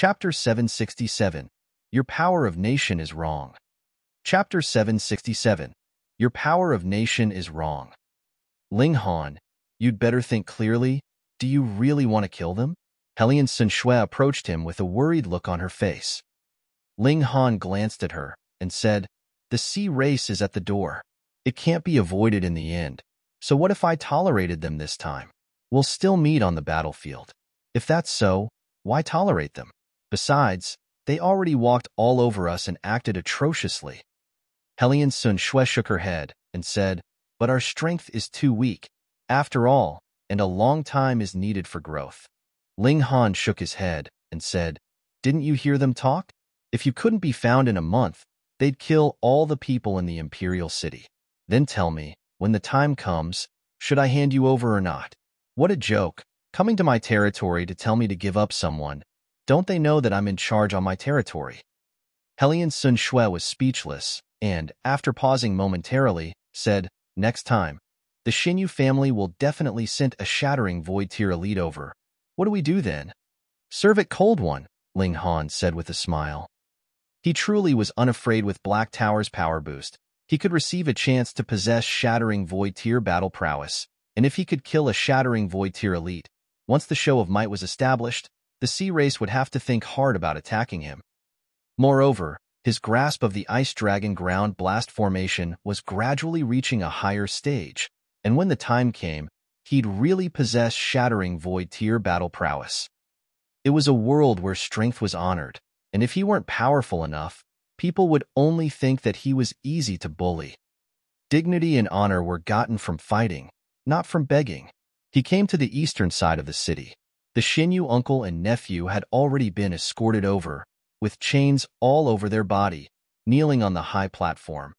Chapter 767. Your power of nation is wrong. Chapter 767. Your power of nation is wrong. Ling Han, you'd better think clearly. Do you really want to kill them? Helian Sunshui approached him with a worried look on her face. Ling Han glanced at her and said, "The sea race is at the door. It can't be avoided in the end. So what if I tolerated them this time? We'll still meet on the battlefield. If that's so, why tolerate them? Besides, they already walked all over us and acted atrociously." Helian Sunshui shook her head and said, "But our strength is too weak, after all, and a long time is needed for growth." Ling Han shook his head and said, "Didn't you hear them talk? If you couldn't be found in a month, they'd kill all the people in the Imperial City. Then tell me, when the time comes, should I hand you over or not? What a joke, coming to my territory to tell me to give up someone. Don't they know that I'm in charge on my territory?" Helian Sunshui was speechless and, after pausing momentarily, said, "Next time, the Xianyu family will definitely send a Shattering Void Tier Elite over. What do we do then?" "Serve it cold one," Ling Han said with a smile. He truly was unafraid with Black Tower's power boost. He could receive a chance to possess Shattering Void Tier battle prowess, and if he could kill a Shattering Void Tier Elite, once the show of might was established, the sea race would have to think hard about attacking him. Moreover, his grasp of the Ice Dragon ground blast formation was gradually reaching a higher stage, and when the time came, he'd really possess Shattering Void Tier battle prowess. It was a world where strength was honored, and if he weren't powerful enough, people would only think that he was easy to bully. Dignity and honor were gotten from fighting, not from begging. He came to the eastern side of the city. The Xianyu uncle and nephew had already been escorted over, with chains all over their body, kneeling on the high platform.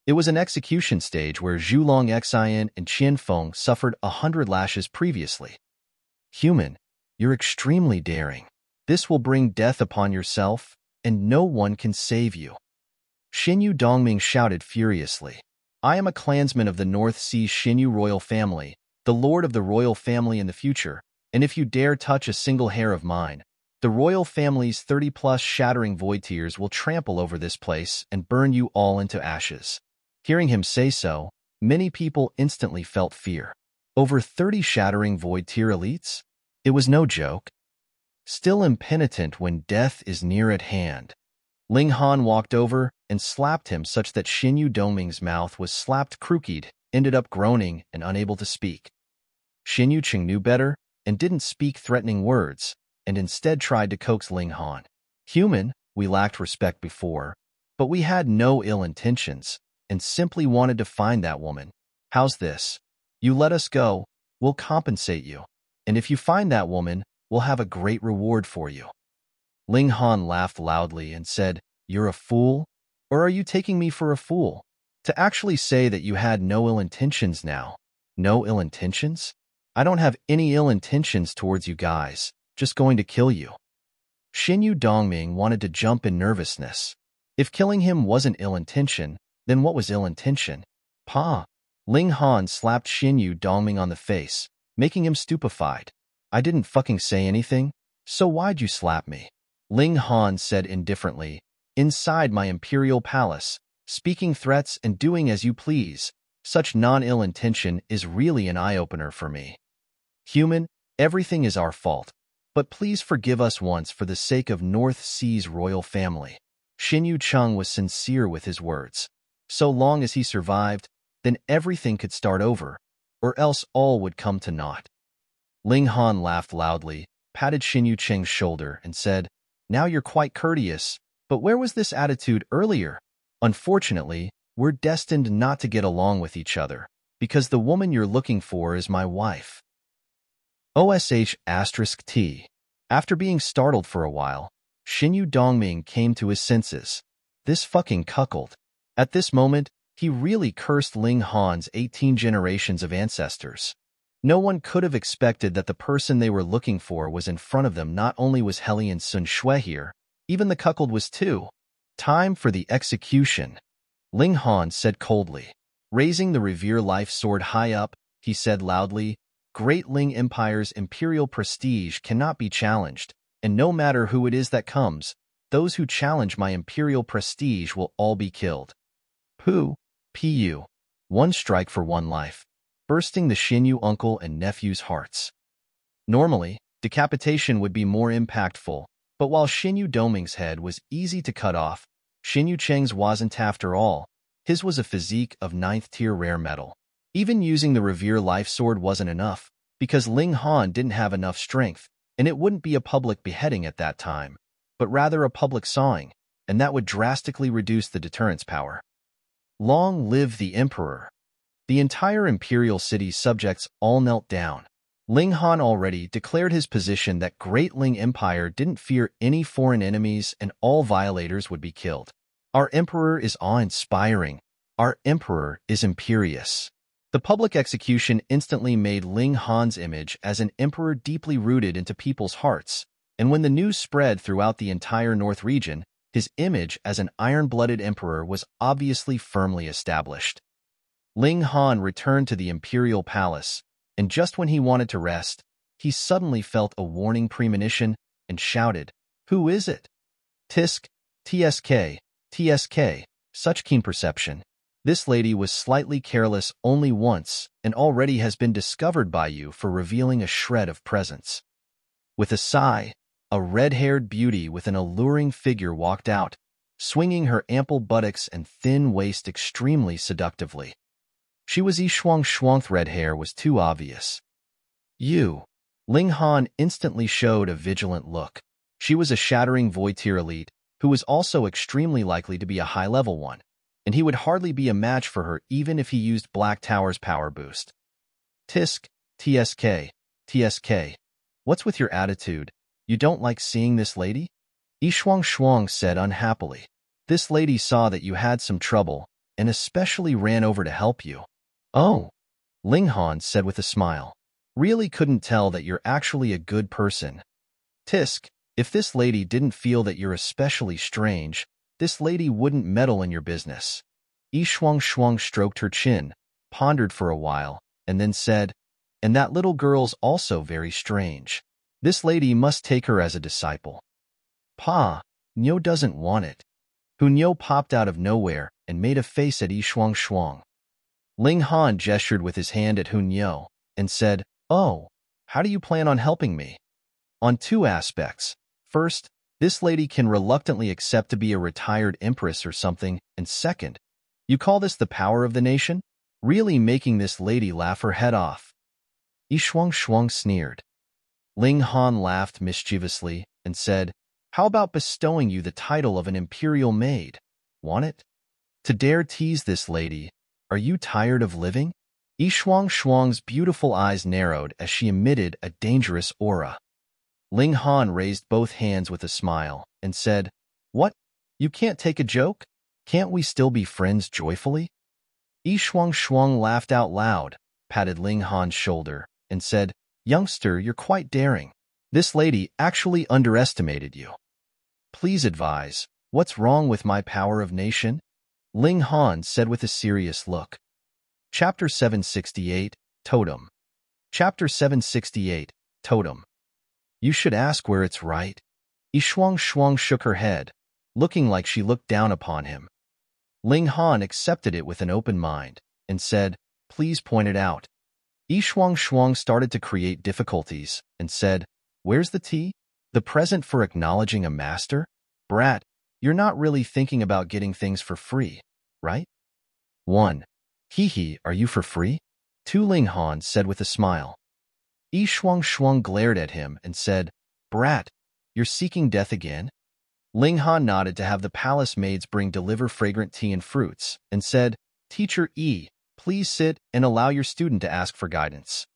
It was an execution stage where Zhulong Xian and Qianfeng suffered 100 lashes previously. "Human, you're extremely daring. This will bring death upon yourself, and no one can save you." Xianyu Dongming shouted furiously. "I am a clansman of the North Sea Xianyu royal family, the lord of the royal family in the future, and if you dare touch a single hair of mine, the royal family's 30-plus Shattering Void Tiers will trample over this place and burn you all into ashes." Hearing him say so, many people instantly felt fear. Over 30 Shattering Void Tier elites? It was no joke. Still impenitent when death is near at hand. Ling Han walked over and slapped him such that Xianyu Dongming's mouth was slapped crooked, ended up groaning and unable to speak. Xianyu Qing knew better and didn't speak threatening words, and instead tried to coax Ling Han. "Human, we lacked respect before, but we had no ill intentions, and simply wanted to find that woman. How's this? You let us go, we'll compensate you, and if you find that woman, we'll have a great reward for you." Ling Han laughed loudly and said, "You're a fool? Or are you taking me for a fool? To actually say that you had no ill intentions now? No ill intentions? I don't have any ill intentions towards you guys, just going to kill you." Xianyu Dongming wanted to jump in nervousness. If killing him wasn't ill intention, then what was ill intention? "Pa!" Ling Han slapped Xianyu Dongming on the face, making him stupefied. "I didn't fucking say anything, so why'd you slap me?" Ling Han said indifferently, "Inside my imperial palace, speaking threats and doing as you please, such non-ill intention is really an eye-opener for me. Human, everything is our fault, but please forgive us once for the sake of North Sea's royal family." Xianyu Cheng was sincere with his words. So long as he survived, then everything could start over, or else all would come to naught. Ling Han laughed loudly, patted Xianyu Cheng's shoulder, and said, "Now you're quite courteous, but where was this attitude earlier? Unfortunately, we're destined not to get along with each other, because the woman you're looking for is my wife." *T. After being startled for a while, Xianyu Dongming came to his senses. This fucking cuckold. At this moment, he really cursed Ling Han's 18 generations of ancestors. No one could have expected that the person they were looking for was in front of them. Not only was Helian Sunshui here, even the cuckold was too. "Time for the execution," Ling Han said coldly. Raising the Revere Life Sword high up, he said loudly, "Great Ling Empire's imperial prestige cannot be challenged, and no matter who it is that comes, those who challenge my imperial prestige will all be killed. Pu. One strike for one life, bursting the Xianyu uncle and nephew's hearts. Normally, decapitation would be more impactful, but while Xianyu Doming's head was easy to cut off, Xianyu Cheng's wasn't after all. His was a physique of 9th-tier rare metal. Even using the Revere Life Sword wasn't enough, because Ling Han didn't have enough strength, and it wouldn't be a public beheading at that time, but rather a public sawing, and that would drastically reduce the deterrence power. Long live the Emperor! The entire imperial city's subjects all knelt down. Ling Han already declared his position that Great Ling Empire didn't fear any foreign enemies and all violators would be killed. Our Emperor is awe-inspiring. Our Emperor is imperious. The public execution instantly made Ling Han's image as an emperor deeply rooted into people's hearts, and when the news spread throughout the entire North region, his image as an iron-blooded emperor was obviously firmly established. Ling Han returned to the imperial palace, and just when he wanted to rest, he suddenly felt a warning premonition and shouted, "Who is it?" Tisk, TSK, such keen perception. This lady was slightly careless only once and already has been discovered by you for revealing a shred of presence. With a sigh, a red-haired beauty with an alluring figure walked out, swinging her ample buttocks and thin waist extremely seductively. She was Shuang's red hair was too obvious. You. Ling Han instantly showed a vigilant look. She was a Shattering Void-tier elite, who was also extremely likely to be a high-level one, and he would hardly be a match for her even if he used Black Tower's power boost. Tisk, TSK, what's with your attitude? You don't like seeing this lady? Shuang said unhappily. This lady saw that you had some trouble, and especially ran over to help you. Oh, Ling Han said with a smile. Really couldn't tell that you're actually a good person. Tisk, if this lady didn't feel that you're especially strange, this lady wouldn't meddle in your business. Shuang stroked her chin, pondered for a while, and then said, and that little girl's also very strange. This lady must take her as a disciple. Pa, Nyo doesn't want it. Hunyo popped out of nowhere and made a face at Shuang. Ling Han gestured with his hand at Hunyo and said, "Oh, how do you plan on helping me?" On two aspects. First, this lady can reluctantly accept to be a retired empress or something, and second, you call this the power of the nation? Really making this lady laugh her head off. Shuang sneered. Ling Han laughed mischievously and said, "How about bestowing you the title of an imperial maid? Want it? To dare tease this lady, are you tired of living?" Shuang's beautiful eyes narrowed as she emitted a dangerous aura. Ling Han raised both hands with a smile and said, "What? You can't take a joke? Can't we still be friends joyfully?" Shuang laughed out loud, patted Ling Han's shoulder, and said, "Youngster, you're quite daring. This lady actually underestimated you. Please advise, what's wrong with my power of nation?" Ling Han said with a serious look. Chapter 768, Totem. Chapter 768, Totem. You should ask where it's right. Shuang shook her head, looking like she looked down upon him. Ling Han accepted it with an open mind, and said, "Please point it out." Shuang started to create difficulties, and said, "Where's the tea? The present for acknowledging a master? Brat, you're not really thinking about getting things for free, right?" 1. Hee, are you for free? 2. Ling Han said with a smile. Shuang glared at him and said, "Brat, you're seeking death again?" Ling Han nodded to have the palace maids deliver fragrant tea and fruits, and said, "Teacher please sit and allow your student to ask for guidance."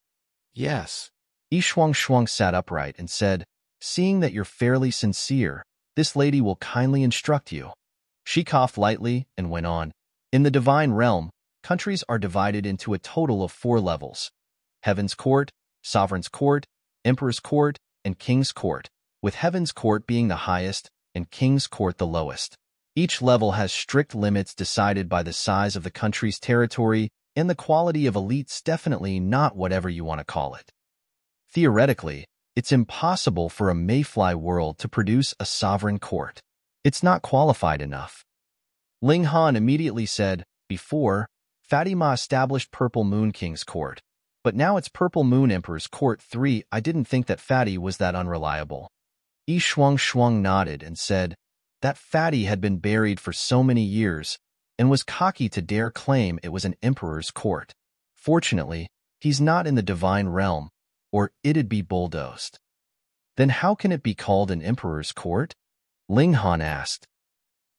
"Yes." Shuang sat upright and said, "Seeing that you're fairly sincere, this lady will kindly instruct you." She coughed lightly and went on. In the divine realm, countries are divided into a total of 4 levels: Heaven's Court, Sovereign's Court, Emperor's Court, and King's Court, with Heaven's Court being the highest and King's Court the lowest. Each level has strict limits decided by the size of the country's territory and the quality of elites, definitely not whatever you want to call it. Theoretically, It's impossible for a mayfly world to produce a sovereign court. It's not qualified enough. Ling Han immediately said, before, Fatima established Purple Moon King's court, but now it's Purple Moon Emperor's court 3. I didn't think that Fatty was that unreliable. Yi Shuang nodded and said that Fatty had been buried for so many years and was cocky to dare claim it was an emperor's court. Fortunately, he's not in the divine realm, or it'd be bulldozed. Then how can it be called an emperor's court? Ling Han asked.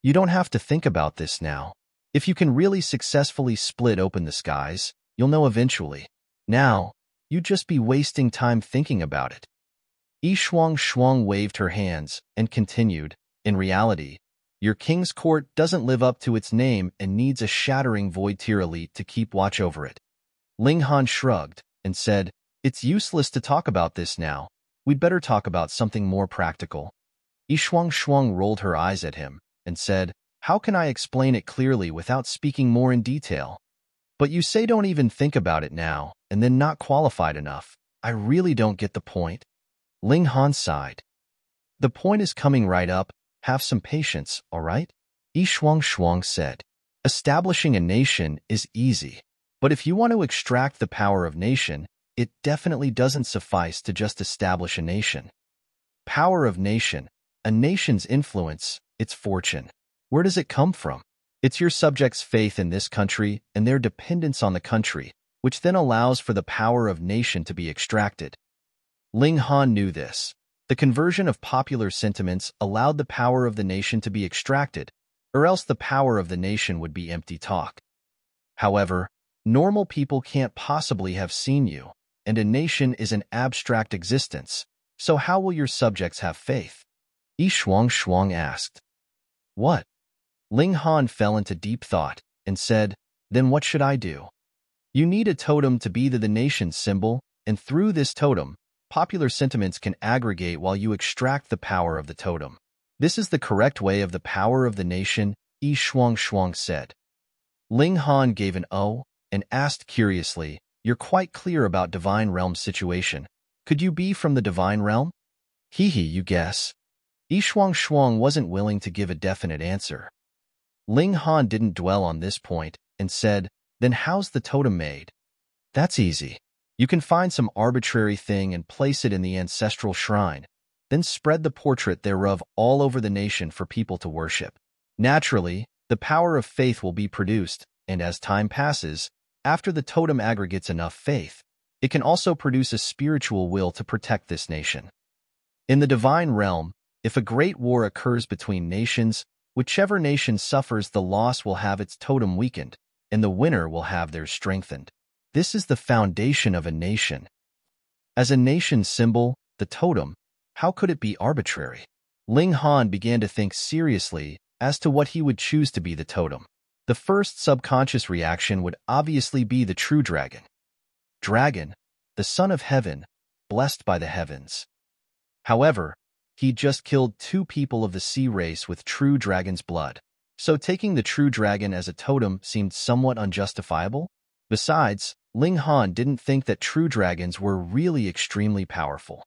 You don't have to think about this now. If you can really successfully split open the skies, you'll know eventually. Now, you'd just be wasting time thinking about it. Yi Shuang waved her hands and continued, in reality, your king's court doesn't live up to its name and needs a shattering void-tier elite to keep watch over it. Ling Han shrugged and said, it's useless to talk about this now. We'd better talk about something more practical. Yi Shuang rolled her eyes at him and said, how can I explain it clearly without speaking more in detail? But you say don't even think about it now, and then not qualified enough. I really don't get the point. Ling Han sighed. The point is coming right up. Have some patience, all right? Yi Shuang said. Establishing a nation is easy, but if you want to extract the power of nation, it definitely doesn't suffice to just establish a nation. Power of nation, a nation's influence, its fortune. Where does it come from? It's your subjects' faith in this country and their dependence on the country, which then allows for the power of nation to be extracted. Ling Han knew this. The conversion of popular sentiments allowed the power of the nation to be extracted, or else the power of the nation would be empty talk. However, normal people can't possibly have seen you, and a nation is an abstract existence, so how will your subjects have faith? Yi Shuang asked. What? Ling Han fell into deep thought and said, then what should I do? You need a totem to be the nation's symbol, and through this totem, popular sentiments can aggregate while you extract the power of the totem. This is the correct way of the power of the nation, Yi Shuang said. Ling Han gave an "oh" and asked curiously, you're quite clear about Divine Realm's situation. Could you be from the Divine Realm? You guess. Yi Shuang wasn't willing to give a definite answer. Ling Han didn't dwell on this point and said, then how's the totem made? That's easy. You can find some arbitrary thing and place it in the ancestral shrine, then spread the portrait thereof all over the nation for people to worship. Naturally, the power of faith will be produced, and as time passes, after the totem aggregates enough faith, it can also produce a spiritual will to protect this nation. In the divine realm, if a great war occurs between nations, whichever nation suffers the loss will have its totem weakened, and the winner will have theirs strengthened. This is the foundation of a nation. As a nation's symbol, the totem, how could it be arbitrary? Ling Han began to think seriously as to what he would choose to be the totem. The first subconscious reaction would obviously be the true dragon. Dragon, the son of heaven, blessed by the heavens. However, he'd just killed 2 people of the sea race with true dragon's blood, so taking the true dragon as a totem seemed somewhat unjustifiable. Besides, Ling Han didn't think that true dragons were really extremely powerful.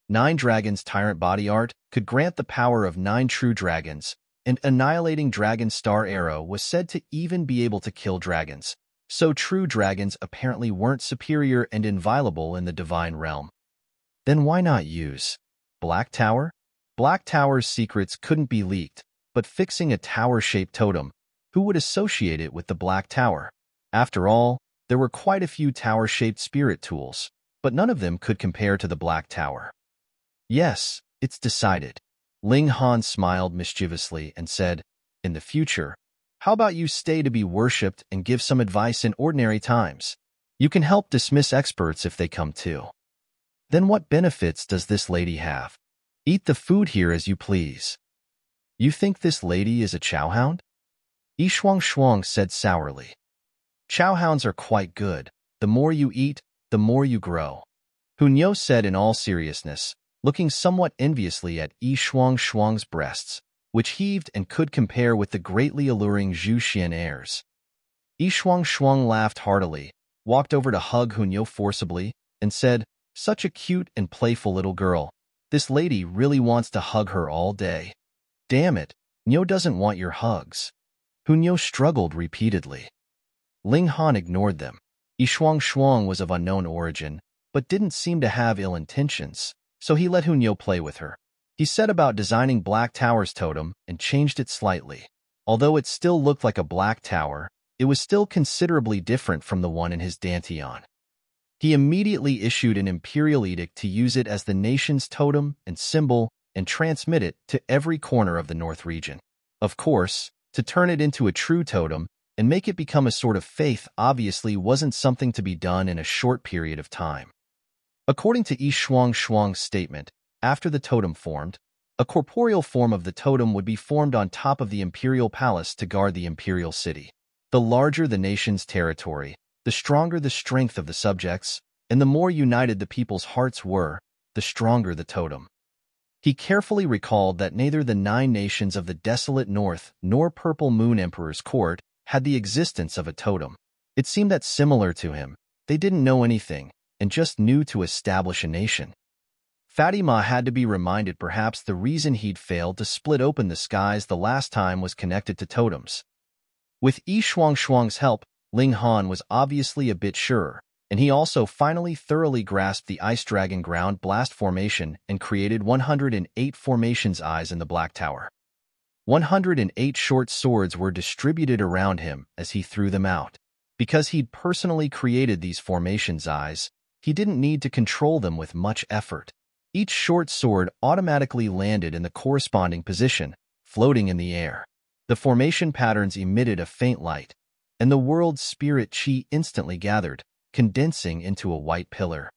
9 Dragons Tyrant Body Art could grant the power of 9 true dragons, and Annihilating Dragon Star Arrow was said to even be able to kill dragons, so true dragons apparently weren't superior and inviolable in the divine realm. Then why not use Black Tower? Black Tower's secrets couldn't be leaked, but fixing a tower-shaped totem, who would associate it with the Black Tower? After all, there were quite a few tower-shaped spirit tools, but none of them could compare to the Black Tower. Yes, it's decided. Ling Han smiled mischievously and said, in the future, how about you stay to be worshipped and give some advice in ordinary times? You can help dismiss experts if they come too. Then what benefits does this lady have? Eat the food here as you please. You think this lady is a chowhound? Yi Shuang said sourly. Chowhounds are quite good. The more you eat, the more you grow. Hunyo said in all seriousness, looking somewhat enviously at Yi Shuang's breasts, which heaved and could compare with the greatly alluring Zhu Xian airs. Yi Shuang laughed heartily, walked over to hug Hunyo forcibly, and said, Such a cute and playful little girl. This lady really wants to hug her all day. Damn it, Nyo doesn't want your hugs. Hunyo struggled repeatedly. Ling Han ignored them. Shuang was of unknown origin, but didn't seem to have ill intentions, so he let Hunyo play with her. He set about designing Black Tower's totem and changed it slightly. Although it still looked like a black tower, it was still considerably different from the one in his Dantian. He immediately issued an imperial edict to use it as the nation's totem and symbol and transmit it to every corner of the North region. Of course, to turn it into a true totem and make it become a sort of faith obviously wasn't something to be done in a short period of time. According to Shuang's statement, after the totem formed, a corporeal form of the totem would be formed on top of the imperial palace to guard the imperial city. The larger the nation's territory, the stronger the strength of the subjects, and the more united the people's hearts were, the stronger the totem. He carefully recalled that neither the 9 nations of the desolate north nor Purple Moon Emperor's court had the existence of a totem. It seemed that similar to him, they didn't know anything and just knew to establish a nation. Fatima had to be reminded perhaps the reason he'd failed to split open the skies the last time was connected to totems. With Shuang's help, Ling Han was obviously a bit surer, and he also finally thoroughly grasped the Ice Dragon Ground Blast formation and created 108 formations eyes in the Black Tower. 108 short swords were distributed around him as he threw them out. Because he'd personally created these formations eyes, he didn't need to control them with much effort. Each short sword automatically landed in the corresponding position, floating in the air. The formation patterns emitted a faint light, and the world's spirit chi instantly gathered, condensing into a white pillar.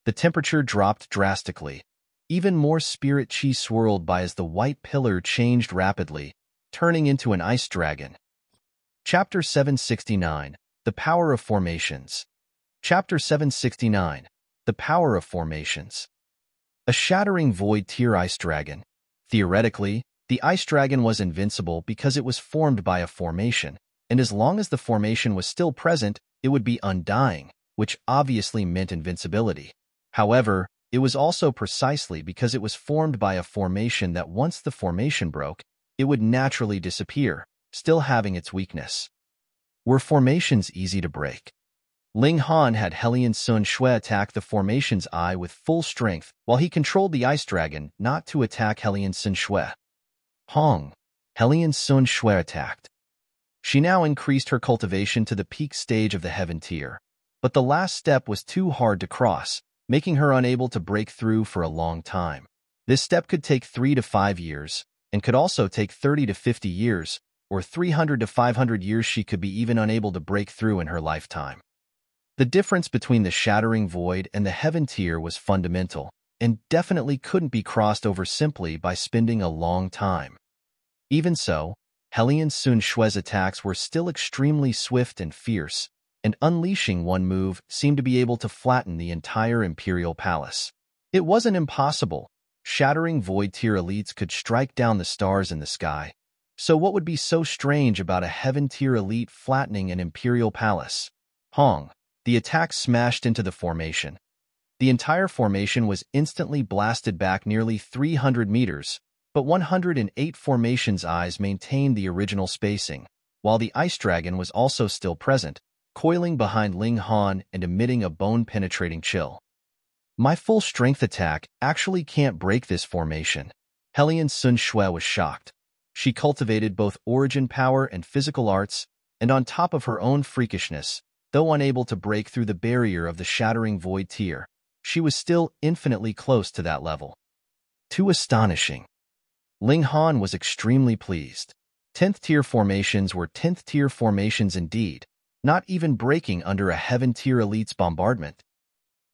The temperature dropped drastically. Even more spirit chi swirled by as the white pillar changed rapidly, turning into an ice dragon. Chapter 769, The Power of Formations. Chapter 769, The Power of Formations. A shattering void tier ice dragon. Theoretically, the ice dragon was invincible because it was formed by a formation, and as long as the formation was still present, it would be undying, which obviously meant invincibility. However, it was also precisely because it was formed by a formation that once the formation broke, it would naturally disappear, still having its weakness. Were formations easy to break? Ling Han had Hellion Sun Shui attack the formation's eye with full strength, while he controlled the ice dragon not to attack Hellion Sun Shui. Hong. Hellion Sun Shui attacked. She now increased her cultivation to the peak stage of the heaven tier, but the last step was too hard to cross, making her unable to break through for a long time. This step could take 3 to 5 years, and could also take 30 to 50 years, or 300 to 500 years. She could be even unable to break through in her lifetime. The difference between the Shattering Void and the Heaven tier was fundamental, and definitely couldn't be crossed over simply by spending a long time. Even so, Hellion Sun Shui's attacks were still extremely swift and fierce, and unleashing one move seemed to be able to flatten the entire Imperial Palace. It wasn't impossible. Shattering Void tier elites could strike down the stars in the sky, so what would be so strange about a Heaven tier elite flattening an Imperial Palace? Hong. The attack smashed into the formation. The entire formation was instantly blasted back nearly 300 meters, but 108 formations eyes maintained the original spacing, while the ice dragon was also still present, coiling behind Ling Han and emitting a bone-penetrating chill. My full strength attack actually can't break this formation. Hellion Sun Shui was shocked. She cultivated both origin power and physical arts, and on top of her own freakishness, though unable to break through the barrier of the Shattering Void tier, she was still infinitely close to that level. Too astonishing. Ling Han was extremely pleased. 10th tier formations were 10th tier formations indeed, not even breaking under a Heaven tier elite's bombardment.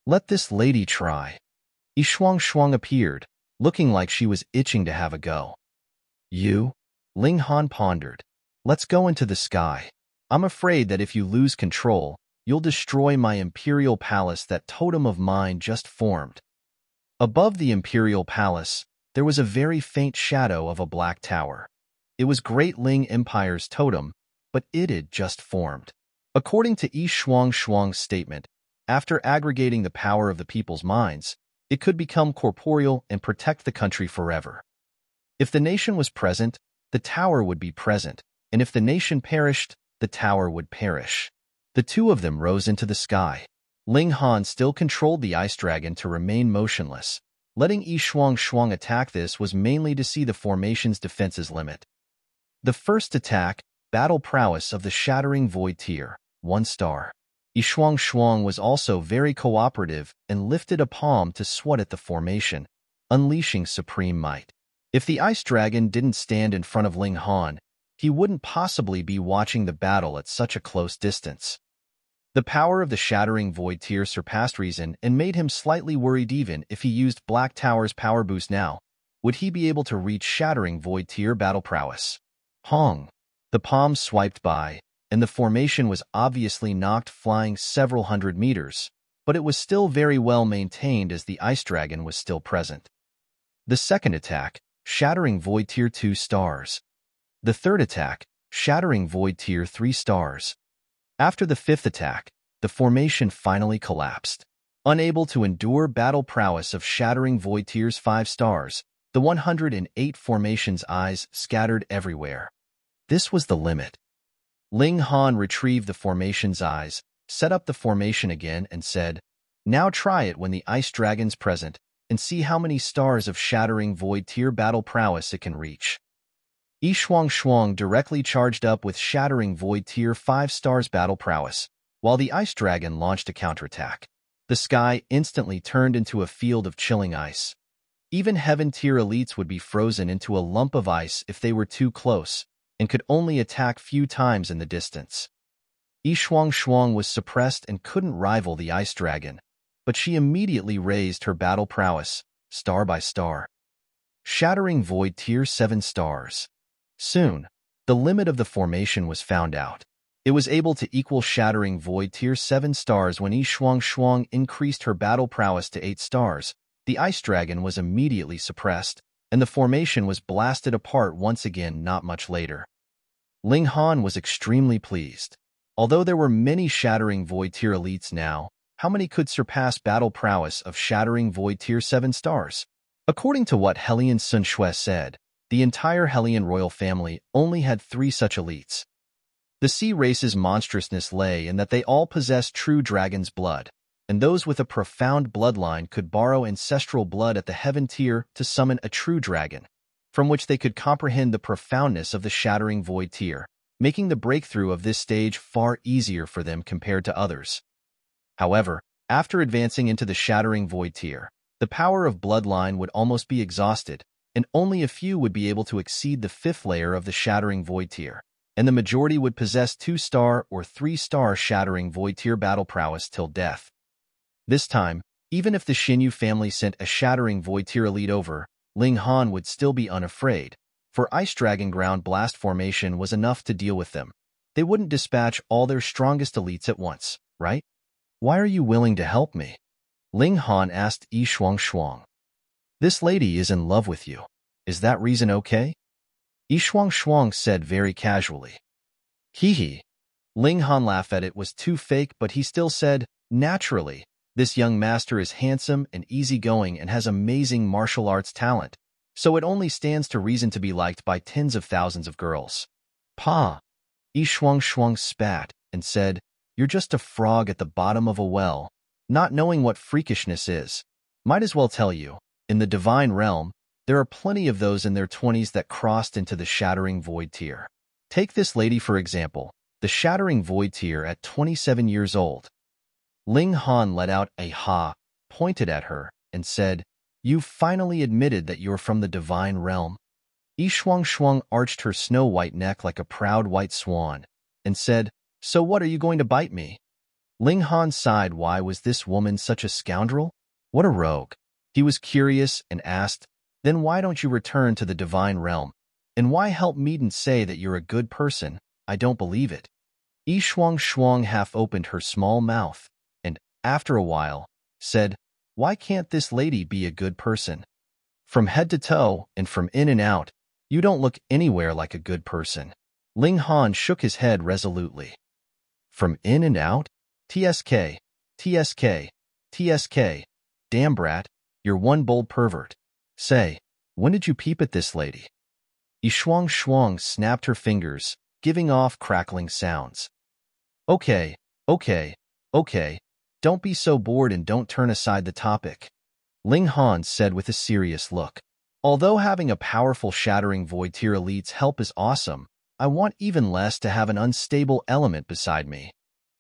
Let this lady try. Shuang appeared, looking like she was itching to have a go. You? Ling Han pondered. Let's go into the sky. I'm afraid that if you lose control, you'll destroy my Imperial Palace that totem of mine just formed. Above the Imperial Palace, there was a very faint shadow of a black tower. It was Great Ling Empire's totem, but it had just formed. According to Shuang's statement, After aggregating the power of the people's minds, it could become corporeal and protect the country forever. If the nation was present, the tower would be present, and if the nation perished, the tower would perish. The two of them rose into the sky. Ling Han still controlled the ice dragon to remain motionless. Letting Yi Shuang attack this was mainly to see the formation's defenses limit. The first attack, Battle Prowess of the Shattering Void Tier, 1 star. Yi Shuang was also very cooperative and lifted a palm to swat at the formation, unleashing supreme might. If the ice dragon didn't stand in front of Ling Han, he wouldn't possibly be watching the battle at such a close distance. The power of the Shattering Void Tier surpassed reason and made him slightly worried. Even if he used Black Tower's power boost now, would he be able to reach Shattering Void Tier battle prowess? Hong. The palm swiped by, and the formation was obviously knocked flying several hundred meters, but it was still very well maintained as the ice dragon was still present. The second attack, Shattering Void Tier 2 stars. The third attack, Shattering Void Tier 3 stars. After the fifth attack, the formation finally collapsed. Unable to endure battle prowess of Shattering Void Tier's 5 stars, the 108 formation's eyes scattered everywhere. This was the limit. Ling Han retrieved the formation's eyes, set up the formation again, and said, "Now try it when the ice dragon's present, and see how many stars of Shattering Void Tier battle prowess it can reach." Yi Shuang directly charged up with Shattering Void Tier 5 stars battle prowess, while the ice dragon launched a counterattack. The sky instantly turned into a field of chilling ice. Even Heaven Tier elites would be frozen into a lump of ice if they were too close, and could only attack few times in the distance. Yi Shuang was suppressed and couldn't rival the ice dragon, but she immediately raised her battle prowess, star by star. Shattering Void Tier 7 stars. Soon, the limit of the formation was found out. It was able to equal Shattering Void Tier 7 stars when Yi Shuang increased her battle prowess to 8 stars. The ice dragon was immediately suppressed, and the formation was blasted apart once again not much later. Ling Han was extremely pleased. Although there were many Shattering Void Tier elites now, how many could surpass battle prowess of Shattering Void Tier 7 stars? According to what Hellion Sun Shui said, the entire Hellion royal family only had 3 such elites. The sea race's monstrousness lay in that they all possessed true dragon's blood, and those with a profound bloodline could borrow ancestral blood at the heaven tier to summon a true dragon, from which they could comprehend the profoundness of the Shattering Void Tier, making the breakthrough of this stage far easier for them compared to others. However, after advancing into the Shattering Void Tier, the power of bloodline would almost be exhausted, and only a few would be able to exceed the 5th layer of the Shattering Void Tier, and the majority would possess 2-star or 3-star Shattering Void Tier battle prowess till death. This time, even if the Xianyu family sent a Shattering Void Tier elite over, Ling Han would still be unafraid, for Ice Dragon Ground Blast formation was enough to deal with them. They wouldn't dispatch all their strongest elites at once, right? "Why are you willing to help me?" Ling Han asked Yi Shuang. "This lady is in love with you. Is that reason okay?" Yi Shuang said very casually. Hee. Ling Han laughed at it was too fake, but he still said, "Naturally, this young master is handsome and easygoing and has amazing martial arts talent, so it only stands to reason to be liked by tens of thousands of girls." "Pa." Yi Shuang spat and said, "You're just a frog at the bottom of a well, not knowing what freakishness is. Might as well tell you, in the divine realm, there are plenty of those in their 20s that crossed into the Shattering Void Tier. Take this lady for example, the Shattering Void Tier at 27 years old." Ling Han let out a ha, pointed at her, and said, "You've finally admitted that you're from the divine realm." Yi Shuang arched her snow-white neck like a proud white swan, and said, "So what, are you going to bite me?" Ling Han sighed. Why was this woman such a scoundrel? What a rogue. He was curious and asked, "Then why don't you return to the divine realm? And why help meet and say that you're a good person? I don't believe it." Yi Shuang half opened her small mouth, and, after a while, said, "Why can't this lady be a good person? From head to toe, and from in and out, you don't look anywhere like a good person." Ling Han shook his head resolutely. "From in and out? TSK, TSK, TSK, damn brat, you're one bold pervert. Say, when did you peep at this lady? Shuang Shuang snapped her fingers, giving off crackling sounds. Okay, okay, okay, don't be so bored and don't turn aside the topic, Ling Han said with a serious look. Although having a powerful Shattering Void Tier Elite's help is awesome, I want even less to have an unstable element beside me.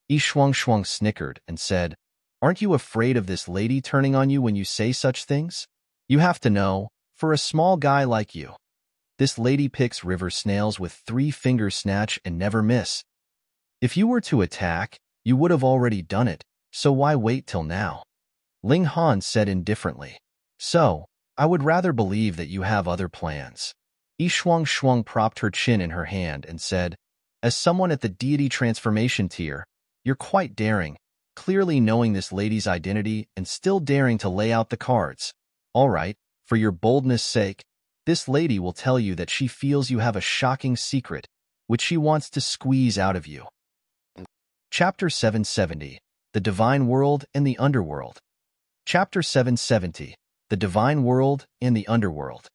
Shuang Shuang snickered and said, aren't you afraid of this lady turning on you when you say such things? You have to know, for a small guy like you, this lady picks river snails with 3-finger snatch and never miss. If you were to attack, you would have already done it, so why wait till now? Ling Han said indifferently. So, I would rather believe that you have other plans. Shuang Shuang propped her chin in her hand and said, as someone at the deity transformation tier, you're quite daring, clearly knowing this lady's identity and still daring to lay out the cards. All right, for your boldness' sake, this lady will tell you that she feels you have a shocking secret, which she wants to squeeze out of you. Chapter 770, The Divine World and the Underworld. Chapter 770, The Divine World and the Underworld.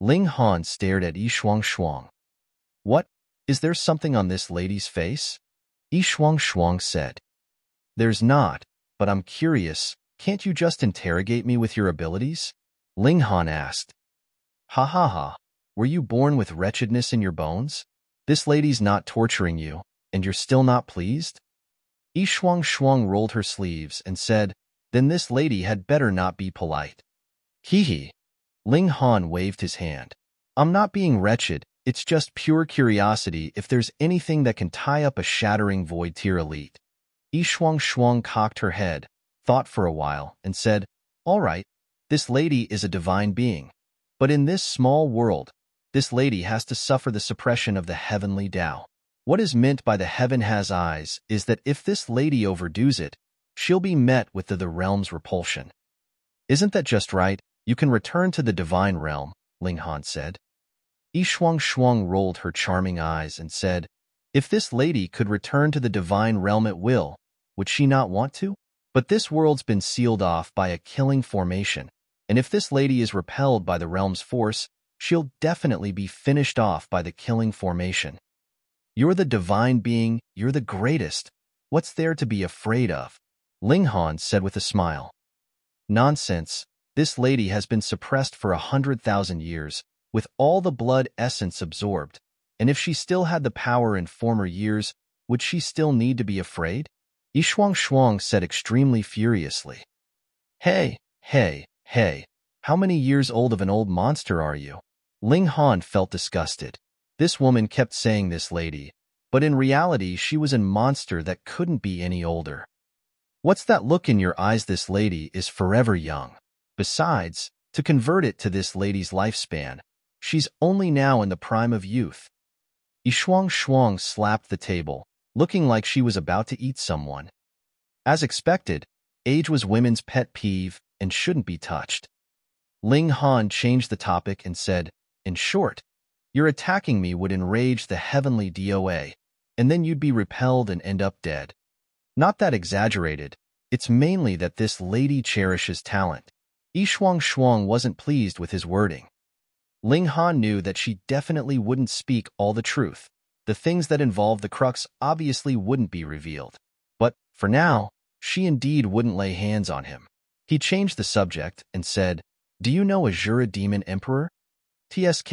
Ling Han stared at Shuang Shuang. What? Is there something on this lady's face? Shuang Shuang said. There's not, but I'm curious, can't you just interrogate me with your abilities? Ling Han asked. Ha ha ha, were you born with wretchedness in your bones? This lady's not torturing you, and you're still not pleased? Shuang Shuang rolled her sleeves and said, then this lady had better not be polite. Hee hee. Ling Han waved his hand. I'm not being wretched, it's just pure curiosity if there's anything that can tie up a Shattering Void Tier Elite. Shuang Shuang cocked her head, thought for a while, and said, all right, this lady is a divine being. But in this small world, this lady has to suffer the suppression of the heavenly Tao. What is meant by the heaven has eyes is that if this lady overdoes it, she'll be met with the realm's repulsion. Isn't that just right? You can return to the divine realm, Ling Han said. Shuang Shuang rolled her charming eyes and said, if this lady could return to the divine realm at will, would she not want to? But this world's been sealed off by a killing formation, and if this lady is repelled by the realm's force, she'll definitely be finished off by the killing formation. You're the divine being, you're the greatest. What's there to be afraid of? Ling Han said with a smile. Nonsense. This lady has been suppressed for 100,000 years, with all the blood essence absorbed, and if she still had the power in former years, would she still need to be afraid? Shuang Shuang said extremely furiously. Hey, hey, hey, how many years old of an old monster are you? Ling Han felt disgusted. This woman kept saying this lady, but in reality she was a monster that couldn't be any older. What's that look in your eyes? This lady is forever young. Besides, to convert it to this lady's lifespan, she's only now in the prime of youth. Shuang Shuang slapped the table, looking like she was about to eat someone. As expected, age was women's pet peeve and shouldn't be touched. Ling Han changed the topic and said, in short, your attacking me would enrage the heavenly DOA, and then you'd be repelled and end up dead. Not that exaggerated, it's mainly that this lady cherishes talent. Shuang Shuang wasn't pleased with his wording. Ling Han knew that she definitely wouldn't speak all the truth. The things that involved the crux obviously wouldn't be revealed. But, for now, she indeed wouldn't lay hands on him. He changed the subject and said, do you know Azura Demon Emperor? TSK,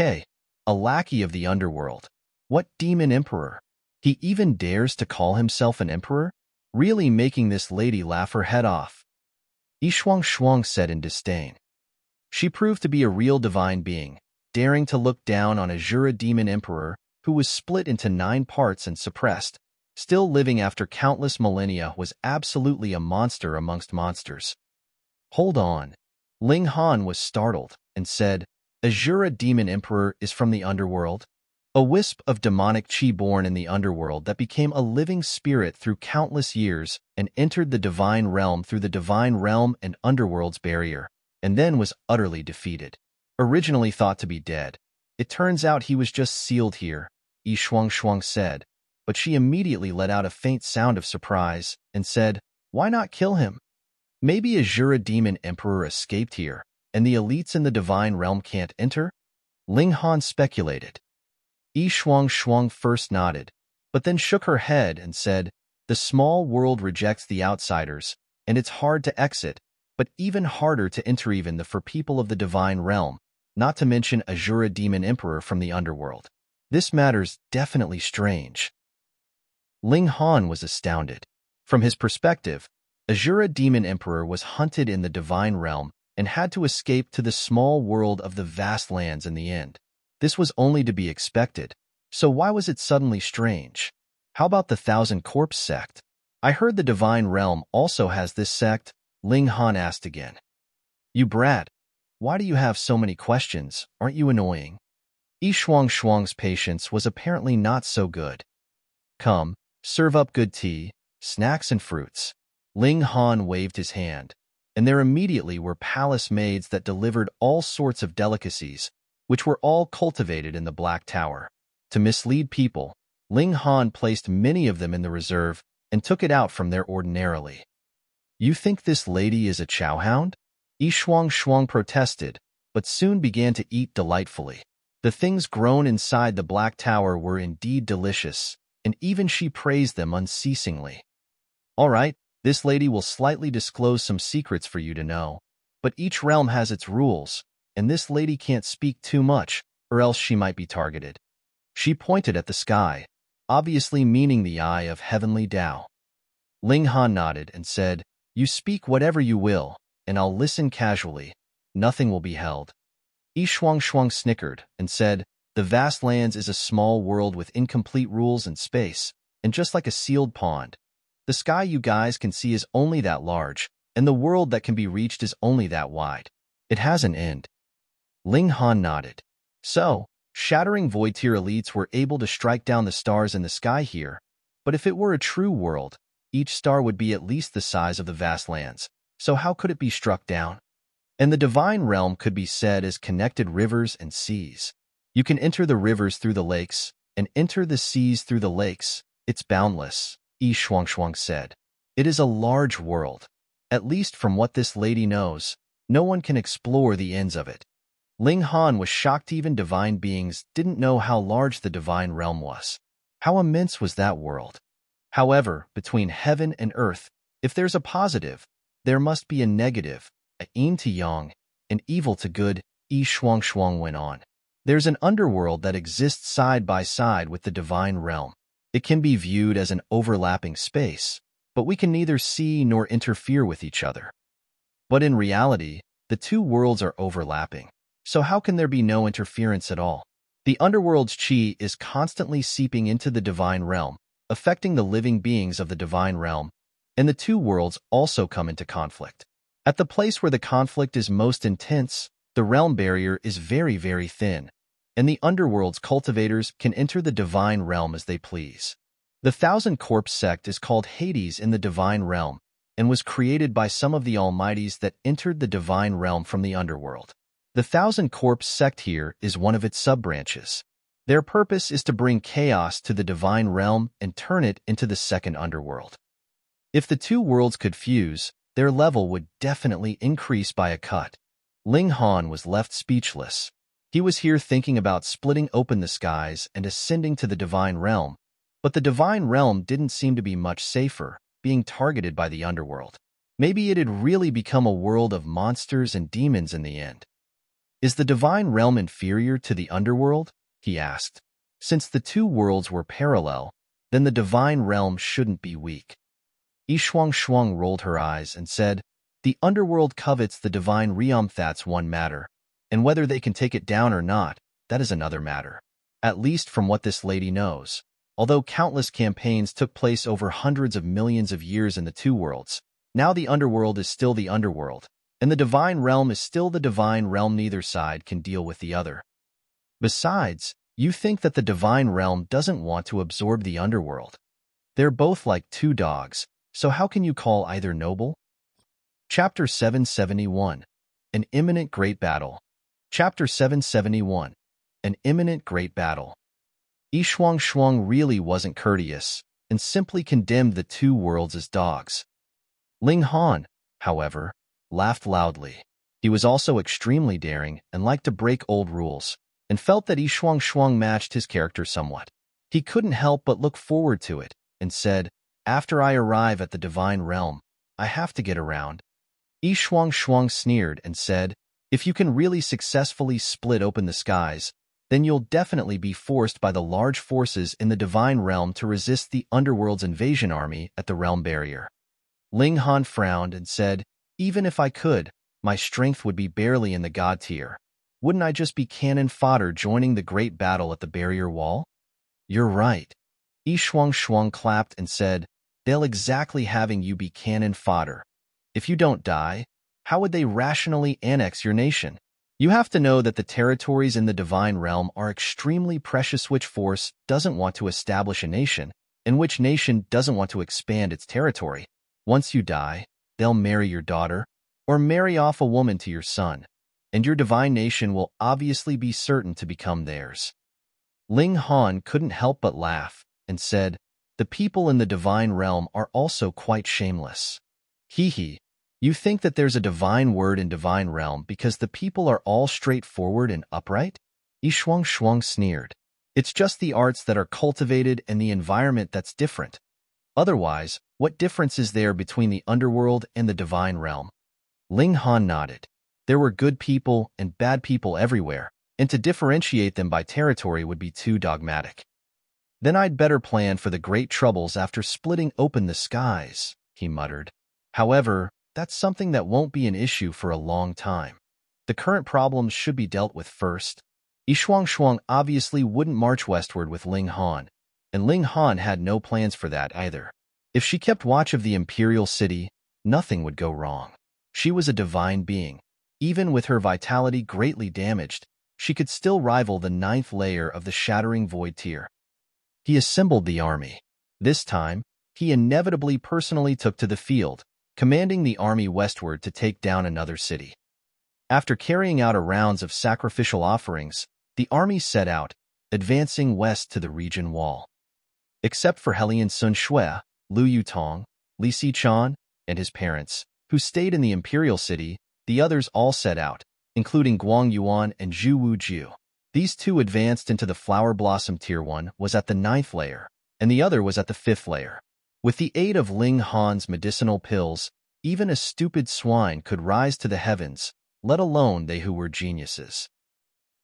a lackey of the Underworld. What demon emperor? He even dares to call himself an emperor? Really making this lady laugh her head off. Shuang Shuang said in disdain. She proved to be a real divine being, daring to look down on Azura Demon Emperor, who was split into 9 parts and suppressed, still living after countless millennia, was absolutely a monster amongst monsters. Hold on. Ling Han was startled and said, Azura Demon Emperor is from the Underworld? A wisp of demonic chi born in the Underworld that became a living spirit through countless years and entered the divine realm through the divine realm and Underworld's barrier, and then was utterly defeated. Originally thought to be dead, it turns out he was just sealed here, Shuang Shuang said, but she immediately let out a faint sound of surprise and said, Why not kill him? Maybe Azura Demon Emperor escaped here, and the elites in the Divine Realm can't enter? Ling Han speculated. Yi Shuang first nodded, but then shook her head and said, the small world rejects the outsiders, and it's hard to exit, but even harder to enter even for people of the Divine Realm, not to mention Azura Demon Emperor from the Underworld. This matter's definitely strange. Ling Han was astounded. From his perspective, Azura Demon Emperor was hunted in the Divine Realm and had to escape to the small world of the vast lands in the end. This was only to be expected, so why was it suddenly strange? How about the Thousand Corpse sect? I heard the Divine Realm also has this sect, Ling Han asked again. You brat, why do you have so many questions? Aren't you annoying? Yi Shuang's patience was apparently not so good. Come, serve up good tea, snacks and fruits. Ling Han waved his hand, and there immediately were palace maids that delivered all sorts of delicacies, which were all cultivated in the Black Tower. To mislead people, Ling Han placed many of them in the reserve and took it out from there ordinarily. You think this lady is a chowhound? Yi Shuang protested, but soon began to eat delightfully. The things grown inside the Black Tower were indeed delicious, and even she praised them unceasingly. All right, this lady will slightly disclose some secrets for you to know, but each realm has its rules, and this lady can't speak too much, or else she might be targeted. She pointed at the sky, obviously meaning the eye of heavenly Tao. Ling Han nodded and said, You speak whatever you will, and I'll listen casually. Nothing will be held. Yi Shuang snickered and said, The vast lands is a small world with incomplete rules and space, and just like a sealed pond. The sky you guys can see is only that large, and the world that can be reached is only that wide. It has an end. Ling Han nodded. So, Shattering Void Tier elites were able to strike down the stars in the sky here, but if it were a true world, each star would be at least the size of the vast lands, so how could it be struck down? And the Divine Realm could be said as connected rivers and seas. You can enter the rivers through the lakes, and enter the seas through the lakes. It's boundless, Yi Shuang said. It is a large world. At least from what this lady knows, no one can explore the ends of it. Ling Han was shocked even divine beings didn't know how large the Divine Realm was. How immense was that world? However, between heaven and earth, if there's a positive, there must be a negative, a yin to yang, an evil to good, Yi Shuang went on. There's an underworld that exists side by side with the Divine Realm. It can be viewed as an overlapping space, but we can neither see nor interfere with each other. But in reality, the two worlds are overlapping, so how can there be no interference at all? The Underworld's chi is constantly seeping into the Divine Realm, affecting the living beings of the Divine Realm, and the two worlds also come into conflict. At the place where the conflict is most intense, the realm barrier is very, very thin, and the Underworld's cultivators can enter the Divine Realm as they please. The Thousand Corpse sect is called Hades in the Divine Realm, and was created by some of the Almighties that entered the Divine Realm from the Underworld. The Thousand Corpse sect here is one of its sub-branches. Their purpose is to bring chaos to the Divine Realm and turn it into the second Underworld. If the two worlds could fuse, their level would definitely increase by a cut. Ling Han was left speechless. He was here thinking about splitting open the skies and ascending to the Divine Realm, but the Divine Realm didn't seem to be much safer, being targeted by the Underworld. Maybe it had really become a world of monsters and demons in the end. Is the Divine Realm inferior to the Underworld? He asked. Since the two worlds were parallel, then the Divine Realm shouldn't be weak. Yi Shuang rolled her eyes and said, The Underworld covets the Divine Realm, that's one matter, and whether they can take it down or not, that is another matter. At least from what this lady knows. Although countless campaigns took place over hundreds of millions of years in the two worlds, now the Underworld is still the Underworld, and the Divine Realm is still the Divine Realm. Neither side can deal with the other. Besides, you think that the Divine Realm doesn't want to absorb the Underworld. They're both like two dogs, so how can you call either noble? Chapter 771. An Imminent Great Battle. Chapter 771. An Imminent Great Battle. Yi Shuang really wasn't courteous, and simply condemned the two worlds as dogs. Ling Han, however, laughed loudly. He was also extremely daring and liked to break old rules, and felt that Yi Shuang matched his character somewhat. He couldn't help but look forward to it, and said, "After I arrive at the Divine Realm, I have to get around." Yi Shuang sneered and said, "If you can really successfully split open the skies, then you'll definitely be forced by the large forces in the Divine Realm to resist the Underworld's invasion army at the Realm Barrier." Ling Han frowned and said, "Even if I could, my strength would be barely in the God tier. Wouldn't I just be cannon fodder joining the great battle at the barrier wall?" "You're right." Yi Shuang clapped and said, "They'll exactly having you be cannon fodder. If you don't die, how would they rationally annex your nation? You have to know that the territories in the Divine Realm are extremely precious. Which force doesn't want to establish a nation, and which nation doesn't want to expand its territory? Once you die, they'll marry your daughter, or marry off a woman to your son, and your divine nation will obviously be certain to become theirs." Ling Han couldn't help but laugh, and said, "The people in the Divine Realm are also quite shameless." "Hee hee. You think that there's a divine word in Divine Realm because the people are all straightforward and upright?" Yi Shuang sneered. "It's just the arts that are cultivated and the environment that's different. Otherwise, what difference is there between the Underworld and the Divine Realm?" Ling Han nodded. There were good people and bad people everywhere, and to differentiate them by territory would be too dogmatic. "Then I'd better plan for the great troubles after splitting open the skies," he muttered. "However, that's something that won't be an issue for a long time. The current problems should be dealt with first." Yi Shuang obviously wouldn't march westward with Ling Han, and Ling Han had no plans for that either. If she kept watch of the Imperial City, nothing would go wrong. She was a divine being. Even with her vitality greatly damaged, she could still rival the 9th layer of the Shattering Void tier. He assembled the army. This time, he inevitably personally took to the field, commanding the army westward to take down another city. After carrying out a round of sacrificial offerings, the army set out, advancing west to the region wall. Except for Helian Sun Shui, Lu Yutong, Li Xichan, and his parents, who stayed in the Imperial City, the others all set out, including Guang Yuan and Zhu Wujiu. These two advanced into the Flower Blossom Tier 1 was at the 9th layer, and the other was at the 5th layer. With the aid of Ling Han's medicinal pills, even a stupid swine could rise to the heavens, let alone they who were geniuses.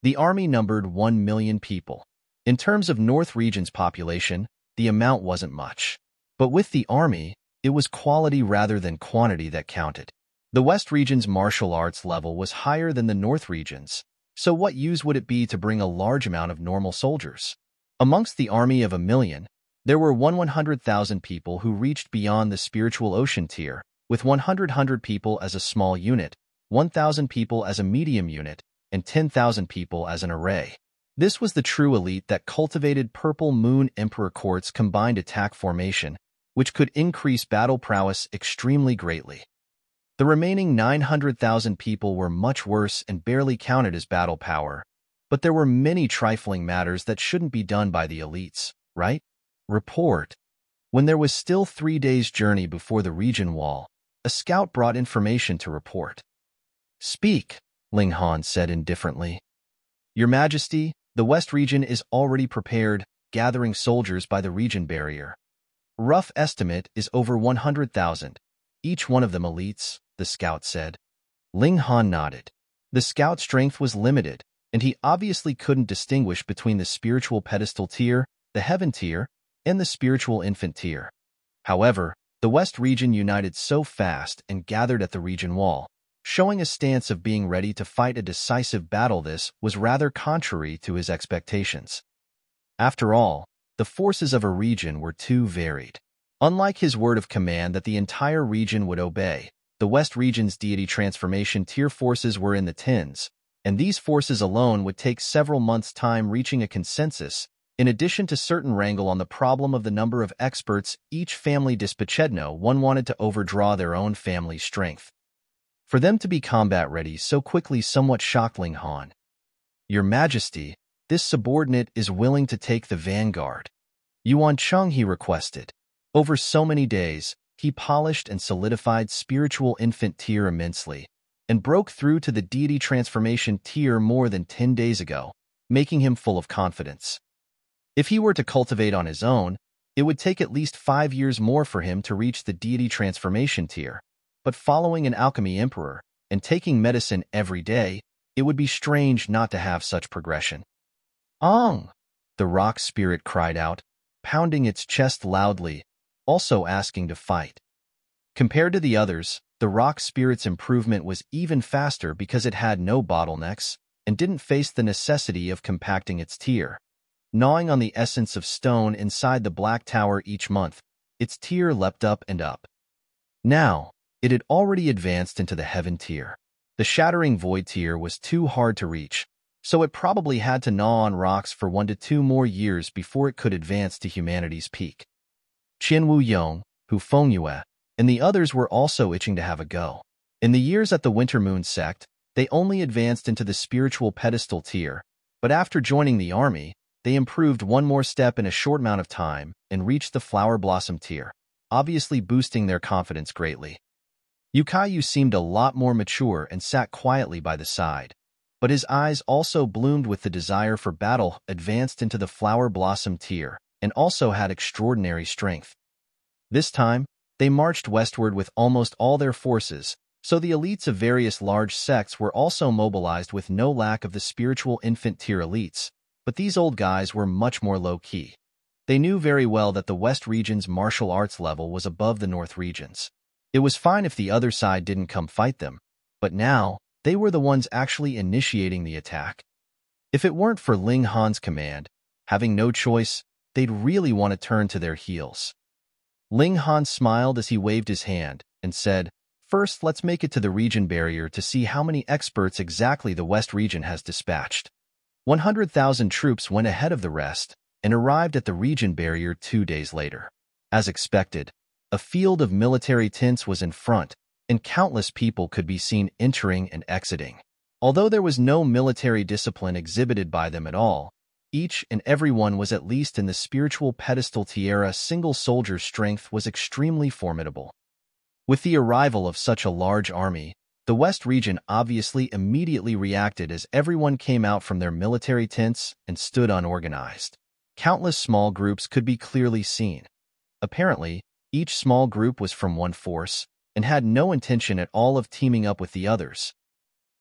The army numbered 1 million people. In terms of North Region's population, the amount wasn't much. But with the army, it was quality rather than quantity that counted. The West Region's martial arts level was higher than the North Region's, so what use would it be to bring a large amount of normal soldiers? Amongst the army of 1 million, there were 100,000 people who reached beyond the spiritual ocean tier, with 100 people as a small unit, 1,000 people as a medium unit, and 10,000 people as an array. This was the true elite that cultivated Purple Moon Emperor Court's combined attack formation, which could increase battle prowess extremely greatly. The remaining 900,000 people were much worse and barely counted as battle power, but there were many trifling matters that shouldn't be done by the elites, right? Report. When there was still 3 days' journey before the region wall, a scout brought information to report. "Speak," Ling Han said indifferently. "Your Majesty, the West region is already prepared, gathering soldiers by the region barrier. Rough estimate is over 100,000, each one of them elites," the scout said. Ling Han nodded. The scout's strength was limited, and he obviously couldn't distinguish between the spiritual pedestal tier, the heaven tier, and the spiritual infant tier. However, the West region united so fast and gathered at the region wall, showing a stance of being ready to fight a decisive battle. This was rather contrary to his expectations. After all, the forces of a region were too varied. Unlike his word of command that the entire region would obey, the West region's deity transformation tier forces were in the tens, and these forces alone would take several months' time reaching a consensus, in addition to certain wrangle on the problem of the number of experts each family dispachedno one wanted to overdraw their own family's strength. For them to be combat-ready so quickly somewhat shocked Ling Han. "Your Majesty, this subordinate is willing to take the vanguard." Yuan Cheng, he requested. Over so many days, he polished and solidified spiritual infant tier immensely, and broke through to the deity transformation tier more than 10 days ago, making him full of confidence. If he were to cultivate on his own, it would take at least 5 years more for him to reach the deity transformation tier, but following an alchemy emperor and taking medicine every day, it would be strange not to have such progression. "Ong!" the rock spirit cried out, pounding its chest loudly, also asking to fight. Compared to the others, the rock spirit's improvement was even faster because it had no bottlenecks and didn't face the necessity of compacting its tier. Gnawing on the essence of stone inside the Black Tower each month, its tier leapt up and up. Now, it had already advanced into the Heaven tier. The Shattering Void tier was too hard to reach, so it probably had to gnaw on rocks for 1 to 2 more years before it could advance to humanity's peak. Qianwu Yong, Hu Fengyue, and the others were also itching to have a go. In the years at the Winter Moon sect, they only advanced into the spiritual pedestal tier, but after joining the army, they improved one more step in a short amount of time and reached the Flower Blossom tier, obviously boosting their confidence greatly. Xianyu seemed a lot more mature and sat quietly by the side, but his eyes also bloomed with the desire for battle, advanced into the Flower Blossom tier, and also had extraordinary strength. This time, they marched westward with almost all their forces, so the elites of various large sects were also mobilized with no lack of the spiritual infant tier elites, but these old guys were much more low-key. They knew very well that the West region's martial arts level was above the North region's. It was fine if the other side didn't come fight them, but now, they were the ones actually initiating the attack. If it weren't for Ling Han's command, having no choice, they'd really want to turn to their heels. Ling Han smiled as he waved his hand and said, "First, let's make it to the region barrier to see how many experts exactly the West region has dispatched." 100,000 troops went ahead of the rest and arrived at the region barrier 2 days later. As expected, a field of military tents was in front, and countless people could be seen entering and exiting. Although there was no military discipline exhibited by them at all, each and every one was at least in the spiritual pedestal tiara. Single soldier's strength was extremely formidable. With the arrival of such a large army, the West region obviously immediately reacted as everyone came out from their military tents and stood unorganized. Countless small groups could be clearly seen. Apparently, each small group was from one force and had no intention at all of teaming up with the others.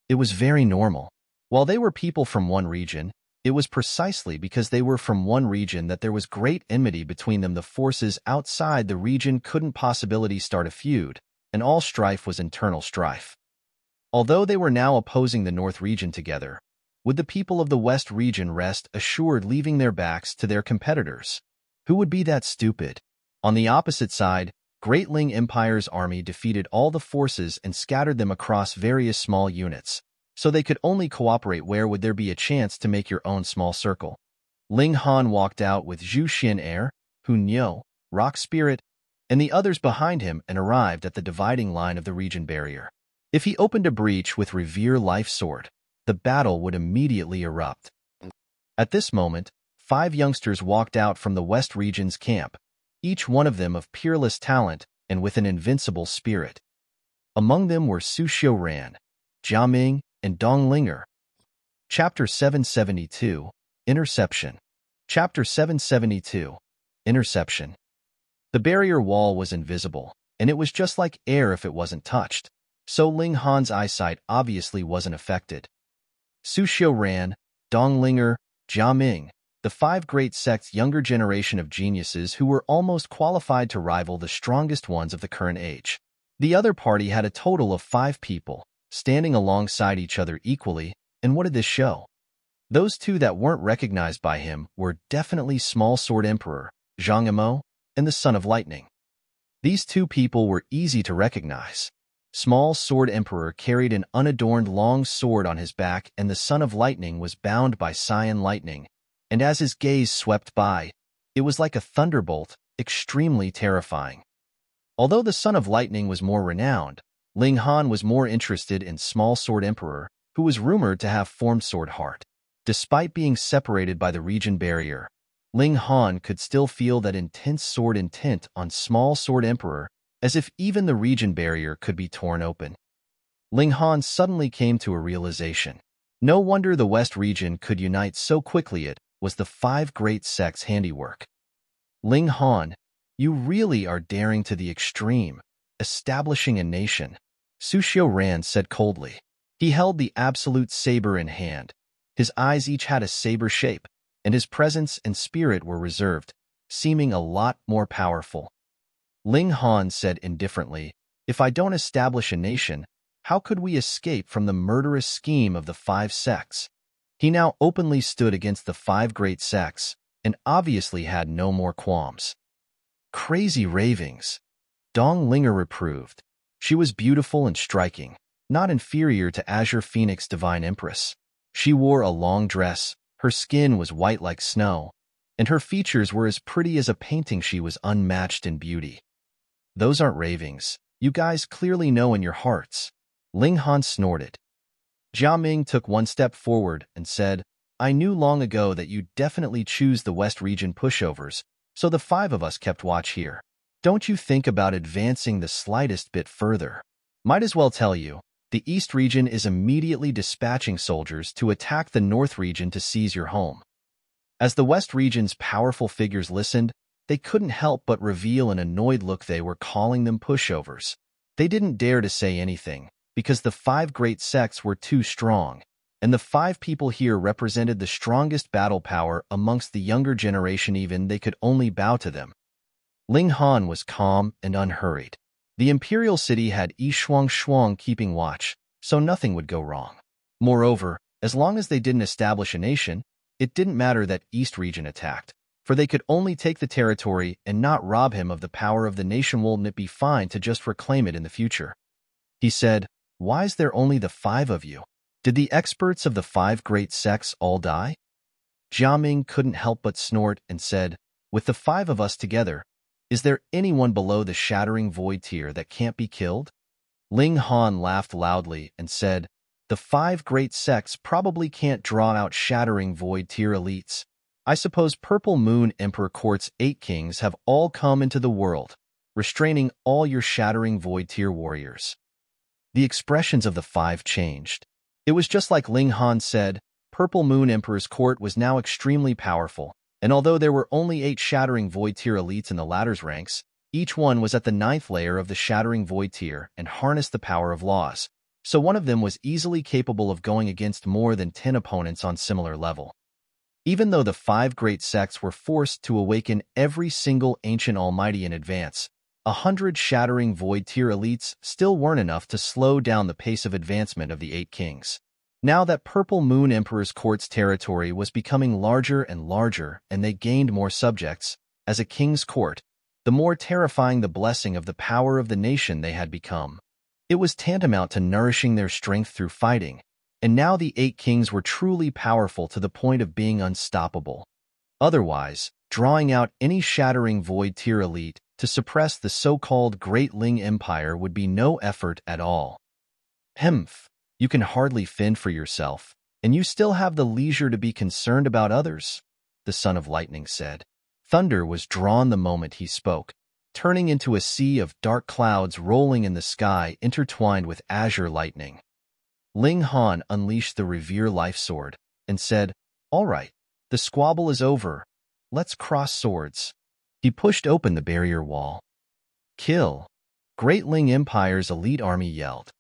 It was very normal. While they were people from one region, it was precisely because they were from one region that there was great enmity between them. The forces outside the region couldn't possibly start a feud, and all strife was internal strife. Although they were now opposing the North region together, would the people of the West region rest assured leaving their backs to their competitors? Who would be that stupid? On the opposite side, Great Ling Empire's army defeated all the forces and scattered them across various small units, so they could only cooperate. Where would there be a chance to make your own small circle? Ling Han walked out with Zhu Xin Air, Hu Nyo, Rock Spirit, and the others behind him and arrived at the dividing line of the region barrier. If he opened a breach with Revere Life Sword, the battle would immediately erupt. At this moment, 5 youngsters walked out from the West region's camp, each one of them of peerless talent and with an invincible spirit. Among them were Su Xiaoran, Jia Ming, and Dong Linger. Chapter 772, Interception. Chapter 772, Interception. The barrier wall was invisible, and it was just like air if it wasn't touched, so Ling Han's eyesight obviously wasn't affected. Su Xiaoran, Dong Linger, Jia Ming, the 5 great sects' younger generation of geniuses who were almost qualified to rival the strongest ones of the current age. The other party had a total of 5 people, standing alongside each other equally, and what did this show? Those 2 that weren't recognized by him were definitely Small Sword Emperor, Zhang Yimou, and the Son of Lightning. These 2 people were easy to recognize. Small Sword Emperor carried an unadorned long sword on his back, and the Son of Lightning was bound by Cyan Lightning, and as his gaze swept by, it was like a thunderbolt, extremely terrifying. Although the Son of Lightning was more renowned, Ling Han was more interested in Small Sword Emperor, who was rumored to have formed sword heart. Despite being separated by the region barrier, Ling Han could still feel that intense sword intent on Small Sword Emperor, as if even the region barrier could be torn open. Ling Han suddenly came to a realization. No wonder the West region could unite so quickly. It was the five great sects' handiwork. Ling Han, you really are daring to the extreme, establishing a nation, Su Xiaoran said coldly. He held the absolute saber in hand. His eyes each had a saber shape, and his presence and spirit were reserved, seeming a lot more powerful. Ling Han said indifferently, if I don't establish a nation, how could we escape from the murderous scheme of the five sects? He now openly stood against the five great sects, and obviously had no more qualms. Crazy ravings, Dong Linger reproved. She was beautiful and striking, not inferior to Azure Phoenix Divine Empress. She wore a long dress, her skin was white like snow, and her features were as pretty as a painting. She was unmatched in beauty. Those aren't ravings. You guys clearly know in your hearts. Ling Han snorted. Jia Ming took one step forward and said, I knew long ago that you'd definitely choose the West region pushovers, so the five of us kept watch here. Don't you think about advancing the slightest bit further? Might as well tell you, the East region is immediately dispatching soldiers to attack the North region to seize your home. As the West region's powerful figures listened, they couldn't help but reveal an annoyed look. They were calling them pushovers. They didn't dare to say anything, because the five great sects were too strong, and the five people here represented the strongest battle power amongst the younger generation. Even they could only bow to them. Ling Han was calm and unhurried. The imperial city had Yi Shuang keeping watch, so nothing would go wrong. Moreover, as long as they didn't establish a nation, it didn't matter that East region attacked, for they could only take the territory and not rob him of the power of the nation. Wouldn't it be fine to just reclaim it in the future? He said, why is there only the five of you? Did the experts of the five great sects all die? Jia Ming couldn't help but snort and said, with the five of us together, is there anyone below the Shattering Void tier that can't be killed? Ling Han laughed loudly and said, the five great sects probably can't draw out Shattering Void tier elites. I suppose Purple Moon Emperor Court's 8 kings have all come into the world, restraining all your Shattering Void tier warriors. The expressions of the five changed. It was just like Ling Han said, Purple Moon Emperor's court was now extremely powerful, and although there were only 8 Shattering Void tier elites in the latter's ranks, each one was at the 9th layer of the Shattering Void tier and harnessed the power of laws, so one of them was easily capable of going against more than 10 opponents on similar level. Even though the five great sects were forced to awaken every single ancient almighty in advance, 100 Shattering Void tier elites still weren't enough to slow down the pace of advancement of the 8 kings. Now that Purple Moon Emperor's court's territory was becoming larger and larger and they gained more subjects, as a king's court, the more terrifying the blessing of the power of the nation they had become. It was tantamount to nourishing their strength through fighting, and now the 8 kings were truly powerful to the point of being unstoppable. Otherwise, drawing out any Shattering Void tier elite to suppress the so-called Great Ling Empire would be no effort at all. Hemph. You can hardly fend for yourself, and you still have the leisure to be concerned about others, the Son of Lightning said. Thunder was drawn the moment he spoke, turning into a sea of dark clouds rolling in the sky intertwined with azure lightning. Ling Han unleashed the Revere Life Sword and said, all right, the squabble is over. Let's cross swords. He pushed open the barrier wall. Kill! Great Ling Empire's elite army yelled.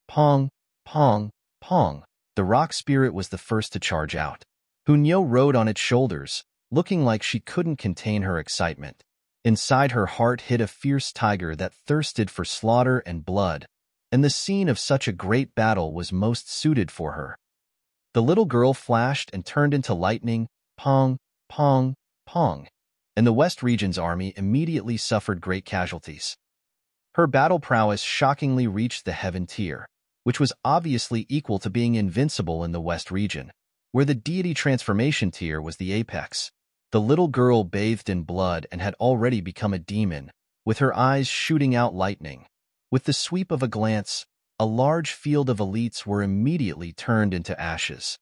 Pong! Pong, Pong. The rock spirit was the first to charge out. Hunyo rode on its shoulders, looking like she couldn't contain her excitement. Inside her heart hid a fierce tiger that thirsted for slaughter and blood, and the scene of such a great battle was most suited for her. The little girl flashed and turned into lightning, Pong, Pong, Pong, and the West region's army immediately suffered great casualties. Her battle prowess shockingly reached the heaven tier, which was obviously equal to being invincible in the West region, where the deity transformation tier was the apex. The little girl bathed in blood and had already become a demon, with her eyes shooting out lightning. With the sweep of a glance, a large field of elites were immediately turned into ashes.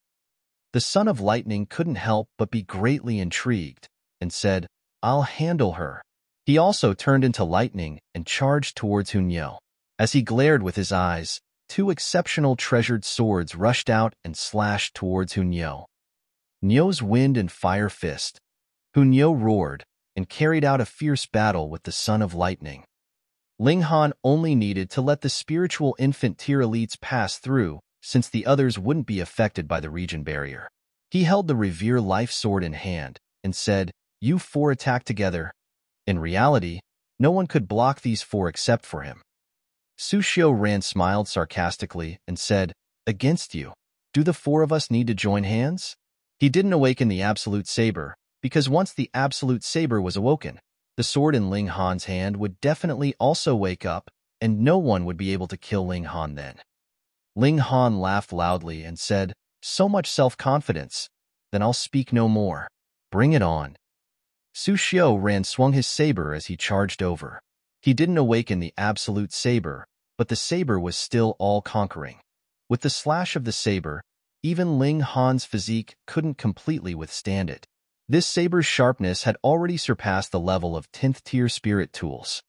The Son of Lightning couldn't help but be greatly intrigued, and said, I'll handle her. He also turned into lightning and charged towards Xianyu. As he glared with his eyes, two exceptional treasured swords rushed out and slashed towards Xianyu. Nyu's wind and fire fist. Xianyu roared and carried out a fierce battle with the Son of Lightning. Ling Han only needed to let the spiritual infant tier elites pass through, since the others wouldn't be affected by the region barrier. He held the Revere Life Sword in hand and said, "You four attack together." In reality, no one could block these four except for him. Su Xiaoran smiled sarcastically and said, "Against you, do the four of us need to join hands?" He didn't awaken the Absolute Saber, because once the Absolute Saber was awoken, the sword in Ling Han's hand would definitely also wake up, and no one would be able to kill Ling Han then. Ling Han laughed loudly and said, "So much self-confidence, then I'll speak no more. Bring it on." Su Xiaoran swung his saber as he charged over. He didn't awaken the Absolute Saber, but the saber was still all-conquering. With the slash of the saber, even Ling Han's physique couldn't completely withstand it. This saber's sharpness had already surpassed the level of 10th tier spirit tools.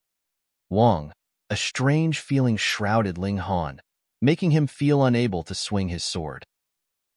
Wang, a strange feeling shrouded Ling Han, making him feel unable to swing his sword.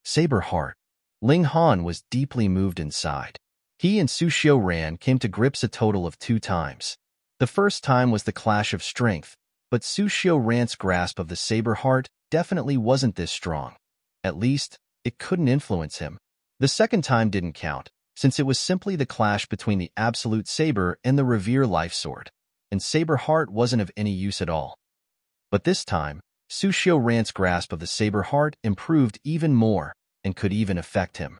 Saber heart. Ling Han was deeply moved inside. He and Su Xiaoran came to grips a total of 2 times. The first time was the clash of strength, but Su Xiaoran's grasp of the saber heart definitely wasn't this strong. At least, it couldn't influence him. The second time didn't count, since it was simply the clash between the Absolute Saber and the Revere Life Sword, and Saber Heart wasn't of any use at all. But this time, Su Xiaoran's grasp of the Saber Heart improved even more and could even affect him.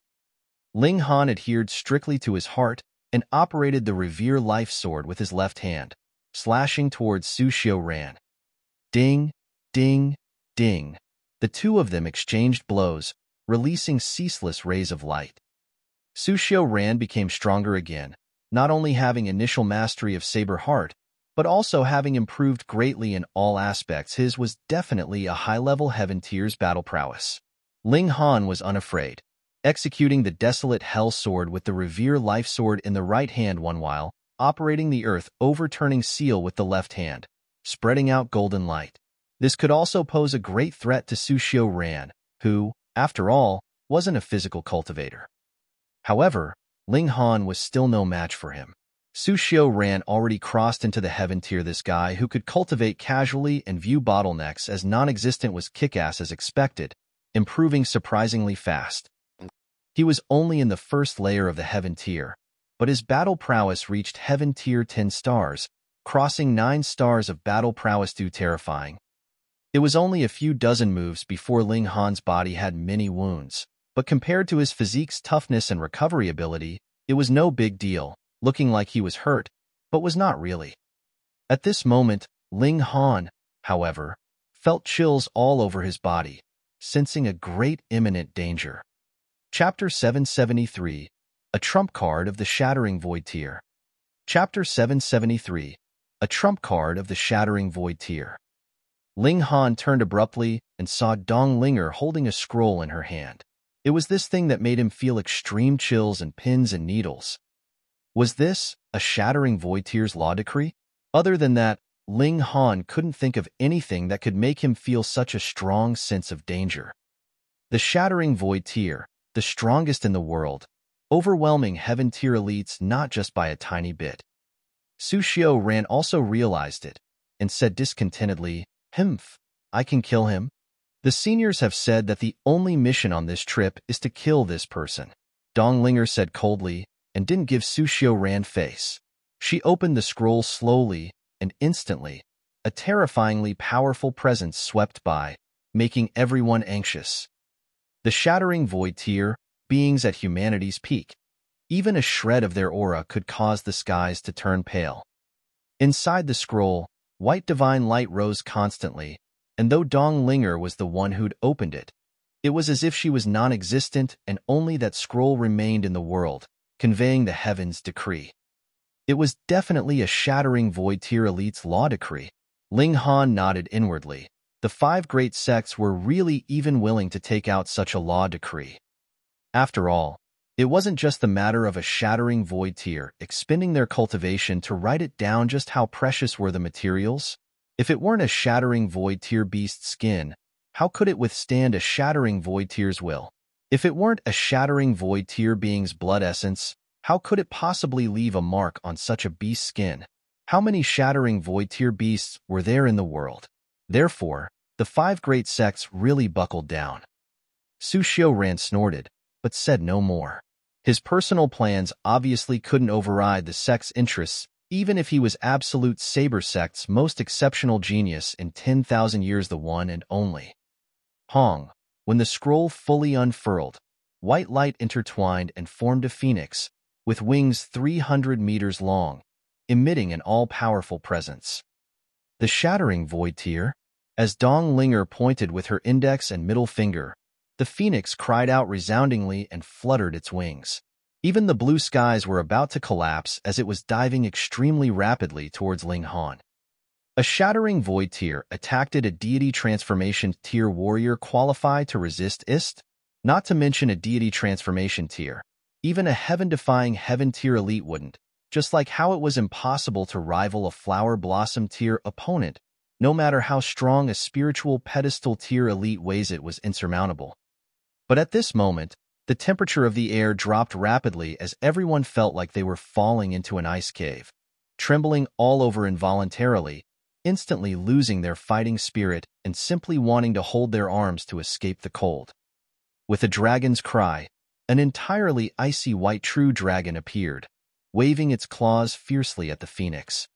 Ling Han adhered strictly to his heart and operated the Revere Life Sword with his left hand, slashing towards Su Xiaoran. Ding, ding, ding. The two of them exchanged blows, releasing ceaseless rays of light. Su Xiaoran became stronger again, not only having initial mastery of Saber Heart, but also having improved greatly in all aspects. His was definitely a high-level Heaven Tier's battle prowess. Ling Han was unafraid, executing the Desolate Hell Sword with the Revere Life Sword in the right hand one while operating the Earth Overturning Seal with the left hand, spreading out golden light. This could also pose a great threat to Su Xiaoran, who, after all, wasn't a physical cultivator. However, Ling Han was still no match for him. Su Xiaoran already crossed into the Heaven Tier. This guy who could cultivate casually and view bottlenecks as non-existent was kick-ass as expected, improving surprisingly fast. He was only in the first layer of the Heaven Tier, but his battle prowess reached Heaven Tier 10 stars, crossing 9 stars of battle prowess too terrifying. It was only a few dozen moves before Ling Han's body had many wounds, but compared to his physique's toughness and recovery ability, it was no big deal, looking like he was hurt, but was not really. At this moment, Ling Han, however, felt chills all over his body, sensing a great imminent danger. Chapter 773, a trump card of the Shattering Void Tier. Chapter 773, a trump card of the Shattering Void Tier. Ling Han turned abruptly and saw Dong Linger holding a scroll in her hand. It was this thing that made him feel extreme chills and pins and needles. Was this a Shattering Void Tier's law decree? Other than that, Ling Han couldn't think of anything that could make him feel such a strong sense of danger. The Shattering Void Tier, the strongest in the world, overwhelming Heaven Tier elites not just by a tiny bit. Su Xiaoran also realized it, and said discontentedly, "Humph, I can kill him?" The seniors have said that the only mission on this trip is to kill this person. Dong Linger said coldly, and didn't give Su Xiaoran face. She opened the scroll slowly, and instantly, a terrifyingly powerful presence swept by, making everyone anxious. The Shattering Void Tier, beings at humanity's peak. Even a shred of their aura could cause the skies to turn pale. Inside the scroll, white divine light rose constantly, and though Dong Linger was the one who'd opened it, it was as if she was non-existent and only that scroll remained in the world, conveying the heavens' decree. It was definitely a Shattering Void Tier elite's law decree. Ling Han nodded inwardly. The 5 great sects were really even willing to take out such a law decree. After all, It wasn't just the matter of a shattering void tier expending their cultivation to write it down just how precious were the materials. If it weren't a shattering void tier beast's skin, how could it withstand a shattering void tier's will? If it weren't a shattering void tier being's blood essence, how could it possibly leave a mark on such a beast's skin? How many shattering void tier beasts were there in the world? Therefore, the 5 great sects really buckled down. Su Xiaoran snorted, but said no more. His personal plans obviously couldn't override the sect's interests, even if he was absolute Saber sect's most exceptional genius in 10,000 years, the one and only. Hong, when the scroll fully unfurled, white light intertwined and formed a phoenix, with wings 300 meters long, emitting an all-powerful presence. The shattering void tier? As Dong Linger pointed with her index and middle finger, the phoenix cried out resoundingly and fluttered its wings. Even the blue skies were about to collapse as it was diving extremely rapidly towards Ling Han. A shattering void tier attacked a deity transformation tier warrior qualified to resist ist? Not to mention a deity transformation tier. Even a heaven-defying heaven tier elite wouldn't, just like how it was impossible to rival a flower blossom tier opponent. No matter how strong a spiritual pedestal tier elite weighs, it was insurmountable. But at this moment, the temperature of the air dropped rapidly as everyone felt like they were falling into an ice cave, trembling all over involuntarily, instantly losing their fighting spirit and simply wanting to hold their arms to escape the cold. With a dragon's cry, an entirely icy white true dragon appeared, waving its claws fiercely at the phoenix.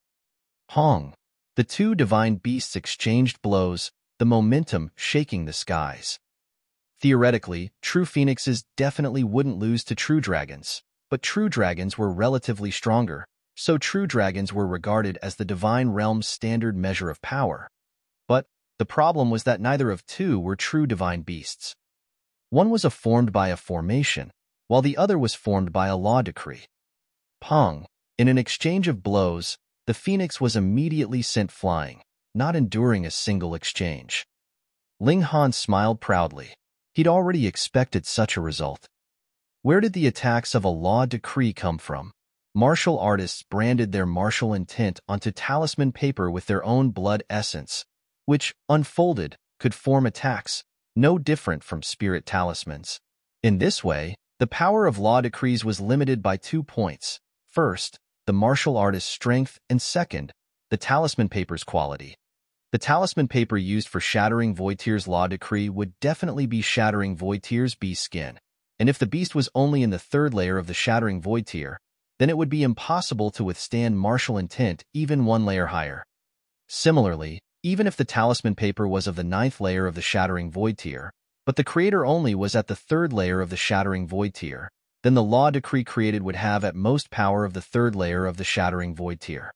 Hong! The 2 divine beasts exchanged blows, the momentum shaking the skies. Theoretically, true phoenixes definitely wouldn't lose to true dragons, but true dragons were relatively stronger, so true dragons were regarded as the divine realm's standard measure of power. But the problem was that neither of 2 were true divine beasts. One was formed by a formation, while the other was formed by a law decree. Pong! In an exchange of blows, the phoenix was immediately sent flying, not enduring a single exchange. Ling Han smiled proudly. He'd already expected such a result. Where did the attacks of a law decree come from? Martial artists branded their martial intent onto talisman paper with their own blood essence, which, unfolded, could form attacks, no different from spirit talismans. In this way, the power of law decrees was limited by 2 points. First, the martial artist's strength, and second, the talisman paper's quality. The talisman paper used for Shattering Void Tier's law decree would definitely be Shattering Void Tier's beast skin, and if the beast was only in the 3rd layer of the Shattering Void Tier, then it would be impossible to withstand martial intent even 1 layer higher. Similarly, even if the talisman paper was of the 9th layer of the Shattering Void Tier, but the creator only was at the 3rd layer of the Shattering Void Tier, then the law decree created would have at most power of the 3rd layer of the Shattering Void Tier.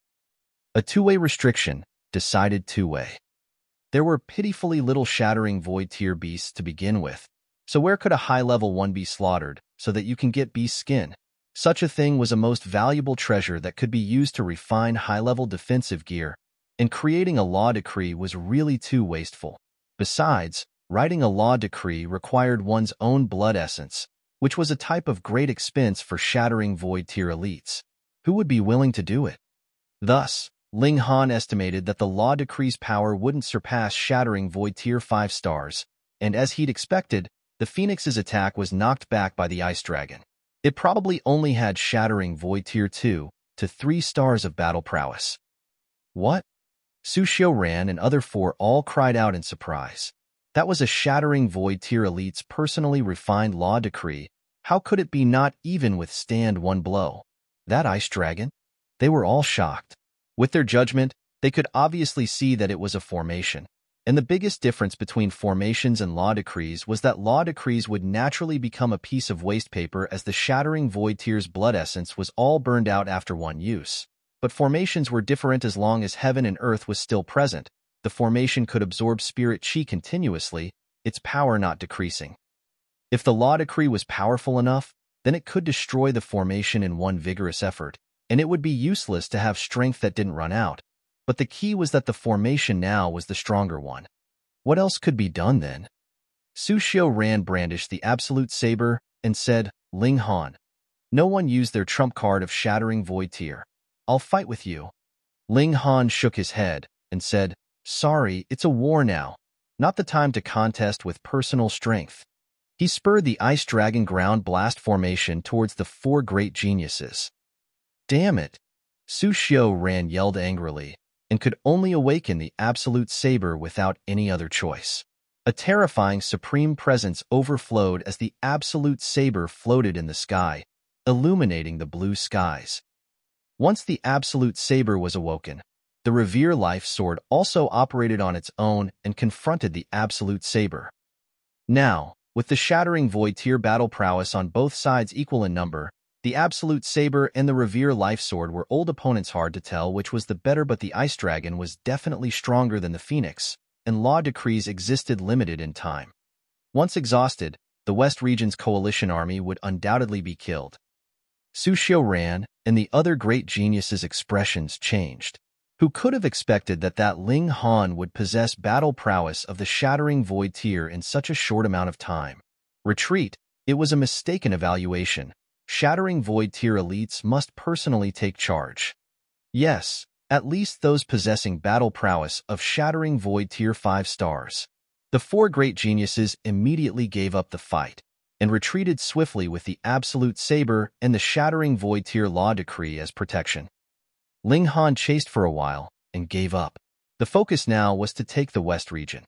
A 2-way restriction, decided 2-way. There were pitifully little Shattering Void Tier beasts to begin with, so where could a high-level one be slaughtered so that you can get beast skin? Such a thing was a most valuable treasure that could be used to refine high-level defensive gear, and creating a law decree was really too wasteful. Besides, writing a law decree required one's own blood essence, which was a type of great expense for Shattering Void Tier elites. Who would be willing to do it? Thus, Ling Han estimated that the law decree's power wouldn't surpass Shattering Void Tier 5 stars, and as he'd expected, the Phoenix's attack was knocked back by the Ice Dragon. It probably only had Shattering Void Tier 2 to 3 stars of battle prowess. What? Su Xiaoran and other 4 all cried out in surprise. That was a Shattering Void Tier elite's personally refined law decree. How could it be not even withstand 1 blow? That Ice Dragon? They were all shocked. With their judgment, they could obviously see that it was a formation, and the biggest difference between formations and law decrees was that law decrees would naturally become a piece of waste paper as the Shattering Void Tier's blood essence was all burned out after 1 use. But formations were different as long as heaven and earth was still present. The formation could absorb spirit chi continuously, its power not decreasing. If the law decree was powerful enough, then it could destroy the formation in 1 vigorous effort, and it would be useless to have strength that didn't run out. But the key was that the formation now was the stronger one. What else could be done then? Su Xiaoran brandished the absolute saber, and said, Ling Han. No one used their trump card of Shattering Void Tier. I'll fight with you. Ling Han shook his head and said, Sorry, it's a war now. Not the time to contest with personal strength. He spurred the Ice Dragon Ground Blast formation towards the 4 great geniuses. Damn it! Su Xiaoran yelled angrily, and could only awaken the Absolute Saber without any other choice. A terrifying supreme presence overflowed as the Absolute Saber floated in the sky, illuminating the blue skies. Once the Absolute Saber was awoken, the Revere Life Sword also operated on its own and confronted the Absolute Saber. Now, with the Shattering Void Tier battle prowess on both sides equal in number, the Absolute Saber and the Revere Life Sword were old opponents. Hard to tell which was the better, but the Ice Dragon was definitely stronger than the Phoenix, and law decrees existed limited in time. Once exhausted, the West Region's coalition army would undoubtedly be killed. Su Xiaoran and the other great geniuses' expressions changed. Who could have expected that Ling Han would possess battle prowess of the Shattering Void Tier in such a short amount of time? Retreat. It was a mistaken evaluation. Shattering Void Tier elites must personally take charge. Yes, at least those possessing battle prowess of Shattering Void Tier 5 stars. The 4 great geniuses immediately gave up the fight and retreated swiftly with the Absolute Saber and the Shattering Void Tier law decree as protection. Ling Han chased for a while and gave up. The focus now was to take the West region.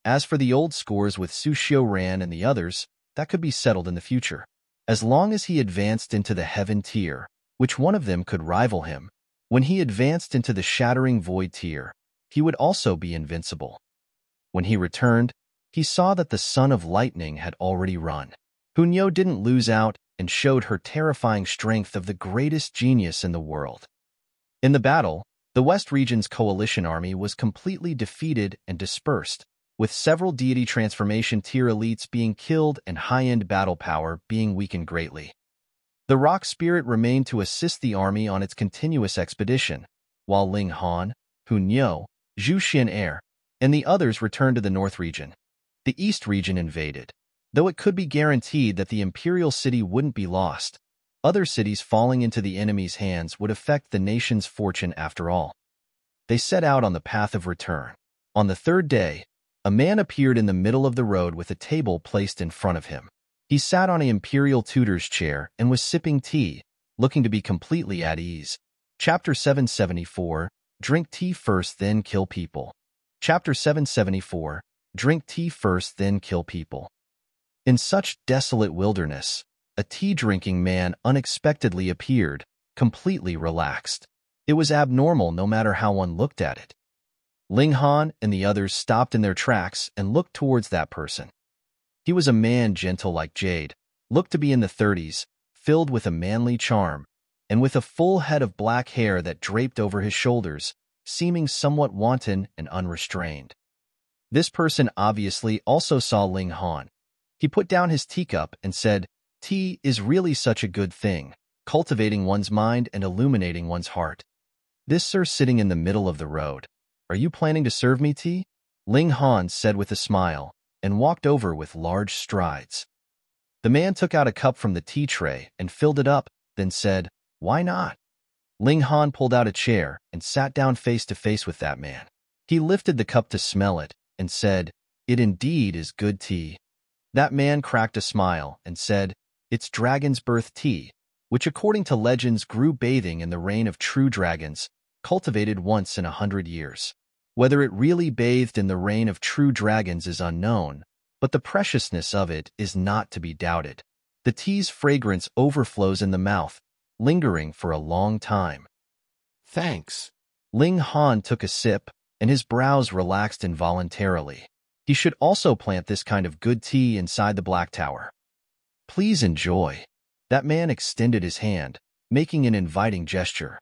As for the old scores with Su Xiaoran and the others, that could be settled in the future. As long as he advanced into the Heaven Tier, which one of them could rival him? When he advanced into the Shattering Void Tier, he would also be invincible. When he returned, he saw that the Son of Lightning had already run. Xianyu didn't lose out and showed her terrifying strength of the greatest genius in the world. In the battle, the West Region's coalition army was completely defeated and dispersed, with several deity transformation tier elites being killed and high-end battle power being weakened greatly. The Rock Spirit remained to assist the army on its continuous expedition, while Ling Han, Xianyu, Zhu Xian and the others returned to the North region. The East region invaded. Though it could be guaranteed that the Imperial City wouldn't be lost, other cities falling into the enemy's hands would affect the nation's fortune after all. They set out on the path of return. On the 3rd day, a man appeared in the middle of the road with a table placed in front of him. He sat on an imperial tutor's chair and was sipping tea, looking to be completely at ease. Chapter 774, Drink Tea First Then Kill People. Chapter 774, Drink Tea First Then Kill People. In such desolate wilderness, a tea-drinking man unexpectedly appeared, completely relaxed. It was abnormal no matter how one looked at it. Ling Han and the others stopped in their tracks and looked towards that person. He was a man gentle like jade, looked to be in the 30s, filled with a manly charm, and with a full head of black hair that draped over his shoulders, seeming somewhat wanton and unrestrained. This person obviously also saw Ling Han. He put down his teacup and said, Tea is really such a good thing, cultivating one's mind and illuminating one's heart. This sir sitting in the middle of the road. Are you planning to serve me tea? Ling Han said with a smile, and walked over with large strides. The man took out a cup from the tea tray and filled it up, then said, Why not? Ling Han pulled out a chair and sat down face to face with that man. He lifted the cup to smell it and said, It indeed is good tea. That man cracked a smile and said, It's Dragon's Birth tea, which according to legends grew bathing in the reign of true dragons, cultivated once in 100 years. Whether it really bathed in the reign of true dragons is unknown, but the preciousness of it is not to be doubted. The tea's fragrance overflows in the mouth, lingering for a long time. Thanks. Ling Han took a sip, and his brows relaxed involuntarily. He should also plant this kind of good tea inside the Black Tower. Please enjoy. That man extended his hand, making an inviting gesture.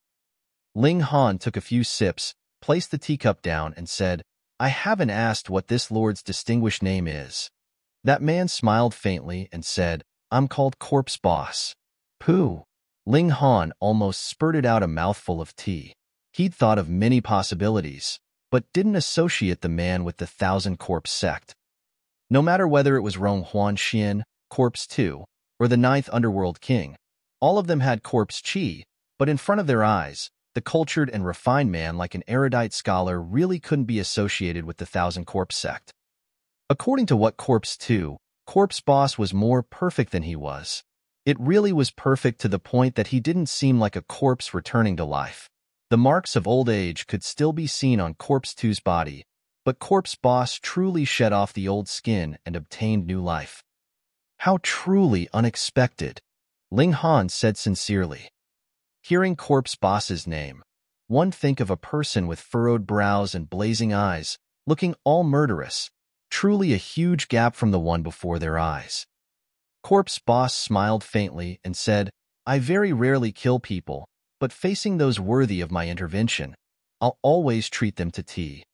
Ling Han took a few sips, placed the teacup down, and said, I haven't asked what this lord's distinguished name is. That man smiled faintly and said, I'm called Corpse Boss. Pooh. Ling Han almost spurted out a mouthful of tea. He'd thought of many possibilities, but didn't associate the man with the Thousand Corpse sect. No matter whether it was Rong Huan Xian, Corpse 2, or the 9th Underworld King. All of them had corpse chi, but in front of their eyes, the cultured and refined man like an erudite scholar really couldn't be associated with the Thousand Corpse sect. According to what Corpse 2, Corpse Boss was more perfect than he was. It really was perfect to the point that he didn't seem like a corpse returning to life. The marks of old age could still be seen on Corpse 2's body, but Corpse Boss truly shed off the old skin and obtained new life. How truly unexpected, Ling Han said sincerely. Hearing Corpse Boss's name, one think of a person with furrowed brows and blazing eyes, looking all murderous, truly a huge gap from the one before their eyes. Corpse Boss smiled faintly and said, I very rarely kill people, but facing those worthy of my intervention, I'll always treat them to tea.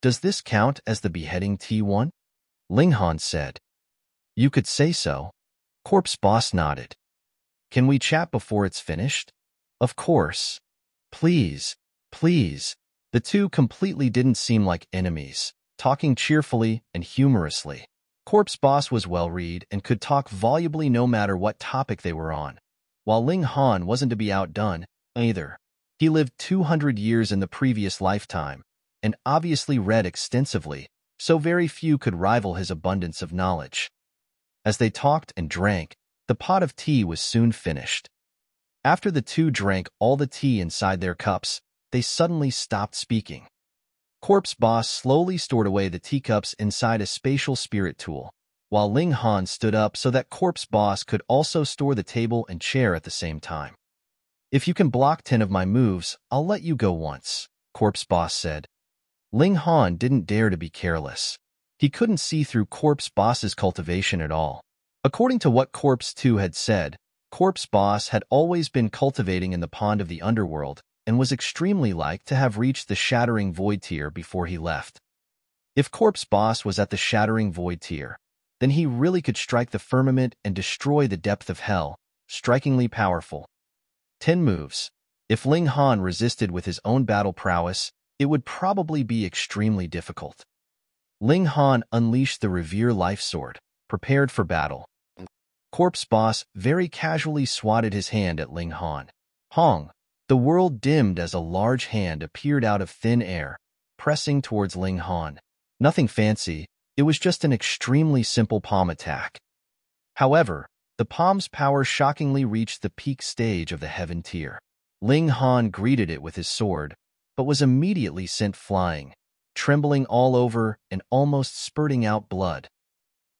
Does this count as the beheading T1? Ling Han said. You could say so. Corpse Boss nodded. Can we chat before it's finished? Of course. Please, please. The two completely didn't seem like enemies, talking cheerfully and humorously. Corpse Boss was well-read and could talk volubly no matter what topic they were on, while Ling Han wasn't to be outdone either. He lived 200 years in the previous lifetime, and obviously read extensively, so very few could rival his abundance of knowledge. As they talked and drank, the pot of tea was soon finished. After the two drank all the tea inside their cups, they suddenly stopped speaking. Corpse Boss slowly stored away the teacups inside a spatial spirit tool, while Ling Han stood up so that Corpse Boss could also store the table and chair at the same time. If you can block 10 of my moves, I'll let you go once, Corpse Boss said. Ling Han didn't dare to be careless. He couldn't see through Corpse Boss's cultivation at all. According to what Corpse 2 had said, Corpse Boss had always been cultivating in the pond of the Underworld and was extremely like to have reached the Shattering Void tier before he left. If Corpse Boss was at the Shattering Void tier, then he really could strike the firmament and destroy the depth of hell, strikingly powerful. 10 moves. If Ling Han resisted with his own battle prowess, it would probably be extremely difficult. Ling Han unleashed the Revere Life Sword, prepared for battle. Corpse Boss very casually swatted his hand at Ling Han. Hong! The world dimmed as a large hand appeared out of thin air, pressing towards Ling Han. Nothing fancy, it was just an extremely simple palm attack. However, the palm's power shockingly reached the peak stage of the Heaven tier. Ling Han greeted it with his sword, but was immediately sent flying, trembling all over and almost spurting out blood.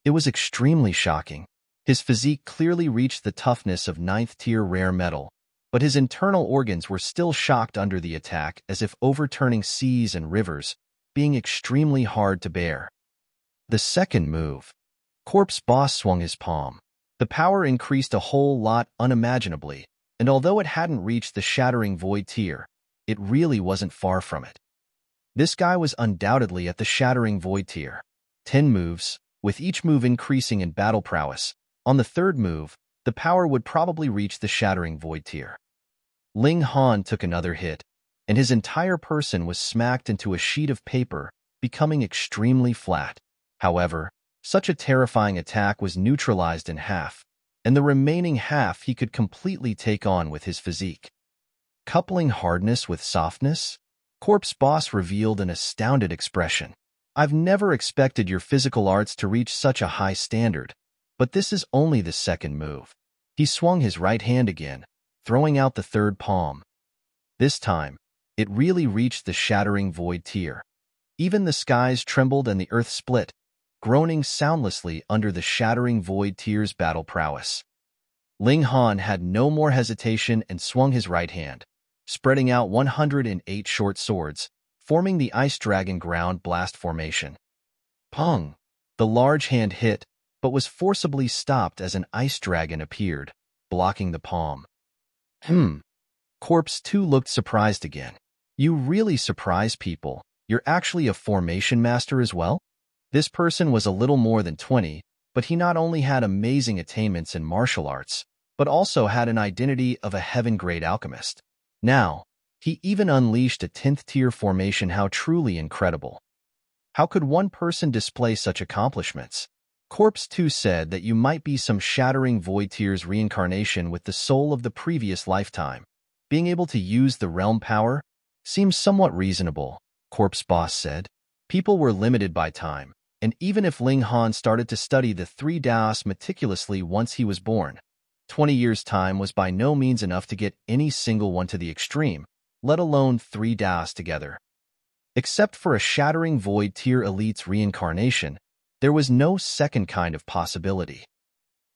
It was extremely shocking. His physique clearly reached the toughness of 9th tier rare metal, but his internal organs were still shocked under the attack as if overturning seas and rivers, being extremely hard to bear. The second move. Corpse Boss swung his palm. The power increased a whole lot unimaginably, and although it hadn't reached the Shattering Void tier, it really wasn't far from it. This guy was undoubtedly at the Shattering Void tier. 10 moves, with each move increasing in battle prowess. On the third move, the power would probably reach the Shattering Void tier. Ling Han took another hit, and his entire person was smacked into a sheet of paper, becoming extremely flat. However, such a terrifying attack was neutralized in half, and the remaining half he could completely take on with his physique. Coupling hardness with softness? Corpse Boss revealed an astounded expression. I've never expected your physical arts to reach such a high standard, but this is only the second move. He swung his right hand again, throwing out the third palm. This time, it really reached the Shattering Void tier. Even the skies trembled and the earth split, groaning soundlessly under the Shattering Void tier's battle prowess. Ling Han had no more hesitation and swung his right hand, spreading out 108 short swords, forming the Ice Dragon ground blast formation. Pong! The large hand hit, but was forcibly stopped as an Ice Dragon appeared, blocking the palm. Corpse 2 looked surprised again. You really surprise people. You're actually a formation master as well? This person was a little more than 20, but he not only had amazing attainments in martial arts, but also had an identity of a heaven-grade alchemist. Now, he even unleashed a 10th tier formation. How truly incredible. How could one person display such accomplishments? Corpse 2 said that you might be some Shattering Void Tier's reincarnation with the soul of the previous lifetime. Being able to use the realm power seems somewhat reasonable, Corpse Boss said. People were limited by time, and even if Ling Han started to study the 3 Daos meticulously once he was born, 20 years' time was by no means enough to get any single one to the extreme, let alone 3 Daos together. Except for a Shattering Void Tier elite's reincarnation, there was no second kind of possibility.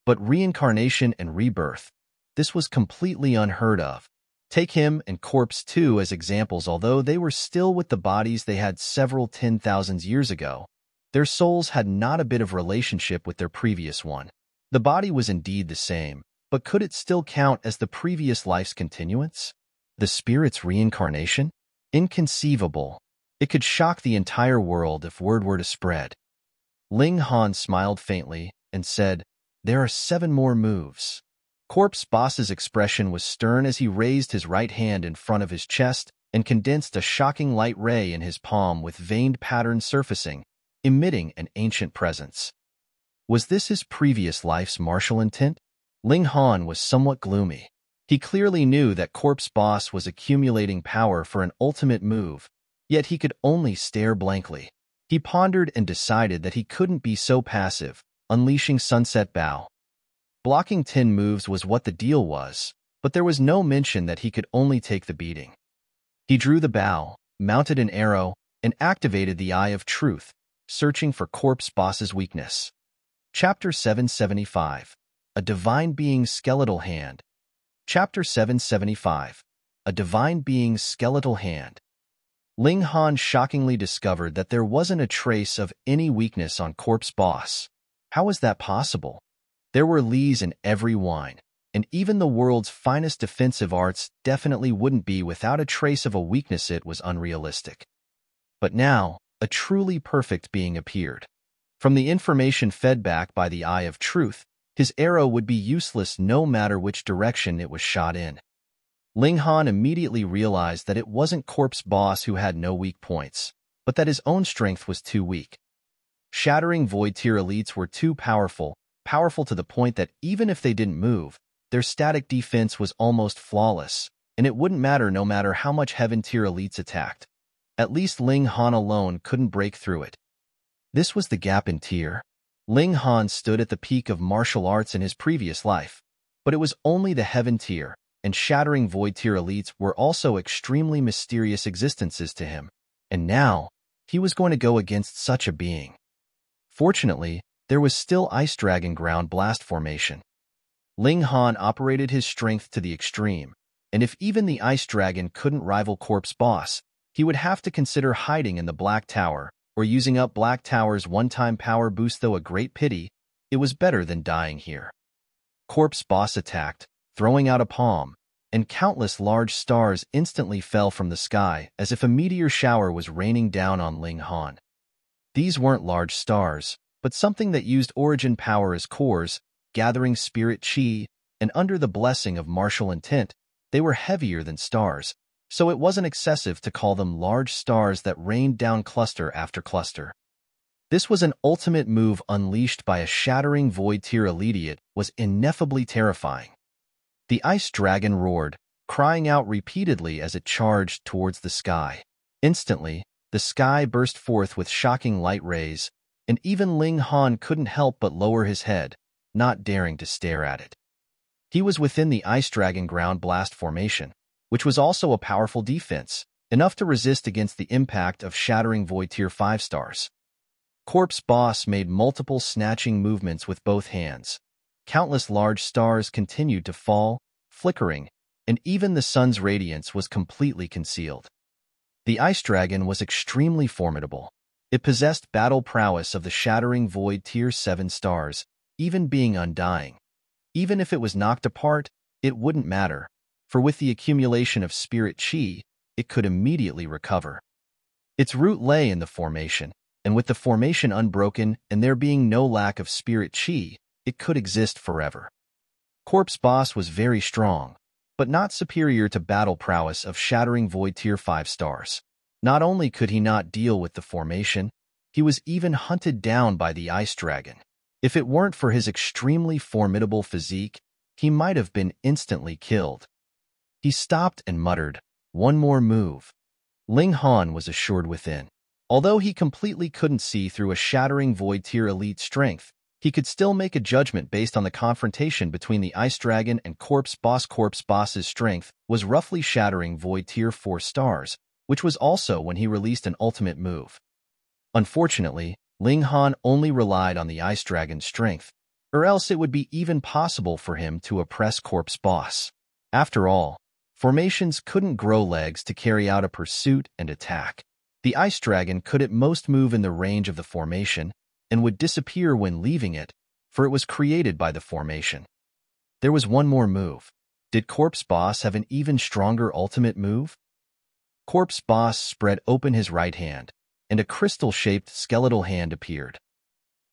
But reincarnation and rebirth, this was completely unheard of. Take him and Corpse 2 as examples. Although they were still with the bodies they had several 10,000 years ago, their souls had not a bit of relationship with their previous one. The body was indeed the same, but could it still count as the previous life's continuance? The spirit's reincarnation? Inconceivable. It could shock the entire world if word were to spread. Ling Han smiled faintly and said, "There are 7 more moves." Corpse Boss's expression was stern as he raised his right hand in front of his chest and condensed a shocking light ray in his palm with veined pattern surfacing, emitting an ancient presence. Was this his previous life's martial intent? Ling Han was somewhat gloomy. He clearly knew that Corpse Boss was accumulating power for an ultimate move, yet he could only stare blankly. He pondered and decided that he couldn't be so passive, unleashing Sunset Bow. Blocking 10 moves was what the deal was, but there was no mention that he could only take the beating. He drew the bow, mounted an arrow, and activated the Eye of Truth, searching for Corpse Boss's weakness. Chapter 775. A Divine Being's Skeletal Hand. Chapter 775. A Divine Being's Skeletal Hand. Ling Han shockingly discovered that there wasn't a trace of any weakness on Corpse Boss. How was that possible? There were Lees in every wine, and even the world's finest defensive arts definitely wouldn't be without a trace of a weakness. It was unrealistic. But now, a truly perfect being appeared. From the information fed back by the Eye of Truth, his arrow would be useless no matter which direction it was shot in. Ling Han immediately realized that it wasn't Corpse Boss who had no weak points, but that his own strength was too weak. Shattering Void Tier elites were too powerful to the point that even if they didn't move, their static defense was almost flawless, and it wouldn't matter no matter how much Heaven Tier elites attacked. At least Ling Han alone couldn't break through it. This was the gap in tier. Ling Han stood at the peak of martial arts in his previous life, but it was only the Heaven Tier and Shattering Void Tier elites were also extremely mysterious existences to him, and now he was going to go against such a being. Fortunately, there was still Ice Dragon Ground Blast formation. Ling Han operated his strength to the extreme, and if even the Ice Dragon couldn't rival Corpse Boss, he would have to consider hiding in the Black Tower or using up Black Tower's one-time power boost. Though a great pity, it was better than dying here. Corpse Boss attacked, throwing out a palm, and countless large stars instantly fell from the sky as if a meteor shower was raining down on Ling Han. These weren't large stars, but something that used origin power as cores, gathering spirit chi, and under the blessing of martial intent, they were heavier than stars, so it wasn't excessive to call them large stars that rained down cluster after cluster. This was an ultimate move unleashed by a Shattering Void Tier elite. It was ineffably terrifying. The Ice Dragon roared, crying out repeatedly as it charged towards the sky. Instantly, the sky burst forth with shocking light rays, and even Ling Han couldn't help but lower his head, not daring to stare at it. He was within the Ice Dragon Ground Blast formation, which was also a powerful defense, enough to resist against the impact of Shattering Void Tier 5 stars. Corpse Boss made multiple snatching movements with both hands. Countless large stars continued to fall, flickering, and even the sun's radiance was completely concealed. The Ice Dragon was extremely formidable. It possessed battle prowess of the Shattering Void Tier 7 stars, even being undying. Even if it was knocked apart, it wouldn't matter, for with the accumulation of spirit chi, it could immediately recover. Its root lay in the formation, and with the formation unbroken and there being no lack of spirit chi, it could exist forever. Corpse Boss was very strong, but not superior to battle prowess of Shattering Void Tier 5 stars. Not only could he not deal with the formation, he was even hunted down by the Ice Dragon. If it weren't for his extremely formidable physique, he might have been instantly killed. He stopped and muttered, "One more move." Ling Han was assured within. Although he completely couldn't see through a shattering void tier elite strength, he could still make a judgment based on the confrontation between the Ice Dragon and Corpse Boss. Corpse Boss's strength was roughly shattering void tier 4 stars, which was also when he released an ultimate move. Unfortunately, Ling Han only relied on the Ice Dragon's strength, or else it would be even possible for him to oppress Corpse Boss. After all, formations couldn't grow legs to carry out a pursuit and attack. The Ice Dragon could at most move in the range of the formation, and would disappear when leaving it, for it was created by the formation. There was one more move. Did Corpse Boss have an even stronger ultimate move? Corpse Boss spread open his right hand, and a crystal-shaped skeletal hand appeared.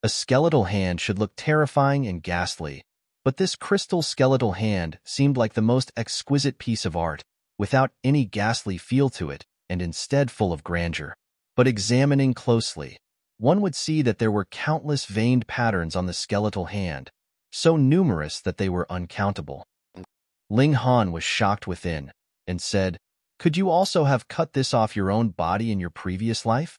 A skeletal hand should look terrifying and ghastly, but this crystal skeletal hand seemed like the most exquisite piece of art, without any ghastly feel to it, and instead full of grandeur. But examining closely, one would see that there were countless veined patterns on the skeletal hand, so numerous that they were uncountable. Ling Han was shocked within, and said, "Could you also have cut this off your own body in your previous life?"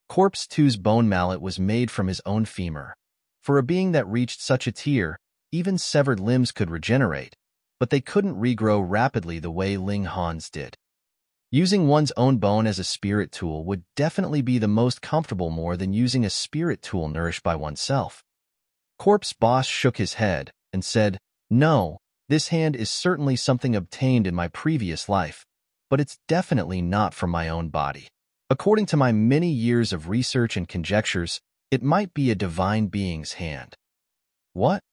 Corpse 2's bone mallet was made from his own femur. For a being that reached such a tier, even severed limbs could regenerate, but they couldn't regrow rapidly the way Ling Han's did. Using one's own bone as a spirit tool would definitely be the most comfortable more than using a spirit tool nourished by oneself. Corpse Boss shook his head and said, "No, this hand is certainly something obtained in my previous life, but it's definitely not from my own body. According to my many years of research and conjectures, it might be a divine being's hand." What?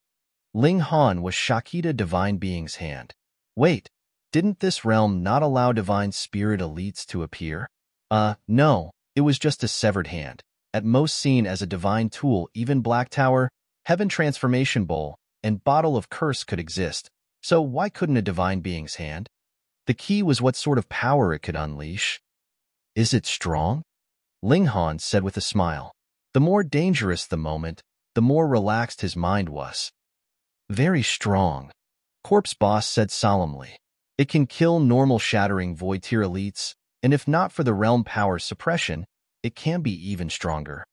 Ling Han was shocked. A divine being's hand. Wait, didn't this realm not allow divine spirit elites to appear? No, it was just a severed hand, at most seen as a divine tool. Even Black Tower, Heaven Transformation Bowl, and Bottle of Curse could exist, so why couldn't a divine being's hand? The key was what sort of power it could unleash. Is it strong? Ling Han said with a smile. The more dangerous the moment, the more relaxed his mind was. Very strong, Corpse Boss said solemnly. It can kill normal shattering void tier elites, and if not for the realm power suppression, it can be even stronger.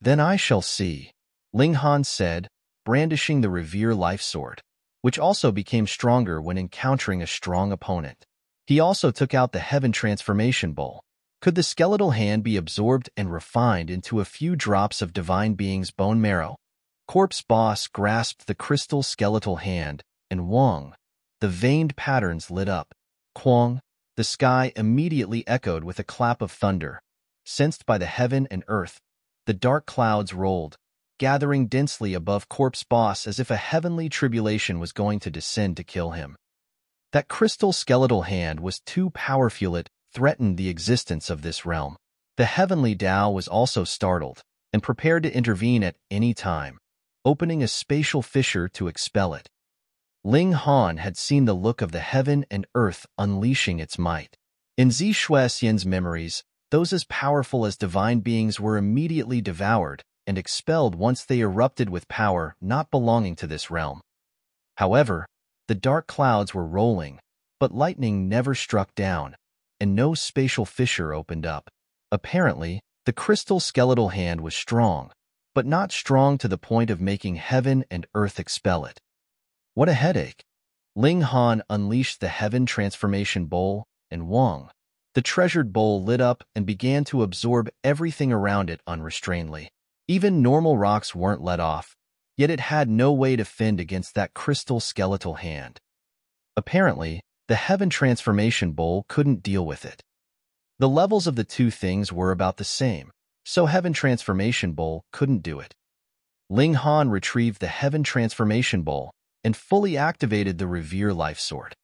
Then I shall see, Ling Han said, brandishing the Revere Life Sword, which also became stronger when encountering a strong opponent. He also took out the Heaven Transformation Bowl. Could the skeletal hand be absorbed and refined into a few drops of divine being's bone marrow? Corpse Boss grasped the crystal skeletal hand, and Wong, the veined patterns lit up. Quang, the sky immediately echoed with a clap of thunder. Sensed by the heaven and earth, the dark clouds rolled, gathering densely above Corpse Boss as if a heavenly tribulation was going to descend to kill him. That crystal skeletal hand was too powerful. It threatened the existence of this realm. The heavenly Tao was also startled, and prepared to intervene at any time, opening a spatial fissure to expel it. Ling Han had seen the look of the heaven and earth unleashing its might. In Zi Shuexian's memories, those as powerful as divine beings were immediately devoured and expelled once they erupted with power not belonging to this realm. However, the dark clouds were rolling, but lightning never struck down, and no spatial fissure opened up. Apparently, the crystal skeletal hand was strong, but not strong to the point of making heaven and earth expel it. What a headache! Ling Han unleashed the Heaven Transformation Bowl, and Wong, the treasured bowl, lit up and began to absorb everything around it unrestrainedly. Even normal rocks weren't let off, yet it had no way to fend against that crystal skeletal hand. Apparently, the Heaven Transformation Bowl couldn't deal with it. The levels of the two things were about the same, so Heaven Transformation Bowl couldn't do it. Ling Han retrieved the Heaven Transformation Bowl and fully activated the Revere Life Sword.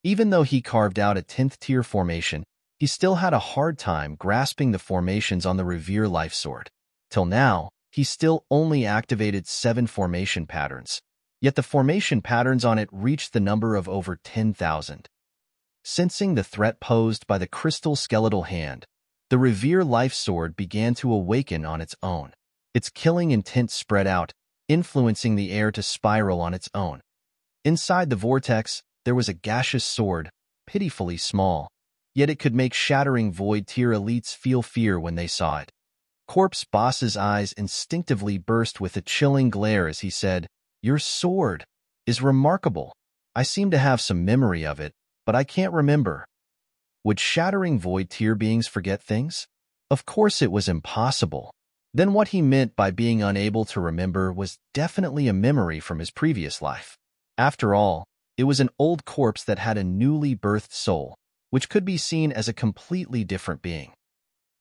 Even though he carved out a 10th tier formation, he still had a hard time grasping the formations on the Revere Life Sword. Till now, he still only activated 7 formation patterns, yet the formation patterns on it reached the number of over 10,000. Sensing the threat posed by the crystal skeletal hand, the Revere Life Sword began to awaken on its own. Its killing intent spread out, influencing the air to spiral on its own. Inside the vortex, there was a gaseous sword, pitifully small, yet it could make Shattering Void Tier elites feel fear when they saw it. Corpse Boss's eyes instinctively burst with a chilling glare as he said, "Your sword is remarkable. I seem to have some memory of it, but I can't remember." Would Shattering Void Tier beings forget things? Of course it was impossible. Then what he meant by being unable to remember was definitely a memory from his previous life. After all, it was an old corpse that had a newly birthed soul, which could be seen as a completely different being.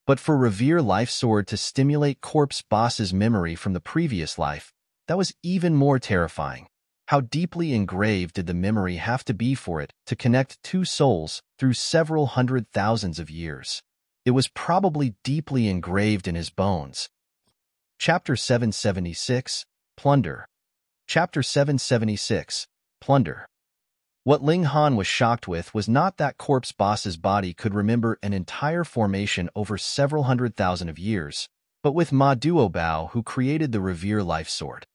But for Revere Life Sword to stimulate Corpse Boss's memory from the previous life, that was even more terrifying. How deeply engraved did the memory have to be for it to connect two souls through several hundred thousands of years? It was probably deeply engraved in his bones. Chapter 776, Plunder. Chapter 776, Plunder. What Ling Han was shocked with was not that Corpse Boss's body could remember an entire formation over several hundred thousand of years, but with Ma Duobao, who created the Revere Life Sword.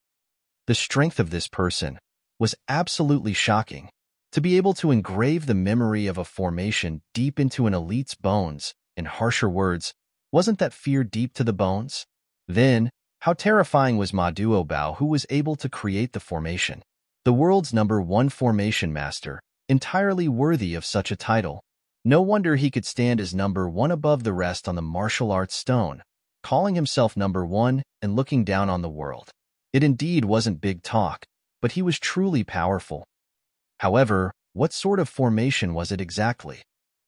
The strength of this person was absolutely shocking. To be able to engrave the memory of a formation deep into an elite's bones, in harsher words, wasn't that fear deep to the bones? Then, how terrifying was Ma Duobao, who was able to create the formation? The world's #1 formation master, entirely worthy of such a title. No wonder he could stand as #1 above the rest on the martial arts stone, calling himself #1 and looking down on the world. It indeed wasn't big talk, but he was truly powerful. However, what sort of formation was it exactly?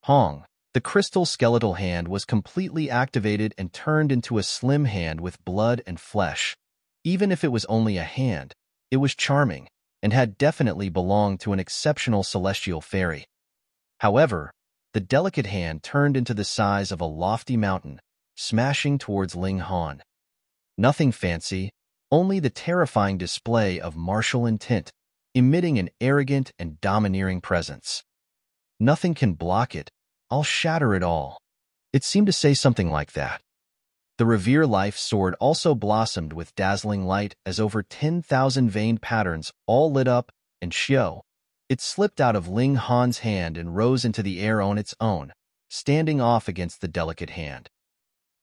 Hong, the crystal skeletal hand, was completely activated and turned into a slim hand with blood and flesh. Even if it was only a hand, it was charming, and had definitely belonged to an exceptional celestial fairy. However, the delicate hand turned into the size of a lofty mountain, smashing towards Ling Han. Nothing fancy, only the terrifying display of martial intent, emitting an arrogant and domineering presence. "Nothing can block it. I'll shatter it all." It seemed to say something like that. The Revere Life Sword also blossomed with dazzling light as over 10,000 veined patterns all lit up, and Xiao. It slipped out of Ling Han's hand and rose into the air on its own, standing off against the delicate hand.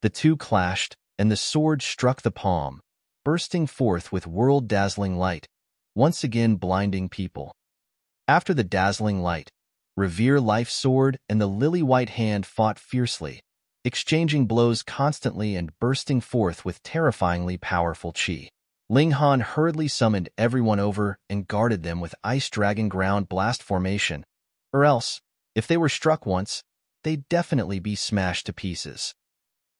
The two clashed, and the sword struck the palm, bursting forth with world-dazzling light, once again blinding people. After the dazzling light, Revere Life Sword and the lily-white hand fought fiercely, exchanging blows constantly and bursting forth with terrifyingly powerful qi. Ling Han hurriedly summoned everyone over and guarded them with Ice Dragon Ground Blast formation, or else, if they were struck once, they'd definitely be smashed to pieces.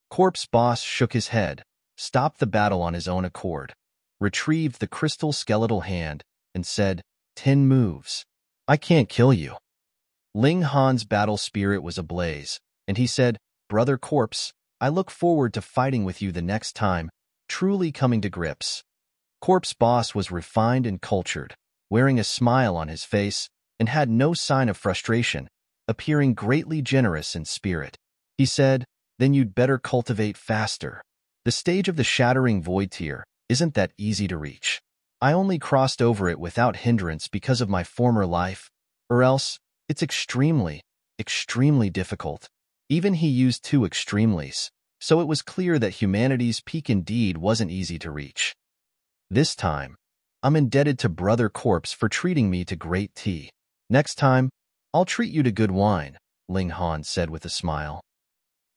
Corpse Boss shook his head, stopped the battle on his own accord, retrieved the crystal skeletal hand, and said, 10 moves. I can't kill you." Ling Han's battle spirit was ablaze, and he said, "Brother Corpse, I look forward to fighting with you the next time, truly coming to grips." Corpse Boss was refined and cultured, wearing a smile on his face, and had no sign of frustration, appearing greatly generous in spirit. He said, "Then you'd better cultivate faster. The stage of the Shattering Void Tier isn't that easy to reach. I only crossed over it without hindrance because of my former life, or else it's extremely, extremely difficult." Even he used 2 extremelies, so it was clear that humanity's peak indeed wasn't easy to reach. "This time, I'm indebted to Brother Corpse for treating me to great tea. Next time, I'll treat you to good wine," Ling Han said with a smile.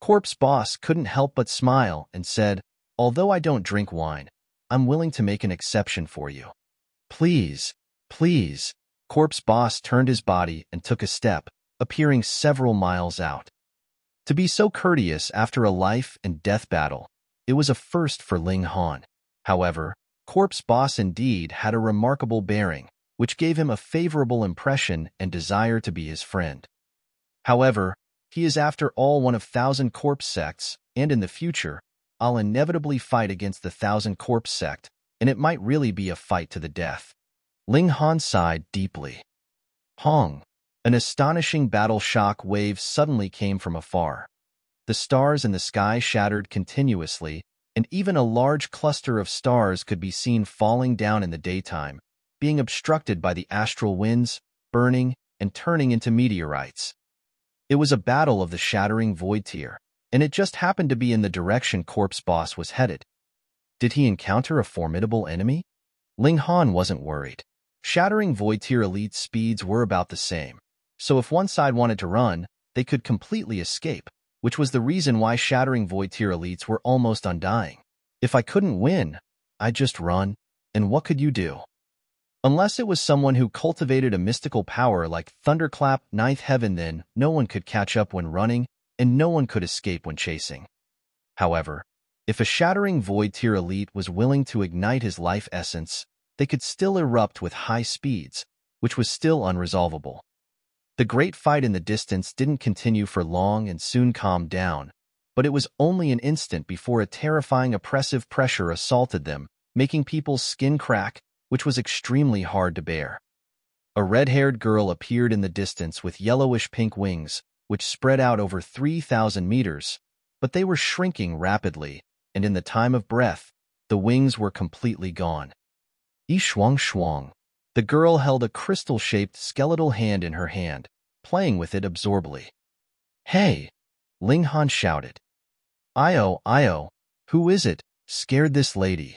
Corpse Boss couldn't help but smile and said, "Although I don't drink wine, I'm willing to make an exception for you." "Please, please." Corpse Boss turned his body and took a step, appearing several miles out. To be so courteous after a life and death battle, it was a first for Ling Han. However, Corpse Boss indeed had a remarkable bearing, which gave him a favorable impression and desire to be his friend. However, he is after all one of 1,000 corpse sects, and in the future, I'll inevitably fight against the 1,000 corpse sect, and it might really be a fight to the death. Ling Han sighed deeply. Hong. An astonishing battle shock wave suddenly came from afar. The stars in the sky shattered continuously, and even a large cluster of stars could be seen falling down in the daytime, being obstructed by the astral winds, burning, and turning into meteorites. It was a battle of the Shattering Void Tier, and it just happened to be in the direction Corpse Boss was headed. Did he encounter a formidable enemy? Ling Han wasn't worried. Shattering Void Tier elite speeds were about the same, so if one side wanted to run, they could completely escape, which was the reason why Shattering Void Tier elites were almost undying. If I couldn't win, I'd just run, and what could you do? Unless it was someone who cultivated a mystical power like Thunderclap, Ninth Heaven, then no one could catch up when running, and no one could escape when chasing. However, if a Shattering Void Tier elite was willing to ignite his life essence, they could still erupt with high speeds, which was still unresolvable. The great fight in the distance didn't continue for long and soon calmed down, but it was only an instant before a terrifying oppressive pressure assaulted them, making people's skin crack, which was extremely hard to bear. A red-haired girl appeared in the distance with yellowish-pink wings, which spread out over 3,000 meters, but they were shrinking rapidly, and in the time of breath, the wings were completely gone. Shuang Shuang. The girl held a crystal-shaped skeletal hand in her hand, playing with it absorbedly. Hey! Ling Han shouted. Io, who is it? Scared this lady.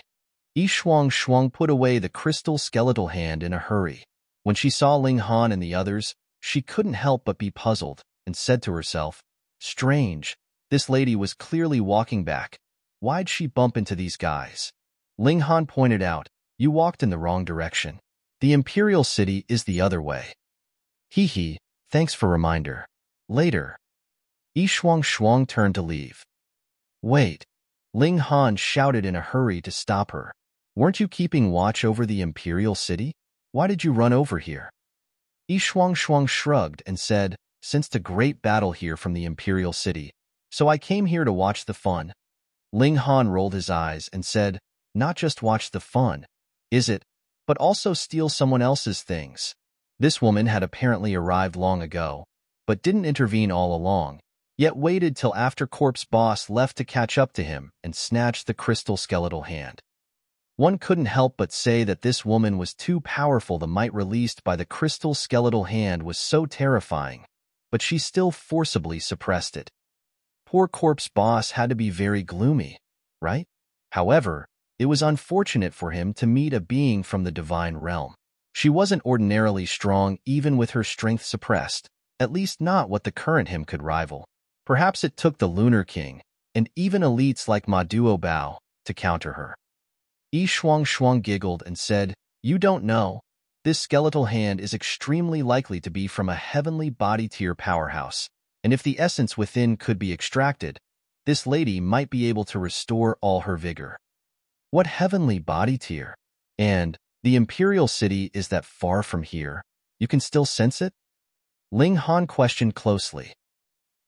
Shuang Shuang put away the crystal skeletal hand in a hurry. When she saw Ling Han and the others, she couldn't help but be puzzled, and said to herself, strange, this lady was clearly walking back. Why'd she bump into these guys? Ling Han pointed out, you walked in the wrong direction. The Imperial City is the other way. Hee, thanks for reminder. Later. Shuang Shuang turned to leave. Wait. Ling Han shouted in a hurry to stop her. Weren't you keeping watch over the Imperial City? Why did you run over here? Shuang Shuang shrugged and said, sensed a great battle here from the Imperial City, so I came here to watch the fun. Ling Han rolled his eyes and said, not just watch the fun, is it, but also steal someone else's things. This woman had apparently arrived long ago, but didn't intervene all along, yet waited till after Corpse Boss left to catch up to him and snatched the crystal skeletal hand. One couldn't help but say that this woman was too powerful. The might released by the crystal skeletal hand was so terrifying, but she still forcibly suppressed it. Poor Corpse Boss had to be very gloomy, right? However, it was unfortunate for him to meet a being from the divine realm. She wasn't ordinarily strong even with her strength suppressed, at least not what the current him could rival. Perhaps it took the Lunar King, and even elites like Ma Duo Bao, to counter her. Shuang Shuang giggled and said, you don't know, this skeletal hand is extremely likely to be from a heavenly body tier powerhouse, and if the essence within could be extracted, this lady might be able to restore all her vigor. What heavenly body tier? And the Imperial City is that far from here? You can still sense it? Ling Han questioned closely.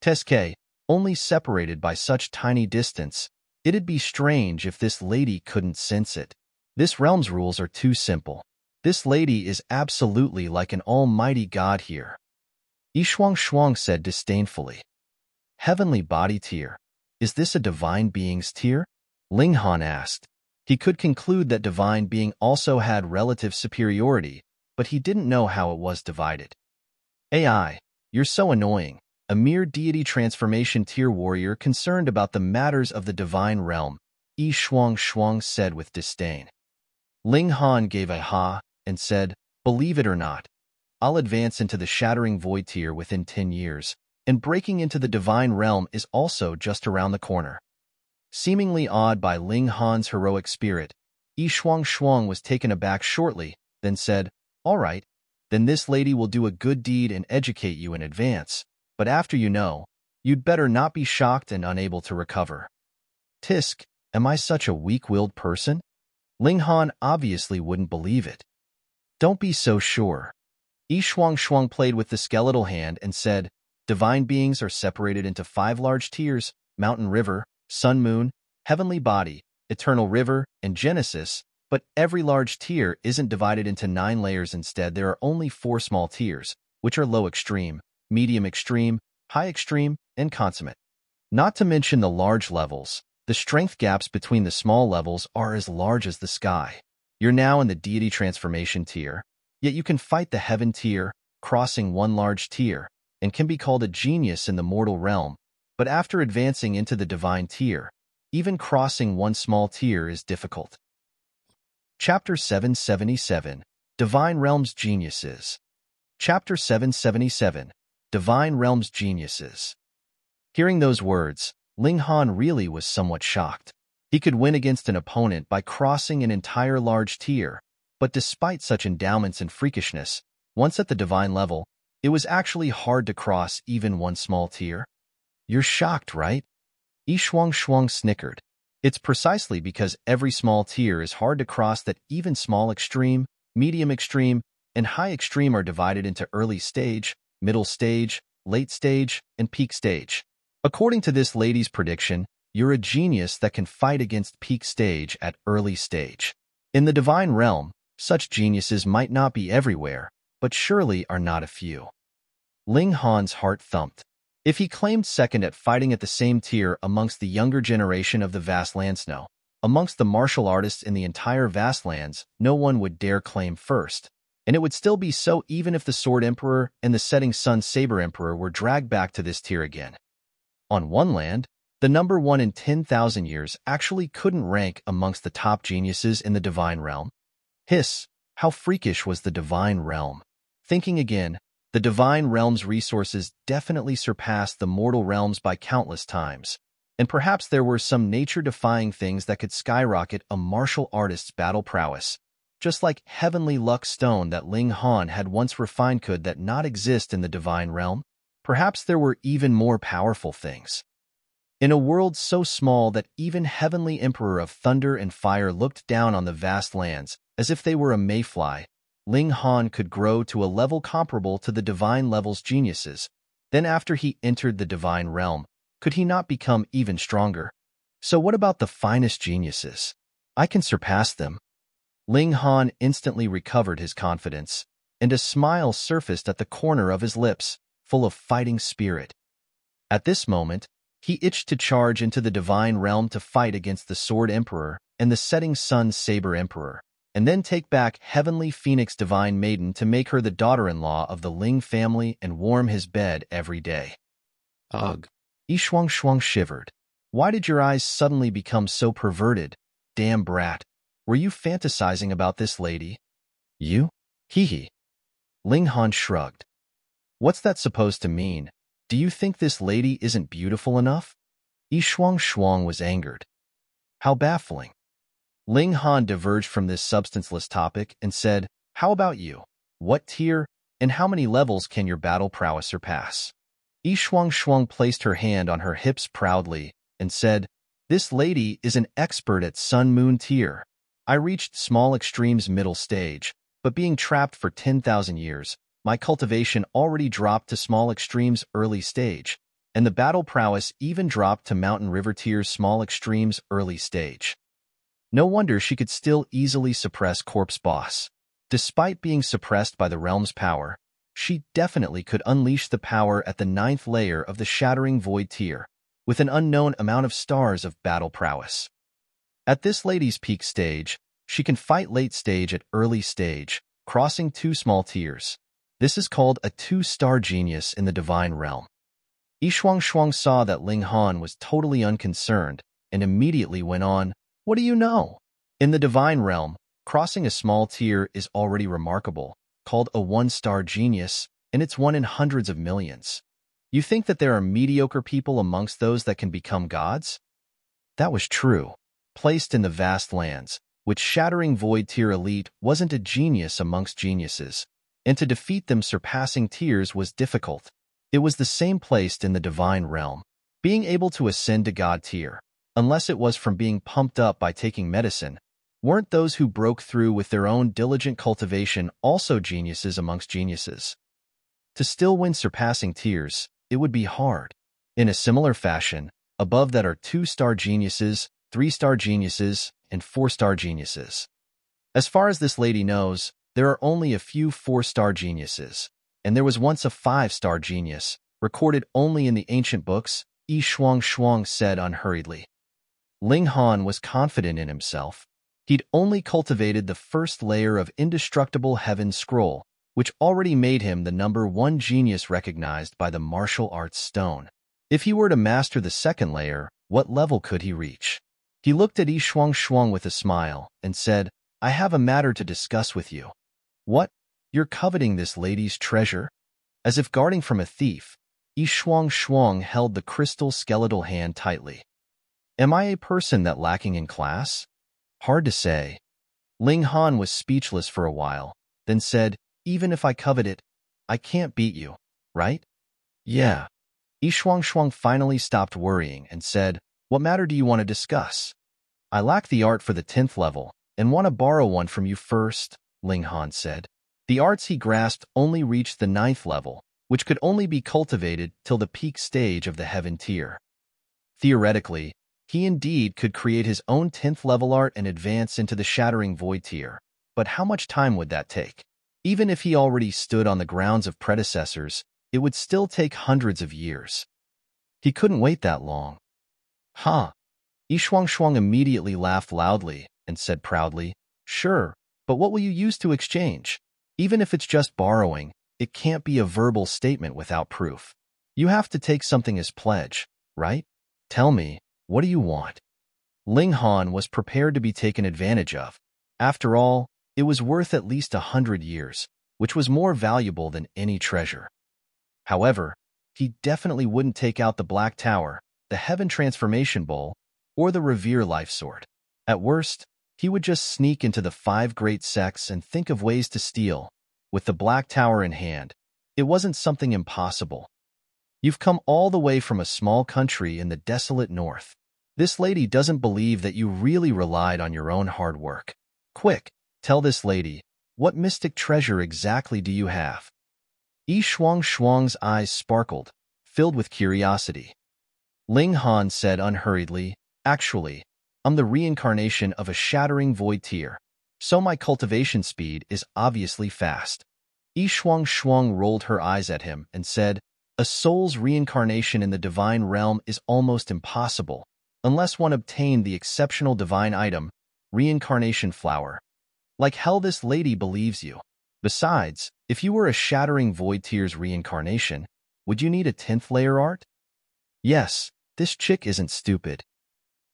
Teske, only separated by such tiny distance, it'd be strange if this lady couldn't sense it. This realm's rules are too simple. This lady is absolutely like an almighty god here. Shuang Shuang said disdainfully. Heavenly body tier. Is this a divine being's tier? Ling Han asked. He could conclude that divine being also had relative superiority, but he didn't know how it was divided. AI, you're so annoying. A mere deity transformation tier warrior concerned about the matters of the divine realm, Shuang Shuang said with disdain. Ling Han gave a ha and said, believe it or not, I'll advance into the Shattering Void tier within 10 years, and breaking into the divine realm is also just around the corner. Seemingly awed by Ling Han's heroic spirit, Shuang Shuang was taken aback shortly, then said, all right, then this lady will do a good deed and educate you in advance, but after you know, you'd better not be shocked and unable to recover. Tisk, am I such a weak-willed person? Ling Han obviously wouldn't believe it. Don't be so sure. Shuang Shuang played with the skeletal hand and said, divine beings are separated into 5 large tiers, Mountain River, Sun Moon, Heavenly Body, Eternal River, and Genesis, but every large tier isn't divided into 9 layers. Instead, there are only 4 small tiers, which are Low Extreme, Medium Extreme, High Extreme, and Consummate. Not to mention the large levels, The strength gaps between the small levels are as large as the sky. You're now in the deity transformation tier, yet you can fight the heaven tier, crossing one large tier, and can be called a genius in the mortal realm, but after advancing into the divine tier, even crossing one small tier is difficult. Chapter 777, Divine Realms Geniuses. Chapter 777, Divine Realms Geniuses. Hearing those words, Ling Han really was somewhat shocked. He could win against an opponent by crossing an entire large tier, but despite such endowments and freakishness, once at the divine level, it was actually hard to cross even one small tier. You're shocked, right? Yi Shuang snickered. It's precisely because every small tier is hard to cross that even small extreme, medium extreme, and high extreme are divided into early stage, middle stage, late stage, and peak stage. According to this lady's prediction, you're a genius that can fight against peak stage at early stage. In the divine realm, such geniuses might not be everywhere, but surely are not a few. Ling Han's heart thumped. If he claimed second at fighting at the same tier amongst the younger generation of the vast landsnow, amongst the martial artists in the entire vast lands, no one would dare claim first. And it would still be so even if the Sword Emperor and the Setting Sun Saber Emperor were dragged back to this tier again. On one land, the number 1 in 10,000 years actually couldn't rank amongst the top geniuses in the divine realm. Hiss, how freakish was the divine realm. Thinking again, the divine realm's resources definitely surpassed the mortal realms by countless times, and perhaps there were some nature-defying things that could skyrocket a martial artist's battle prowess, just like heavenly luck stone that Ling Han had once refined could that not exist in the divine realm. Perhaps there were even more powerful things. In a world so small that even Heavenly Emperor of Thunder and Fire looked down on the vast lands as if they were a mayfly, Ling Han could grow to a level comparable to the divine level's geniuses. Then after he entered the divine realm, could he not become even stronger? So what about the finest geniuses? I can surpass them. Ling Han instantly recovered his confidence, and a smile surfaced at the corner of his lips, full of fighting spirit. At this moment, he itched to charge into the divine realm to fight against the Sword Emperor and the Setting Sun Saber Emperor, and then take back Heavenly Phoenix Divine Maiden to make her the daughter-in-law of the Ling family and warm his bed every day. Ugh. Yi Shuang shivered. Why did your eyes suddenly become so perverted? Damn brat. Were you fantasizing about this lady? You? Hee. Ling Han shrugged. What's that supposed to mean? Do you think this lady isn't beautiful enough? Yi Shuang was angered. How baffling. Ling Han diverged from this substanceless topic and said, how about you? What tier and how many levels can your battle prowess surpass? Yi Shuang placed her hand on her hips proudly and said, this lady is an expert at Sun Moon tier. I reached small extremes middle stage, but being trapped for 10,000 years, my cultivation already dropped to small extremes early stage, and the battle prowess even dropped to mountain river tier's small extremes early stage. No wonder she could still easily suppress Corpse Boss. Despite being suppressed by the realm's power, she definitely could unleash the power at the 9th layer of the Shattering Void tier, with an unknown amount of stars of battle prowess. At this lady's peak stage, she can fight late stage at early stage, crossing 2 small tiers. This is called a 2-star genius in the divine realm. Yi Shuang saw that Ling Han was totally unconcerned and immediately went on, what do you know? In the divine realm, crossing a small tier is already remarkable, called a 1-star genius, and it's 1 in hundreds of millions. You think that there are mediocre people amongst those that can become gods? That was true. Placed in the vast lands, which Shattering Void tier elite wasn't a genius amongst geniuses, and to defeat them surpassing tiers was difficult. It was the same placed in the divine realm. Being able to ascend to God tier, unless it was from being pumped up by taking medicine, weren't those who broke through with their own diligent cultivation also geniuses amongst geniuses? To still win surpassing tiers, it would be hard. In a similar fashion, above that are 2-star geniuses, 3-star geniuses, and 4-star geniuses. As far as this lady knows, there are only a few 4-star geniuses, and there was once a 5-star genius, recorded only in the ancient books, Yi Shuang said unhurriedly. Ling Han was confident in himself. He'd only cultivated the first layer of indestructible heaven scroll, which already made him the #1 genius recognized by the martial arts stone. If he were to master the second layer, what level could he reach? He looked at Yi Shuang with a smile and said, I have a matter to discuss with you. What? You're coveting this lady's treasure? As if guarding from a thief, Yi Shuang held the crystal skeletal hand tightly. Am I a person that lacking in class? Hard to say. Ling Han was speechless for a while, then said, even if I covet it, I can't beat you, right? Yeah. Yi Shuang finally stopped worrying and said, what matter do you want to discuss? I lack the art for the 10th level and want to borrow one from you first, Ling Han said. The arts he grasped only reached the 9th level, which could only be cultivated till the peak stage of the heaven tier. Theoretically, he indeed could create his own 10th level art and advance into the Shattering void tier, but how much time would that take? Even if he already stood on the grounds of predecessors, it would still take hundreds of years. He couldn't wait that long. Huh. Yi Shuang immediately laughed loudly and said proudly, sure, but what will you use to exchange? Even if it's just borrowing, it can't be a verbal statement without proof. You have to take something as pledge, right? Tell me, what do you want? Ling Han was prepared to be taken advantage of. After all, it was worth at least 100 years, which was more valuable than any treasure. However, he definitely wouldn't take out the Black Tower, the Heaven Transformation Bowl, or the Revere Life Sword. At worst, he would just sneak into the 5 great sects and think of ways to steal. With the Black Tower in hand, it wasn't something impossible. You've come all the way from a small country in the desolate north. This lady doesn't believe that you really relied on your own hard work. Quick, tell this lady, what mystic treasure exactly do you have? Yi Shuang's eyes sparkled, filled with curiosity. Ling Han said unhurriedly, actually, I'm the reincarnation of a shattering void tier, so my cultivation speed is obviously fast. Yi Shuang rolled her eyes at him and said, a soul's reincarnation in the divine realm is almost impossible, unless one obtained the exceptional divine item, Reincarnation Flower. Like hell this lady believes you. Besides, if you were a shattering void tier's reincarnation, would you need a 10th layer art? Yes, this chick isn't stupid.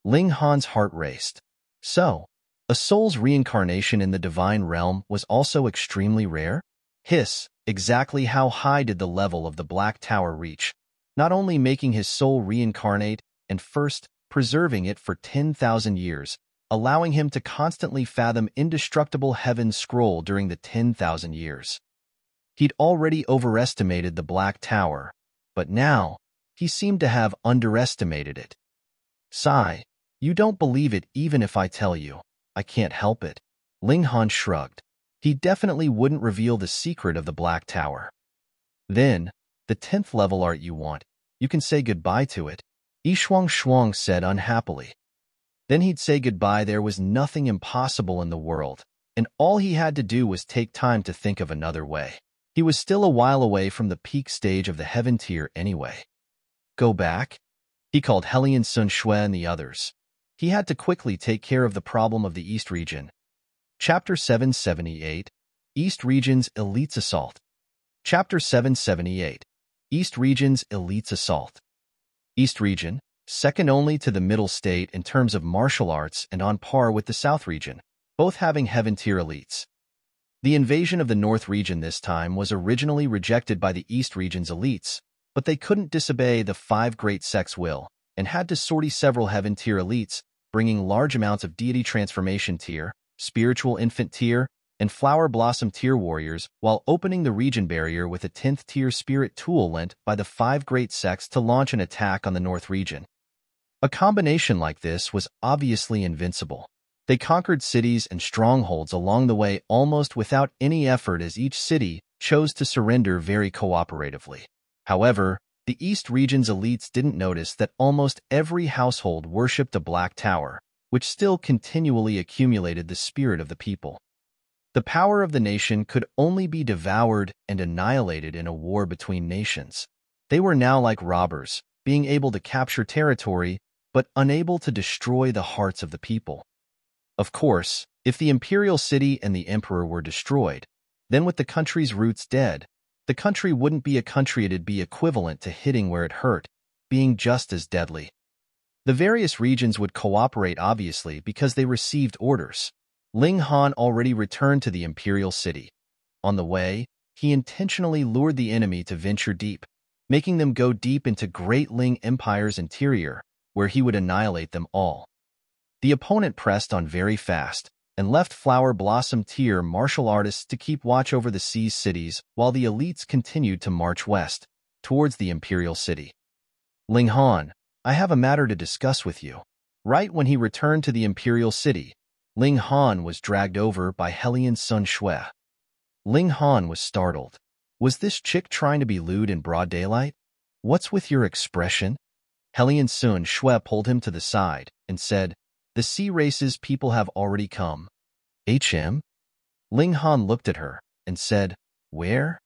Ling Han's heart raced. So, a soul's reincarnation in the divine realm was also extremely rare? Hiss, exactly how high did the level of the Black Tower reach, not only making his soul reincarnate and first preserving it for 10,000 years, allowing him to constantly fathom indestructible heaven's scroll during the 10,000 years. He'd already overestimated the Black Tower, but now he seemed to have underestimated it. Sigh, you don't believe it even if I tell you. I can't help it. Ling Han shrugged. He definitely wouldn't reveal the secret of the Black Tower. Then, the 10th level art you want, you can say goodbye to it, Yi Shuang said unhappily. Then he'd say goodbye. There was nothing impossible in the world, and all he had to do was take time to think of another way. He was still a while away from the peak stage of the heaven tier anyway. Go back? He called Helian Sun Shui and the others. He had to quickly take care of the problem of the East region. Chapter 778, East Region's Elites Assault. Chapter 778, East Region's Elites Assault. East Region, second only to the Middle State in terms of martial arts and on par with the South Region, both having heaven tier elites. The invasion of the North Region this time was originally rejected by the East Region's elites, but they couldn't disobey the 5 great sects' will and had to sortie several heaven tier elites, bringing large amounts of deity transformation tier, spiritual infant tier, and flower blossom tier warriors while opening the region barrier with a 10th tier spirit tool lent by the 5 great sects to launch an attack on the North Region. A combination like this was obviously invincible. They conquered cities and strongholds along the way almost without any effort as each city chose to surrender very cooperatively. However, the East Region's elites didn't notice that almost every household worshipped a Black Tower, which still continually accumulated the spirit of the people. The power of the nation could only be devoured and annihilated in a war between nations. They were now like robbers, being able to capture territory but unable to destroy the hearts of the people. Of course, if the imperial city and the emperor were destroyed, then with the country's roots dead, the country wouldn't be a country, it'd be equivalent to hitting where it hurt, being just as deadly. The various regions would cooperate obviously because they received orders. Ling Han already returned to the imperial city. On the way, he intentionally lured the enemy to venture deep, making them go deep into Great Ling Empire's interior, where he would annihilate them all. The opponent pressed on very fast, and left Flower Blossom tier martial artists to keep watch over the seas cities while the elites continued to march west, towards the imperial city. Ling Han, I have a matter to discuss with you. Right when he returned to the imperial city, Ling Han was dragged over by Hellion Sun Shui. Ling Han was startled. Was this chick trying to be lewd in broad daylight? What's with your expression? Hellion Sun Shui pulled him to the side and said, The sea races people have already come. HM? Ling Han looked at her and said, Where?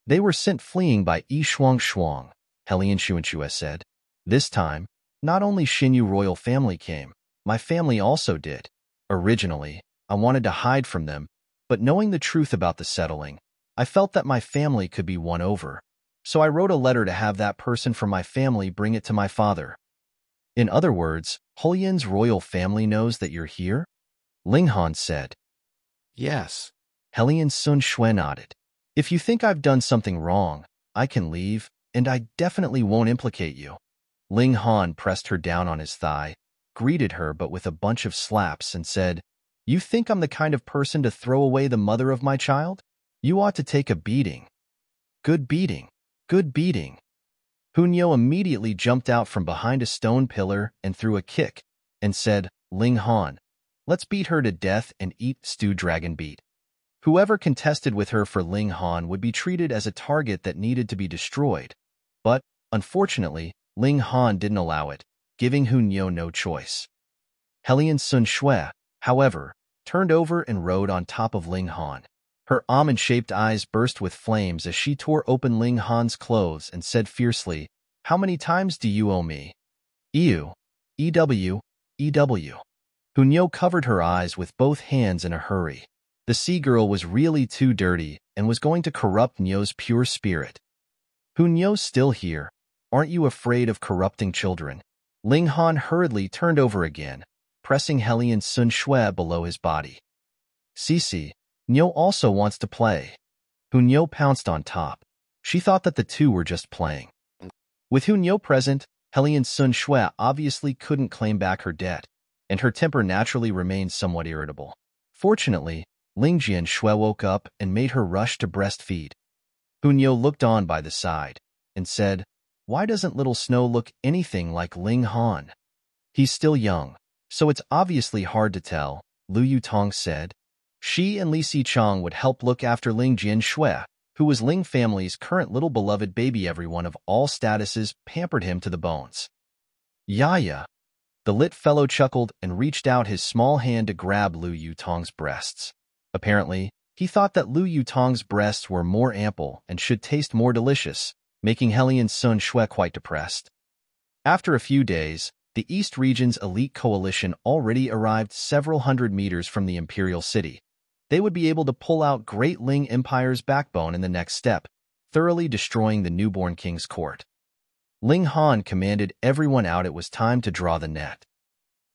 They were sent fleeing by Yi Shuang Shuang, Hellion Shunshui said. This time, not only Xianyu royal family came, my family also did. Originally, I wanted to hide from them, but knowing the truth about the settling, I felt that my family could be won over. So I wrote a letter to have that person from my family bring it to my father. In other words, Hulian's royal family knows that you're here? Ling Han said. Yes. Hellion Sun Shui nodded. If you think I've done something wrong, I can leave, and I definitely won't implicate you. Ling Han pressed her down on his thigh, greeted her but with a bunch of slaps and said, You think I'm the kind of person to throw away the mother of my child? You ought to take a beating. Good beating. Good beating. Hunyo immediately jumped out from behind a stone pillar and threw a kick, and said, Ling Han, let's beat her to death and eat stew dragon beat. Whoever contested with her for Ling Han would be treated as a target that needed to be destroyed. But, unfortunately, Ling Han didn't allow it, giving Hunyo no choice. Hellion Sun Shui, however, turned over and rode on top of Ling Han. Her almond-shaped eyes burst with flames as she tore open Ling Han's clothes and said fiercely, How many times do you owe me? Ew. EW. EW. Hunyo covered her eyes with both hands in a hurry. The sea girl was really too dirty and was going to corrupt Nyo's pure spirit. Hunyo's still here. Aren't you afraid of corrupting children? Ling Han hurriedly turned over again, pressing Hellion Sun Shui below his body. Cici, Nyo also wants to play. Hunyo pounced on top. She thought that the two were just playing. With Hunyo present, Hellion Sun Shui obviously couldn't claim back her debt, and her temper naturally remained somewhat irritable. Fortunately, Ling Jian Shui woke up and made her rush to breastfeed. Hunyo looked on by the side and said, Why doesn't little Snow look anything like Ling Han? He's still young, so it's obviously hard to tell, Lu Yutong said. She and Li Sichang would help look after Ling Jian Shui, who was Ling family's current little beloved baby. Everyone of all statuses pampered him to the bones. Yaya. The lit fellow chuckled and reached out his small hand to grab Lu Yutong's breasts. Apparently, he thought that Lu Yutong's breasts were more ample and should taste more delicious, making Hellion Sun Shui quite depressed. After a few days, the East Region's elite coalition already arrived several hundred meters from the imperial city. They would be able to pull out Great Ling Empire's backbone in the next step, thoroughly destroying the newborn king's court. Ling Han commanded everyone out. It was time to draw the net.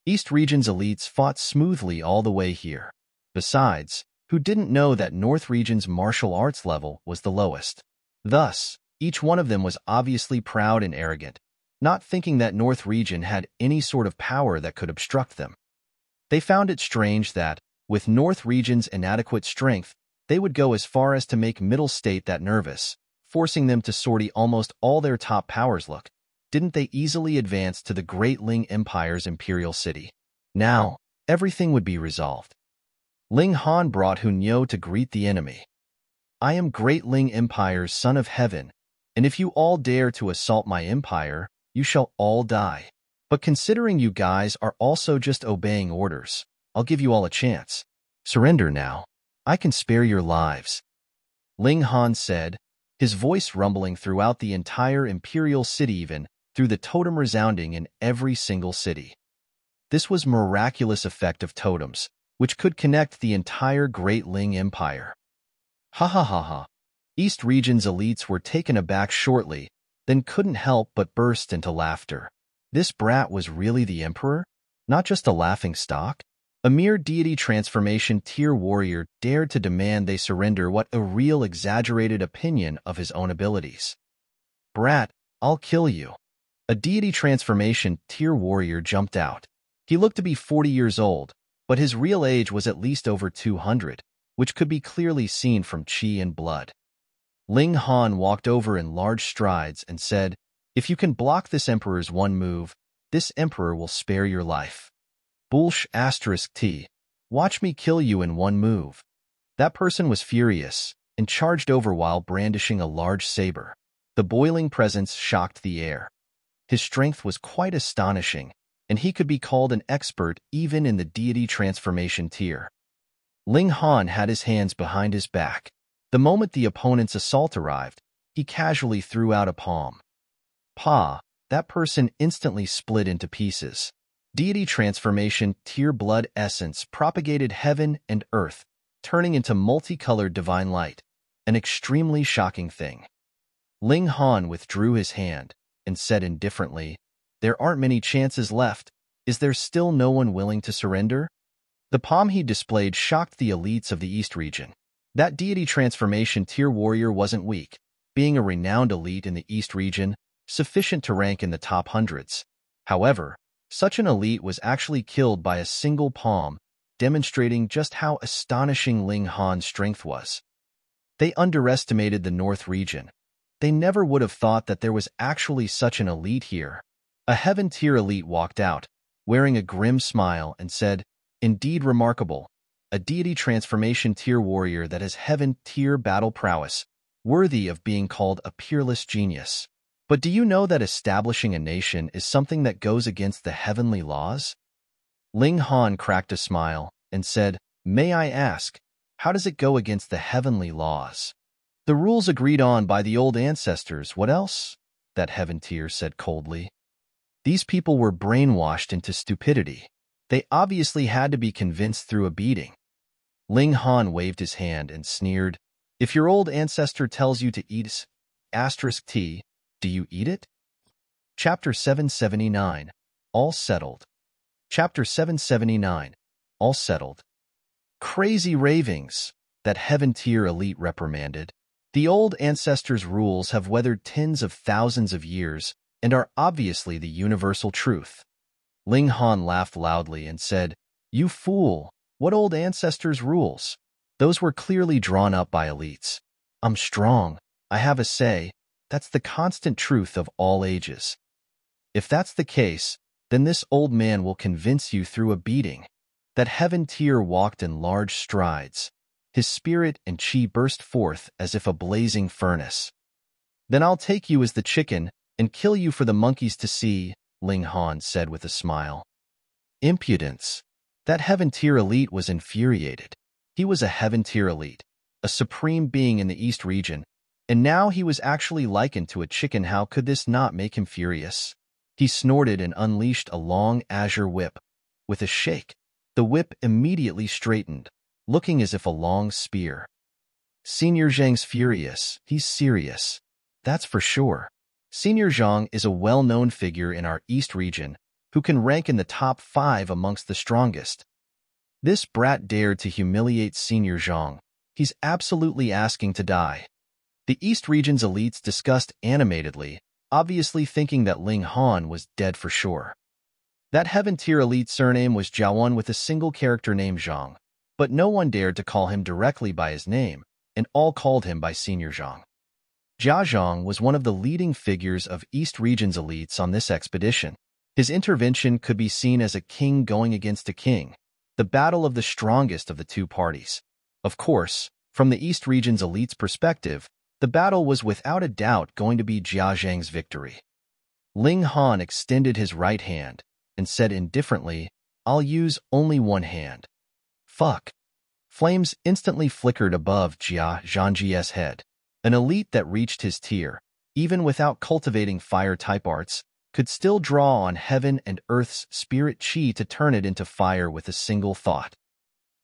East Region's elites fought smoothly all the way here. Besides, who didn't know that North Region's martial arts level was the lowest? Thus, each one of them was obviously proud and arrogant, not thinking that North Region had any sort of power that could obstruct them. They found it strange that, with North Region's inadequate strength, they would go as far as to make Middle State that nervous, forcing them to sortie almost all their top powers. Look, didn't they easily advance to the Great Ling Empire's imperial city? Now, everything would be resolved. Ling Han brought Hunyo to greet the enemy. I am Great Ling Empire's son of heaven, and if you all dare to assault my empire, you shall all die. But considering you guys are also just obeying orders, I'll give you all a chance. Surrender now. I can spare your lives. Ling Han said, his voice rumbling throughout the entire imperial city. Even through the totem resounding in every single city. This was miraculous effect of totems, which could connect the entire Great Ling Empire. Ha ha ha ha. East Region's elites were taken aback shortly, then couldn't help but burst into laughter. This brat was really the emperor? Not just a laughing stock? A mere deity transformation tier warrior dared to demand they surrender what a real exaggerated opinion of his own abilities. Brat, I'll kill you. A deity transformation tier warrior jumped out. He looked to be 40 years old, but his real age was at least over 200, which could be clearly seen from chi and blood. Ling Han walked over in large strides and said, "If you can block this emperor's one move, this emperor will spare your life. Bullsh *T. Watch me kill you in one move." That person was furious and charged over while brandishing a large saber. The boiling presence shocked the air. His strength was quite astonishing, and he could be called an expert even in the deity transformation tier. Ling Han had his hands behind his back. The moment the opponent's assault arrived, he casually threw out a palm. Pa! That person instantly split into pieces. Deity transformation tier blood essence propagated heaven and earth, turning into multicolored divine light, an extremely shocking thing. Ling Han withdrew his hand and said indifferently, "There aren't many chances left. Is there still no one willing to surrender?" The palm he displayed shocked the elites of the East region. That deity transformation tier warrior wasn't weak, being a renowned elite in the East region, sufficient to rank in the top hundreds. However, such an elite was actually killed by a single palm, demonstrating just how astonishing Ling Han's strength was. They underestimated the North region. They never would have thought that there was actually such an elite here. A heaven tier elite walked out, wearing a grim smile, and said, "Indeed remarkable. A deity transformation tier warrior that has heaven tier battle prowess, worthy of being called a peerless genius. But do you know that establishing a nation is something that goes against the heavenly laws?" Ling Han cracked a smile and said, "May I ask, how does it go against the heavenly laws?" "The rules agreed on by the old ancestors, what else?" that heaven tier said coldly. These people were brainwashed into stupidity. They obviously had to be convinced through a beating. Ling Han waved his hand and sneered, "If your old ancestor tells you to eat *T, do you eat it?" Chapter 779, All Settled. Chapter 779, All Settled. "Crazy ravings," that heaven tier elite reprimanded. "The old ancestors' rules have weathered tens of thousands of years and are obviously the universal truth." Ling Han laughed loudly and said, "You fool! What old ancestors' rules? Those were clearly drawn up by elites. I'm strong. I have a say. That's the constant truth of all ages. If that's the case, then this old man will convince you through a beating." That heaven tier walked in large strides. His spirit and chi burst forth as if a blazing furnace. "Then I'll take you as the chicken and kill you for the monkeys to see," Ling Han said with a smile. Impudence. That heaven tier elite was infuriated. He was a heaven tier elite, a supreme being in the East region, and now he was actually likened to a chicken. How could this not make him furious? He snorted and unleashed a long azure whip. With a shake, the whip immediately straightened, looking as if a long spear. Senior Zhang's furious. He's serious. That's for sure. Senior Zhang is a well-known figure in our East region who can rank in the top 5 amongst the strongest. This brat dared to humiliate Senior Zhang. He's absolutely asking to die. The East region's elites discussed animatedly, obviously thinking that Ling Han was dead for sure. That heaven tier elite surname was Jiawan with a single character named Zhang, but no one dared to call him directly by his name, and all called him by Senior Zhang. Jia Zhang was one of the leading figures of East region's elites on this expedition. His intervention could be seen as a king going against a king, the battle of the strongest of the two parties. Of course, from the East region's elite's perspective, the battle was without a doubt going to be Jia Zhang's victory. Ling Han extended his right hand and said indifferently, "I'll use only one hand." Fuck. Flames instantly flickered above Jia Zhangji's head. An elite that reached his tier, even without cultivating fire-type arts, could still draw on heaven and earth's spirit chi to turn it into fire with a single thought.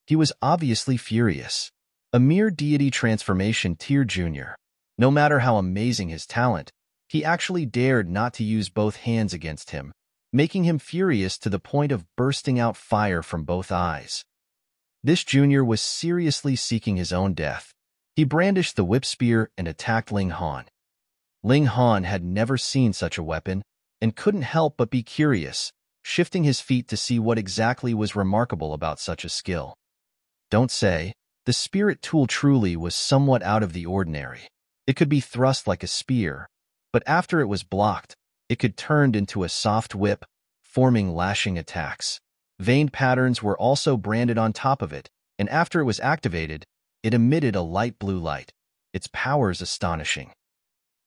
He was obviously furious. A mere deity transformation tier junior. No matter how amazing his talent, he actually dared not to use both hands against him, making him furious to the point of bursting out fire from both eyes. This junior was seriously seeking his own death. He brandished the whip spear and attacked Ling Han. Ling Han had never seen such a weapon and couldn't help but be curious, shifting his feet to see what exactly was remarkable about such a skill. Don't say, the spirit tool truly was somewhat out of the ordinary. It could be thrust like a spear, but after it was blocked, it could turn into a soft whip, forming lashing attacks. Veined patterns were also branded on top of it, and after it was activated, it emitted a light blue light. Its powers astonishing.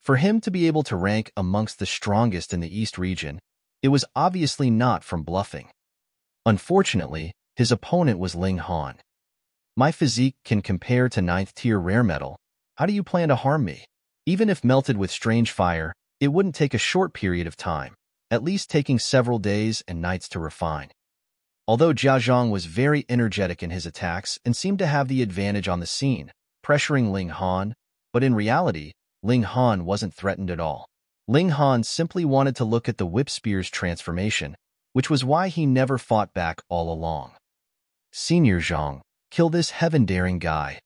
For him to be able to rank amongst the strongest in the East region, it was obviously not from bluffing. Unfortunately, his opponent was Ling Han. My physique can compare to 9th tier rare metal. How do you plan to harm me? Even if melted with strange fire, it wouldn't take a short period of time, at least taking several days and nights to refine. Although Jiazhong was very energetic in his attacks and seemed to have the advantage on the scene, pressuring Ling Han, but in reality, Ling Han wasn't threatened at all. Ling Han simply wanted to look at the whip spear's transformation, which was why he never fought back all along. Senior Zhang, kill this heaven-daring guy.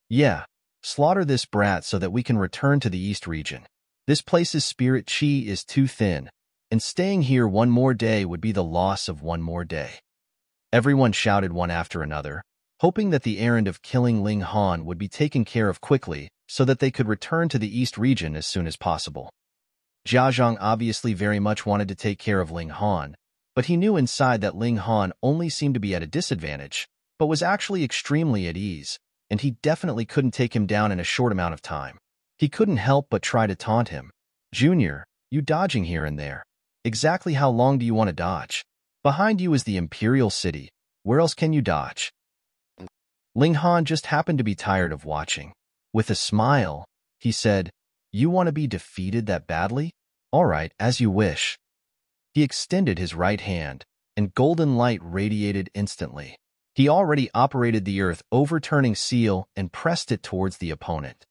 Yeah, slaughter this brat so that we can return to the East region. This place's spirit chi is too thin, and staying here one more day would be the loss of one more day. Everyone shouted one after another, hoping that the errand of killing Ling Han would be taken care of quickly so that they could return to the East region as soon as possible. Jiazhong obviously very much wanted to take care of Ling Han, but he knew inside that Ling Han only seemed to be at a disadvantage, but was actually extremely at ease, and he definitely couldn't take him down in a short amount of time. He couldn't help but try to taunt him. Junior, you dodging here and there. Exactly how long do you want to dodge? Behind you is the Imperial City. Where else can you dodge? Ling Han just happened to be tired of watching. With a smile, he said, You want to be defeated that badly? All right, as you wish. He extended his right hand, and golden light radiated instantly. He already operated the earth overturning seal and pressed it towards the opponent.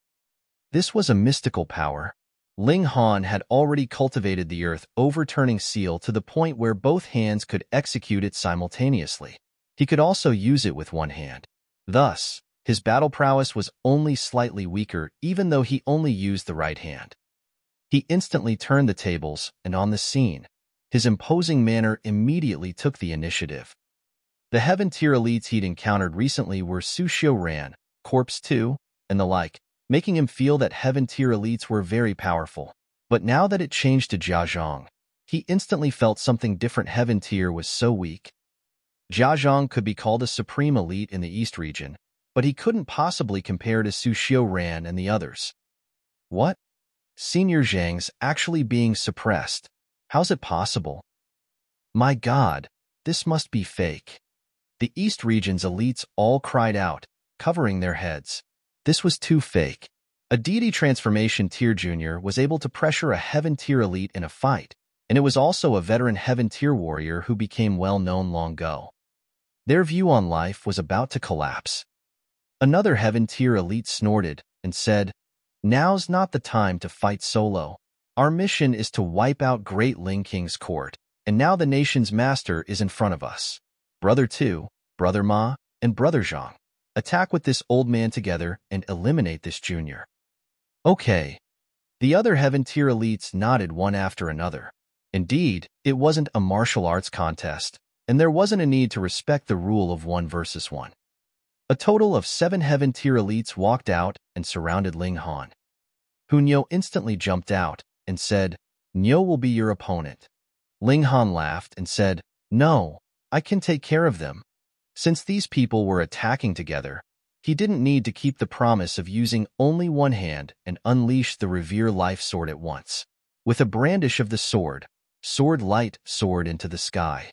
This was a mystical power. Ling Han had already cultivated the earth overturning seal to the point where both hands could execute it simultaneously. He could also use it with one hand. Thus, his battle prowess was only slightly weaker even though he only used the right hand. He instantly turned the tables, and on the scene, his imposing manner immediately took the initiative. The heaven tier elites he'd encountered recently were Su Xiaoran, Corpse 2, and the like, making him feel that heaven tier elites were very powerful. But now that it changed to Jiazhong, he instantly felt something different. Heaven tier was so weak. Jiazhong could be called a supreme elite in the East region, but he couldn't possibly compare to Su Xiaoran and the others. What? Senior Zhang's actually being suppressed. How's it possible? My God, this must be fake. The East region's elites all cried out, covering their heads. This was too fake. A deity transformation tier junior was able to pressure a heaven tier elite in a fight, and it was also a veteran heaven tier warrior who became well known long ago. Their view on life was about to collapse. Another heaven tier elite snorted and said, Now's not the time to fight solo. Our mission is to wipe out Great Ling King's court, and now the nation's master is in front of us. Brother 2, Brother Ma, and Brother Zhang. Attack with this old man together and eliminate this junior. Okay. The other heaven tier elites nodded one after another. Indeed, it wasn't a martial arts contest, and there wasn't a need to respect the rule of 1 versus 1. A total of 7 heaven tier elites walked out and surrounded Ling Han. Hunyo instantly jumped out and said, Nyo will be your opponent. Ling Han laughed and said, No, I can take care of them. Since these people were attacking together, he didn't need to keep the promise of using only one hand and unleash the Revere Life Sword at once. With a brandish of the sword, sword light soared into the sky.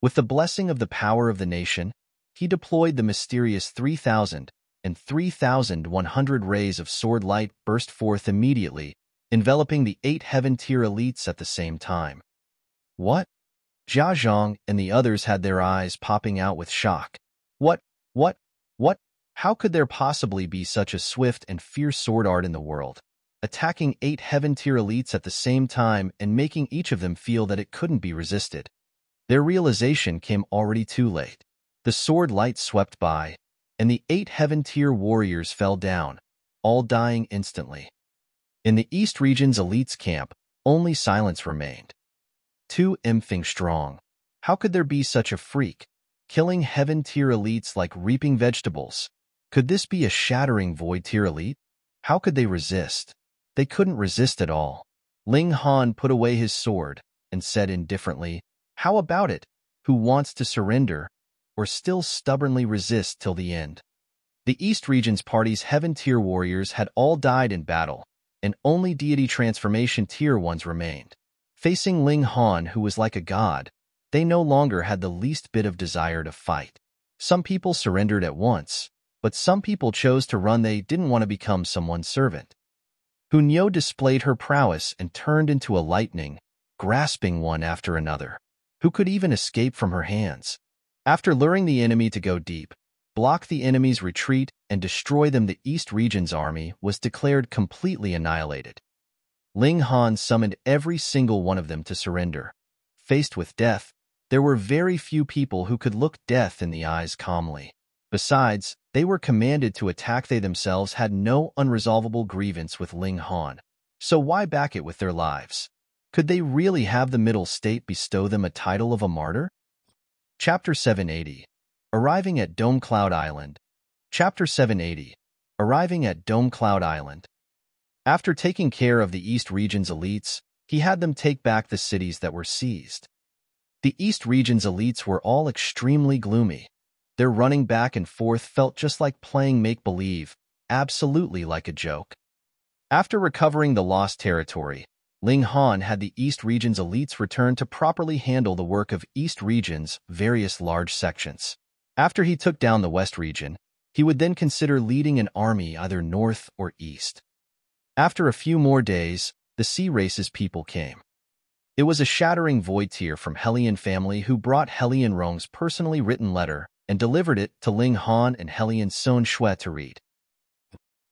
With the blessing of the power of the nation, he deployed the mysterious 3,000 and 3,100 rays of sword light burst forth immediately, enveloping the 8 heaven tier elites at the same time. What? Jia Zhang and the others had their eyes popping out with shock. What? What? What? How could there possibly be such a swift and fierce sword art in the world, attacking 8 heaven-tier elites at the same time and making each of them feel that it couldn't be resisted? Their realization came already too late. The sword light swept by, and the 8 heaven-tier warriors fell down, all dying instantly. In the East region's elites camp, only silence remained. 2 Imfing strong. How could there be such a freak, killing heaven-tier elites like reaping vegetables? Could this be a shattering void-tier elite? How could they resist? They couldn't resist at all. Ling Han put away his sword and said indifferently, "How about it? Who wants to surrender, or still stubbornly resist till the end?" The East region's party's heaven-tier warriors had all died in battle, and only deity transformation tier ones remained. Facing Ling Han, who was like a god, they no longer had the least bit of desire to fight. Some people surrendered at once, but some people chose to run. They didn't want to become someone's servant. Hunyo displayed her prowess and turned into a lightning, grasping one after another. Who could even escape from her hands? After luring the enemy to go deep, block the enemy's retreat, and destroy them, the East region's army was declared completely annihilated. Ling Han summoned every single one of them to surrender. Faced with death, there were very few people who could look death in the eyes calmly. Besides, they were commanded to attack. They themselves had no unresolvable grievance with Ling Han, so why back it with their lives? Could they really have the Middle State bestow them a title of a martyr? Chapter 780. Arriving at Dome Cloud Island. Chapter 780. Arriving at Dome Cloud Island. After taking care of the East region's elites, he had them take back the cities that were seized. The East region's elites were all extremely gloomy. Their running back and forth felt just like playing make-believe, absolutely like a joke. After recovering the lost territory, Ling Han had the East region's elites return to properly handle the work of East region's various large sections. After he took down the West region, he would then consider leading an army either north or east. After a few more days, the Sea Race's people came. It was a shattering void tier from Hellion family who brought Hellion Rong's personally written letter and delivered it to Ling Han and Hellion Sun Shui to read.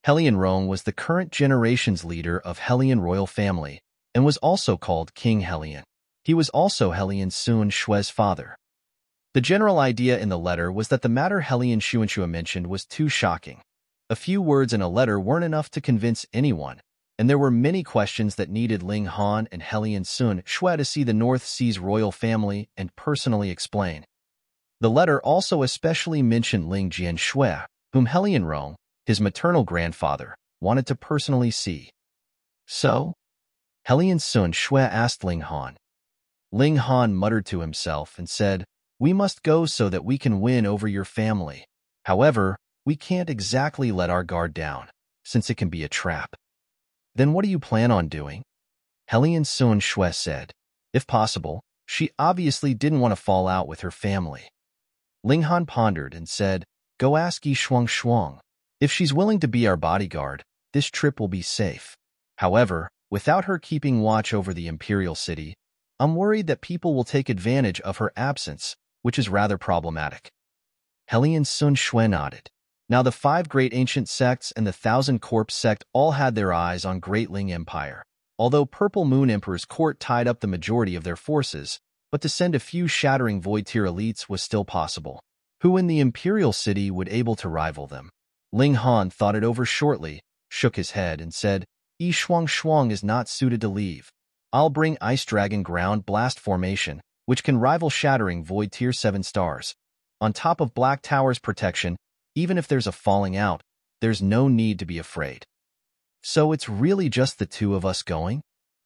Hellion Rong was the current generation's leader of Hellion royal family and was also called King Hellion. He was also Hellion Sun Shui's father. The general idea in the letter was that the matter Hellion Xianyu mentioned was too shocking. A few words in a letter weren't enough to convince anyone, and there were many questions that needed Ling Han and Hellion Sun Shui to see the North Sea's royal family and personally explain. The letter also especially mentioned Ling Jian Shui, whom Hellion Rong, his maternal grandfather, wanted to personally see. So? Hellion Sun Shui asked Ling Han. Ling Han muttered to himself and said, "We must go so that we can win over your family. However, we can't exactly let our guard down, since it can be a trap." "Then what do you plan on doing?" Hellion Sun Shui said. If possible, she obviously didn't want to fall out with her family. Ling Han pondered and said, "Go ask Yi Shuang. If she's willing to be our bodyguard, this trip will be safe. However, without her keeping watch over the Imperial City, I'm worried that people will take advantage of her absence, which is rather problematic." Hellion Sun Shui nodded. Now the 5 great ancient sects and the 1,000 Corpse sect all had their eyes on Great Ling Empire. Although Purple Moon Emperor's court tied up the majority of their forces, but to send a few shattering void-tier elites was still possible. Who in the Imperial City would able to rival them? Ling Han thought it over shortly, shook his head, and said, Yi Shuang is not suited to leave. I'll bring Ice Dragon Ground Blast Formation, which can rival Shattering Void Tier 7 stars. On top of Black Tower's protection, even if there's a falling out, there's no need to be afraid. So it's really just the 2 of us going?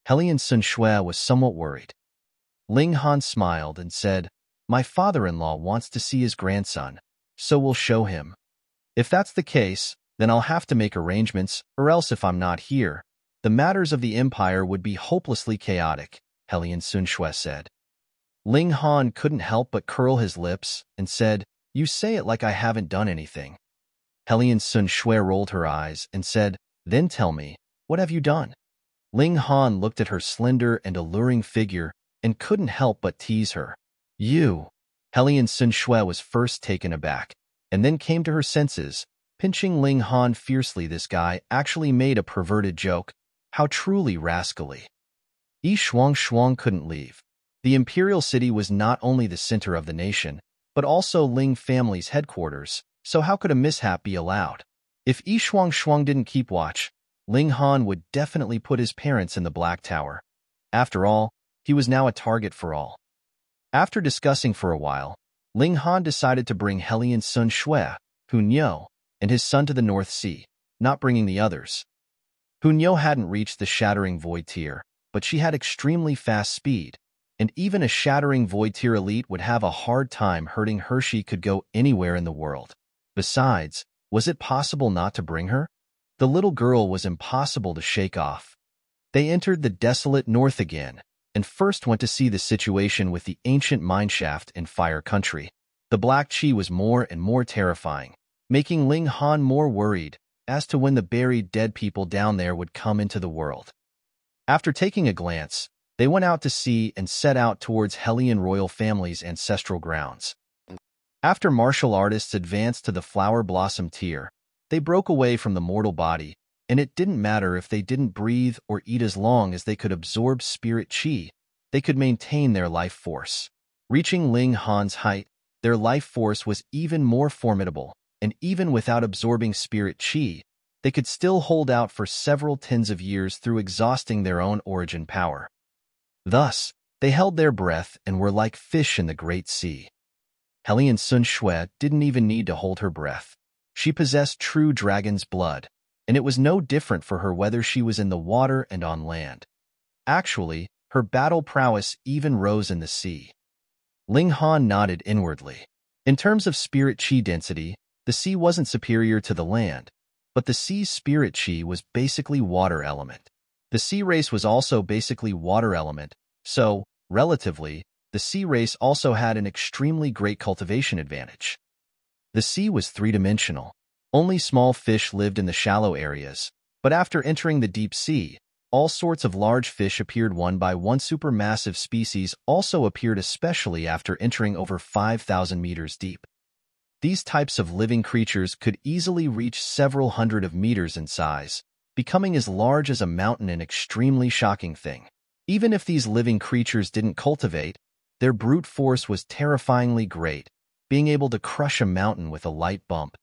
Hellion Sun Shui was somewhat worried. Ling Han smiled and said, "My father-in-law wants to see his grandson, so we'll show him. If that's the case, then I'll have to make arrangements, or else if I'm not here, the matters of the Empire would be hopelessly chaotic," Hellion Sun Shui said. Ling Han couldn't help but curl his lips and said, "You say it like I haven't done anything." Hellion Sun Shui rolled her eyes and said, "Then tell me, what have you done?" Ling Han looked at her slender and alluring figure and couldn't help but tease her. You. Hellion Sun Shui was first taken aback, and then came to her senses, pinching Ling Han fiercely. This guy actually made a perverted joke. How truly rascally. Yi Shuang couldn't leave. The imperial city was not only the center of the nation, but also Ling family's headquarters, so how could a mishap be allowed? If Yi Shuang didn't keep watch, Ling Han would definitely put his parents in the Black Tower. After all, he was now a target for all. After discussing for a while, Ling Han decided to bring Hellion Sun Shui, Hunyo, and his son to the North Sea, not bringing the others. Hunyo hadn't reached the Shattering Void tier, but she had extremely fast speed, and even a Shattering Void tier elite would have a hard time hurting her. She could go anywhere in the world. Besides, was it possible not to bring her? The little girl was impossible to shake off. They entered the desolate north again, and first went to see the situation with the ancient mineshaft in Fire Country. The Black Chi was more and more terrifying, making Ling Han more worried as to when the buried dead people down there would come into the world. After taking a glance, they went out to sea and set out towards Hellion royal family's ancestral grounds. After martial artists advanced to the Flower Blossom tier, they broke away from the mortal body, and it didn't matter if they didn't breathe or eat. As long as they could absorb spirit chi, they could maintain their life force. Reaching Ling Han's height, their life force was even more formidable, and even without absorbing spirit chi, they could still hold out for several tens of years through exhausting their own origin power. Thus, they held their breath and were like fish in the great sea. Hellion Sun Shui didn't even need to hold her breath. She possessed true dragon's blood, and it was no different for her whether she was in the water and on land. Actually, her battle prowess even rose in the sea. Ling Han nodded inwardly. In terms of spirit chi density, the sea wasn't superior to the land, but the sea's spirit chi was basically water element. The sea race was also basically water element, so, relatively, the sea race also had an extremely great cultivation advantage. The sea was three-dimensional. Only small fish lived in the shallow areas, but after entering the deep sea, all sorts of large fish appeared one by one. Supermassive species also appeared, especially after entering over 5,000 meters deep. These types of living creatures could easily reach several hundred of meters in size, becoming as large as a mountain, an extremely shocking thing. Even if these living creatures didn't cultivate, their brute force was terrifyingly great, being able to crush a mountain with a light bump.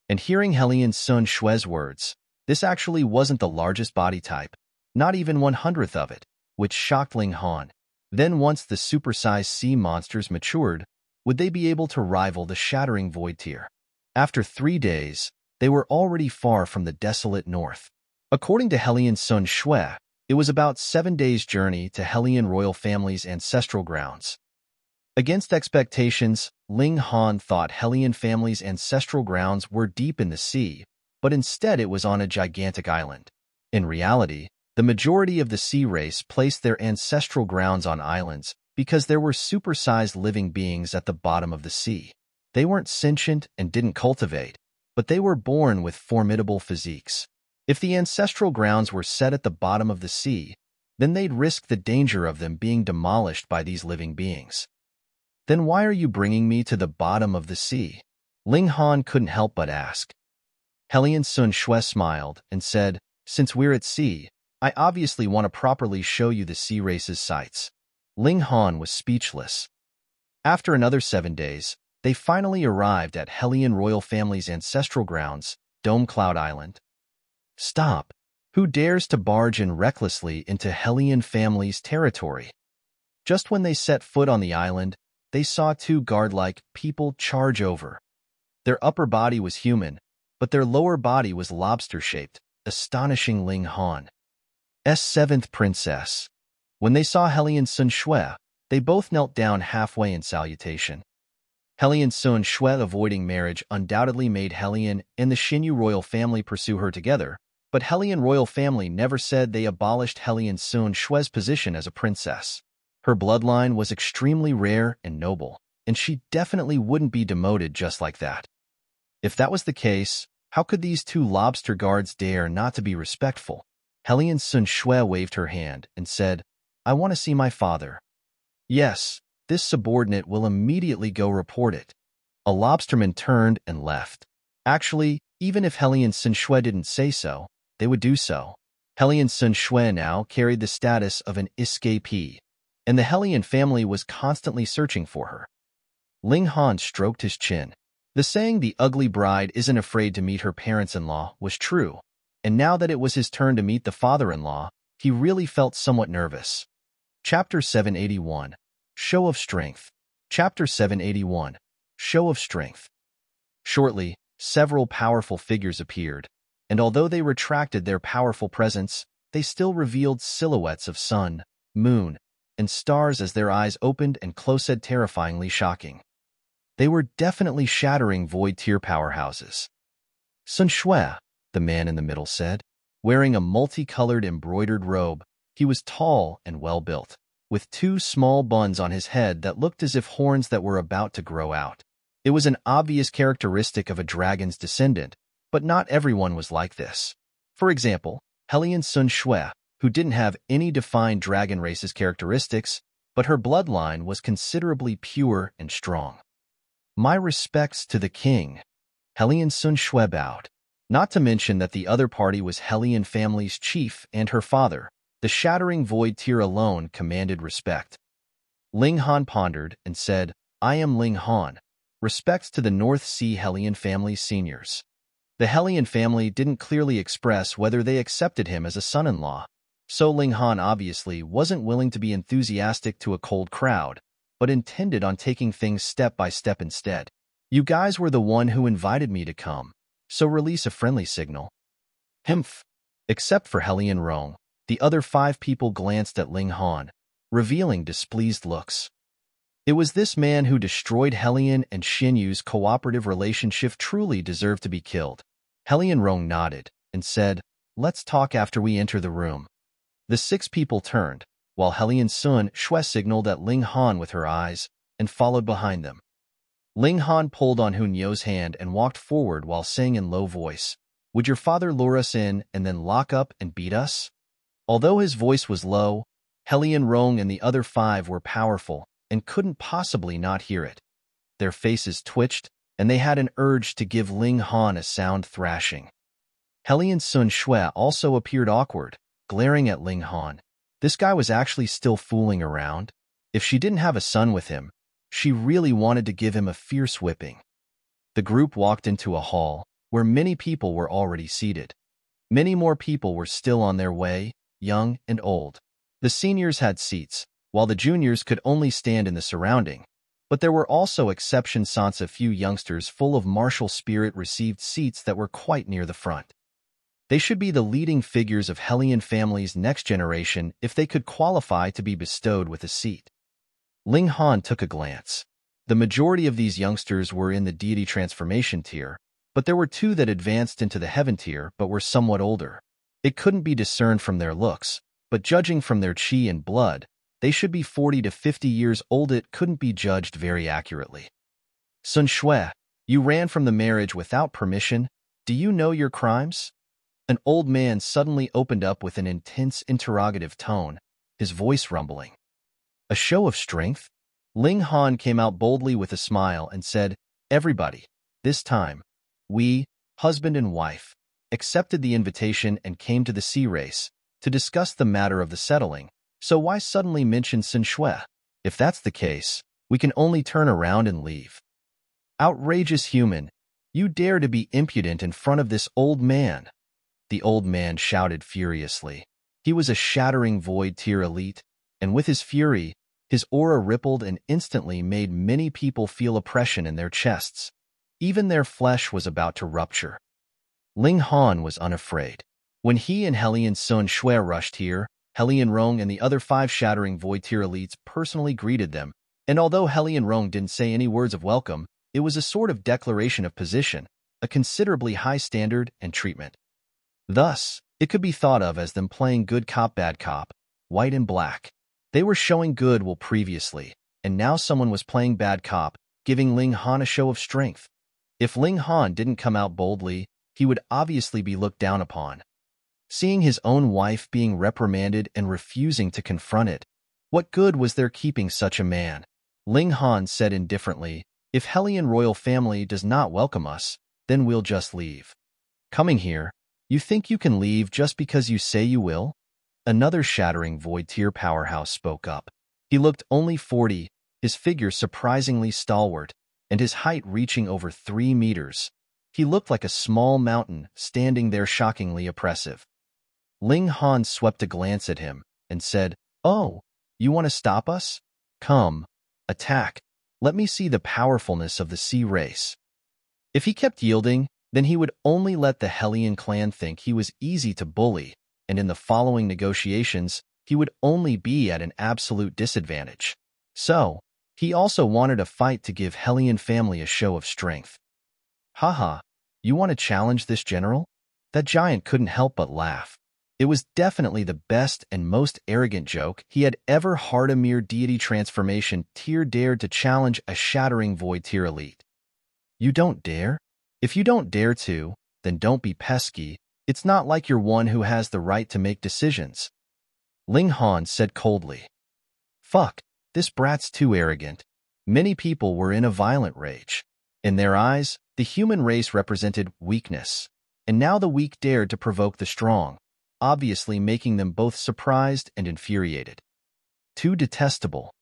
And hearing Hellion Sun Shui's words, this actually wasn't the largest body type, not even 1/100th of it, which shocked Ling Han. Then once the supersized sea monsters matured, would they be able to rival the Shattering Void tier? After 3 days, they were already far from the desolate north. According to Hellion Sun Shui, it was about 7 days' journey to Hellion royal family's ancestral grounds. Against expectations, Ling Han thought Hellion family's ancestral grounds were deep in the sea, but instead it was on a gigantic island. In reality, the majority of the sea race placed their ancestral grounds on islands because there were supersized living beings at the bottom of the sea. They weren't sentient and didn't cultivate, but they were born with formidable physiques. If the ancestral grounds were set at the bottom of the sea, then they'd risk the danger of them being demolished by these living beings. Then why are you bringing me to the bottom of the sea? Ling Han couldn't help but ask. Hellion Sun Shui smiled and said, since we're at sea, I obviously want to properly show you the sea race's sights. Ling Han was speechless. After another 7 days, they finally arrived at Hellion royal family's ancestral grounds, Dome Cloud Island. Stop! Who dares to barge in recklessly into Hellion family's territory? Just when they set foot on the island, they saw 2 guard-like people charge over. Their upper body was human, but their lower body was lobster-shaped, astonishing Ling Han's 7th princess. When they saw Hellion Sun Shui, they both knelt down halfway in salutation. Hellion Sun Shui avoiding marriage undoubtedly made Hellion and the Xianyu royal family pursue her together, but Hellion royal family never said they abolished Hellion Sun Shui's position as a princess. Her bloodline was extremely rare and noble, and she definitely wouldn't be demoted just like that. If that was the case, how could these 2 lobster guards dare not to be respectful? Hellion Sun Shui waved her hand and said, I want to see my father. Yes, this subordinate will immediately go report it. A lobsterman turned and left. Actually, even if Hellion Sun Shui didn't say so, they would do so. Hellion Sun Shui now carried the status of an escapee, and the Hellion family was constantly searching for her. Ling Han stroked his chin. The saying the ugly bride isn't afraid to meet her parents-in-law was true, and now that it was his turn to meet the father-in-law, he really felt somewhat nervous. Chapter 781. Show of Strength. Chapter 781. Show of Strength. Shortly, several powerful figures appeared, and although they retracted their powerful presence, they still revealed silhouettes of sun, moon, and stars as their eyes opened and closed, terrifyingly shocking. They were definitely shattering void-tier powerhouses. Sun Shui, the man in the middle said, wearing a multicolored embroidered robe. He was tall and well-built, with two small buns on his head that looked as if horns that were about to grow out. It was an obvious characteristic of a dragon's descendant, but not everyone was like this. For example, Hellion Sun Shui, who didn't have any defined dragon race's characteristics, but her bloodline was considerably pure and strong. My respects to the king. Hellion Sun Shui bowed. Not to mention that the other party was Hellion family's chief and her father. The Shattering Void tier alone commanded respect. Ling Han pondered and said, I am Ling Han. Respects to the North Sea Hellion family's seniors. The Hellion family didn't clearly express whether they accepted him as a son-in-law, so Ling Han obviously wasn't willing to be enthusiastic to a cold crowd, but intended on taking things step by step instead. You guys were the one who invited me to come, so release a friendly signal. Humph. Except for Hellion Rong, the other 5 people glanced at Ling Han, revealing displeased looks. It was this man who destroyed Hellion and Xianyu's cooperative relationship truly deserved to be killed. Hellion Rong nodded and said, let's talk after we enter the room. The 6 people turned, while Hellion Sun Shui signaled at Ling Han with her eyes, and followed behind them. Ling Han pulled on Hunyo's hand and walked forward while saying in low voice, would your father lure us in and then lock up and beat us? Although his voice was low, Hellion Rong and the other 5 were powerful and couldn't possibly not hear it. Their faces twitched, and they had an urge to give Ling Han a sound thrashing. Hellion Sun Shui also appeared awkward, glaring at Ling Han. This guy was actually still fooling around. If she didn't have a son with him, she really wanted to give him a fierce whipping. The group walked into a hall, where many people were already seated. Many more people were still on their way, young and old. The seniors had seats, while the juniors could only stand in the surrounding, but there were also exceptions since a few youngsters full of martial spirit received seats that were quite near the front. They should be the leading figures of Hellion family's next generation if they could qualify to be bestowed with a seat. Ling Han took a glance. The majority of these youngsters were in the deity transformation tier, but there were 2 that advanced into the heaven tier but were somewhat older. It couldn't be discerned from their looks, but judging from their chi and blood, they should be 40 to 50 years old. It couldn't be judged very accurately. Sun Shui, you ran from the marriage without permission. Do you know your crimes? An old man suddenly opened up with an intense interrogative tone, his voice rumbling. A show of strength? Ling Han came out boldly with a smile and said, everybody, this time, we, husband and wife, accepted the invitation and came to the sea race to discuss the matter of the settling, so why suddenly mention Sun Shui? If that's the case, we can only turn around and leave. Outrageous human, you dare to be impudent in front of this old man. The old man shouted furiously. He was a shattering void tier elite, and with his fury, his aura rippled and instantly made many people feel oppression in their chests. Even their flesh was about to rupture. Ling Han was unafraid. When he and Hellion Sun Shui rushed here, Hellion Rong and the other 5 shattering void tier elites personally greeted them, and although Hellion Rong didn't say any words of welcome, it was a sort of declaration of position, a considerably high standard and treatment. Thus, it could be thought of as them playing good cop bad cop, white and black. They were showing goodwill previously, and now someone was playing bad cop, giving Ling Han a show of strength. If Ling Han didn't come out boldly, he would obviously be looked down upon. Seeing his own wife being reprimanded and refusing to confront it, What good was there keeping such a man? Ling Han said indifferently, if Hellion royal family does not welcome us, then we'll just leave. Coming here, you think you can leave just because you say you will? Another Shattering Void Tier powerhouse spoke up. He looked only 40, his figure surprisingly stalwart, and his height reaching over 3 meters. He looked like a small mountain standing there, shockingly oppressive. Ling Han swept a glance at him and said, "Oh, you want to stop us? Come, attack. Let me see the powerfulness of the sea race." If he kept yielding, then he would only let the Hellion clan think he was easy to bully, and in the following negotiations, he would only be at an absolute disadvantage. So, he also wanted a fight to give Hellion family a show of strength. Haha, you want to challenge this general? That giant couldn't help but laugh. It was definitely the best and most arrogant joke he had ever heard. A mere deity transformation tier dared to challenge a Shattering Void Tier elite. You don't dare? If you don't dare to, then don't be pesky. It's not like you're one who has the right to make decisions. Ling Han said coldly. Fuck, this brat's too arrogant. Many people were in a violent rage. In their eyes, the human race represented weakness, and now the weak dared to provoke the strong, obviously making them both surprised and infuriated. Too detestable.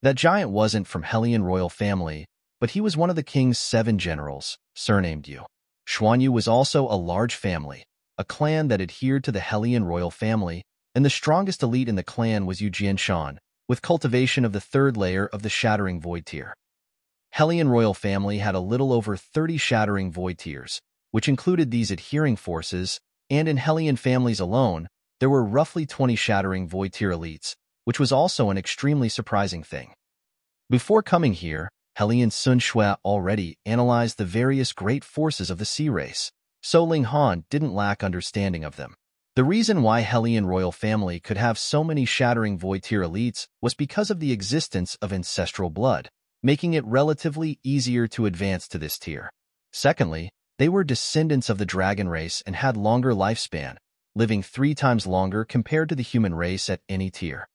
That giant wasn't from Hellion royal family, but he was one of the king's 7 generals, surnamed Yu. Xianyu was also a large family, a clan that adhered to the Hellion royal family, and the strongest elite in the clan was Yu Jianshan, with cultivation of the 3rd layer of the Shattering Void Tier. Hellion royal family had a little over 30 Shattering Void Tiers, which included these adhering forces, and in Hellion families alone, there were roughly 20 Shattering Void Tier elites, which was also an extremely surprising thing. Before coming here, Hellion Sun Shui already analyzed the various great forces of the sea race, so Ling Han didn't lack understanding of them. The reason why Hellion royal family could have so many Shattering Void Tier elites was because of the existence of ancestral blood, making it relatively easier to advance to this tier. Secondly, they were descendants of the dragon race and had longer lifespan, living 3 times longer compared to the human race at any tier.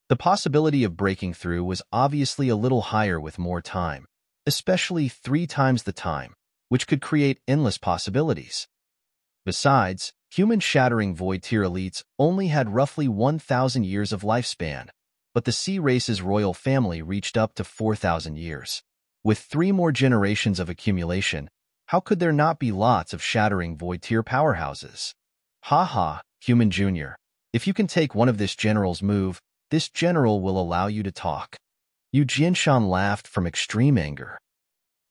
The possibility of breaking through was obviously a little higher with more time, especially 3 times the time, which could create endless possibilities. Besides, human Shattering Void Tier elites only had roughly 1,000 years of lifespan, but the sea race's royal family reached up to 4,000 years. With 3 more generations of accumulation, how could there not be lots of Shattering Void Tier powerhouses? Haha, Human Jr. If you can take one of this general's move, this general will allow you to talk. Yu Jianshan laughed from extreme anger.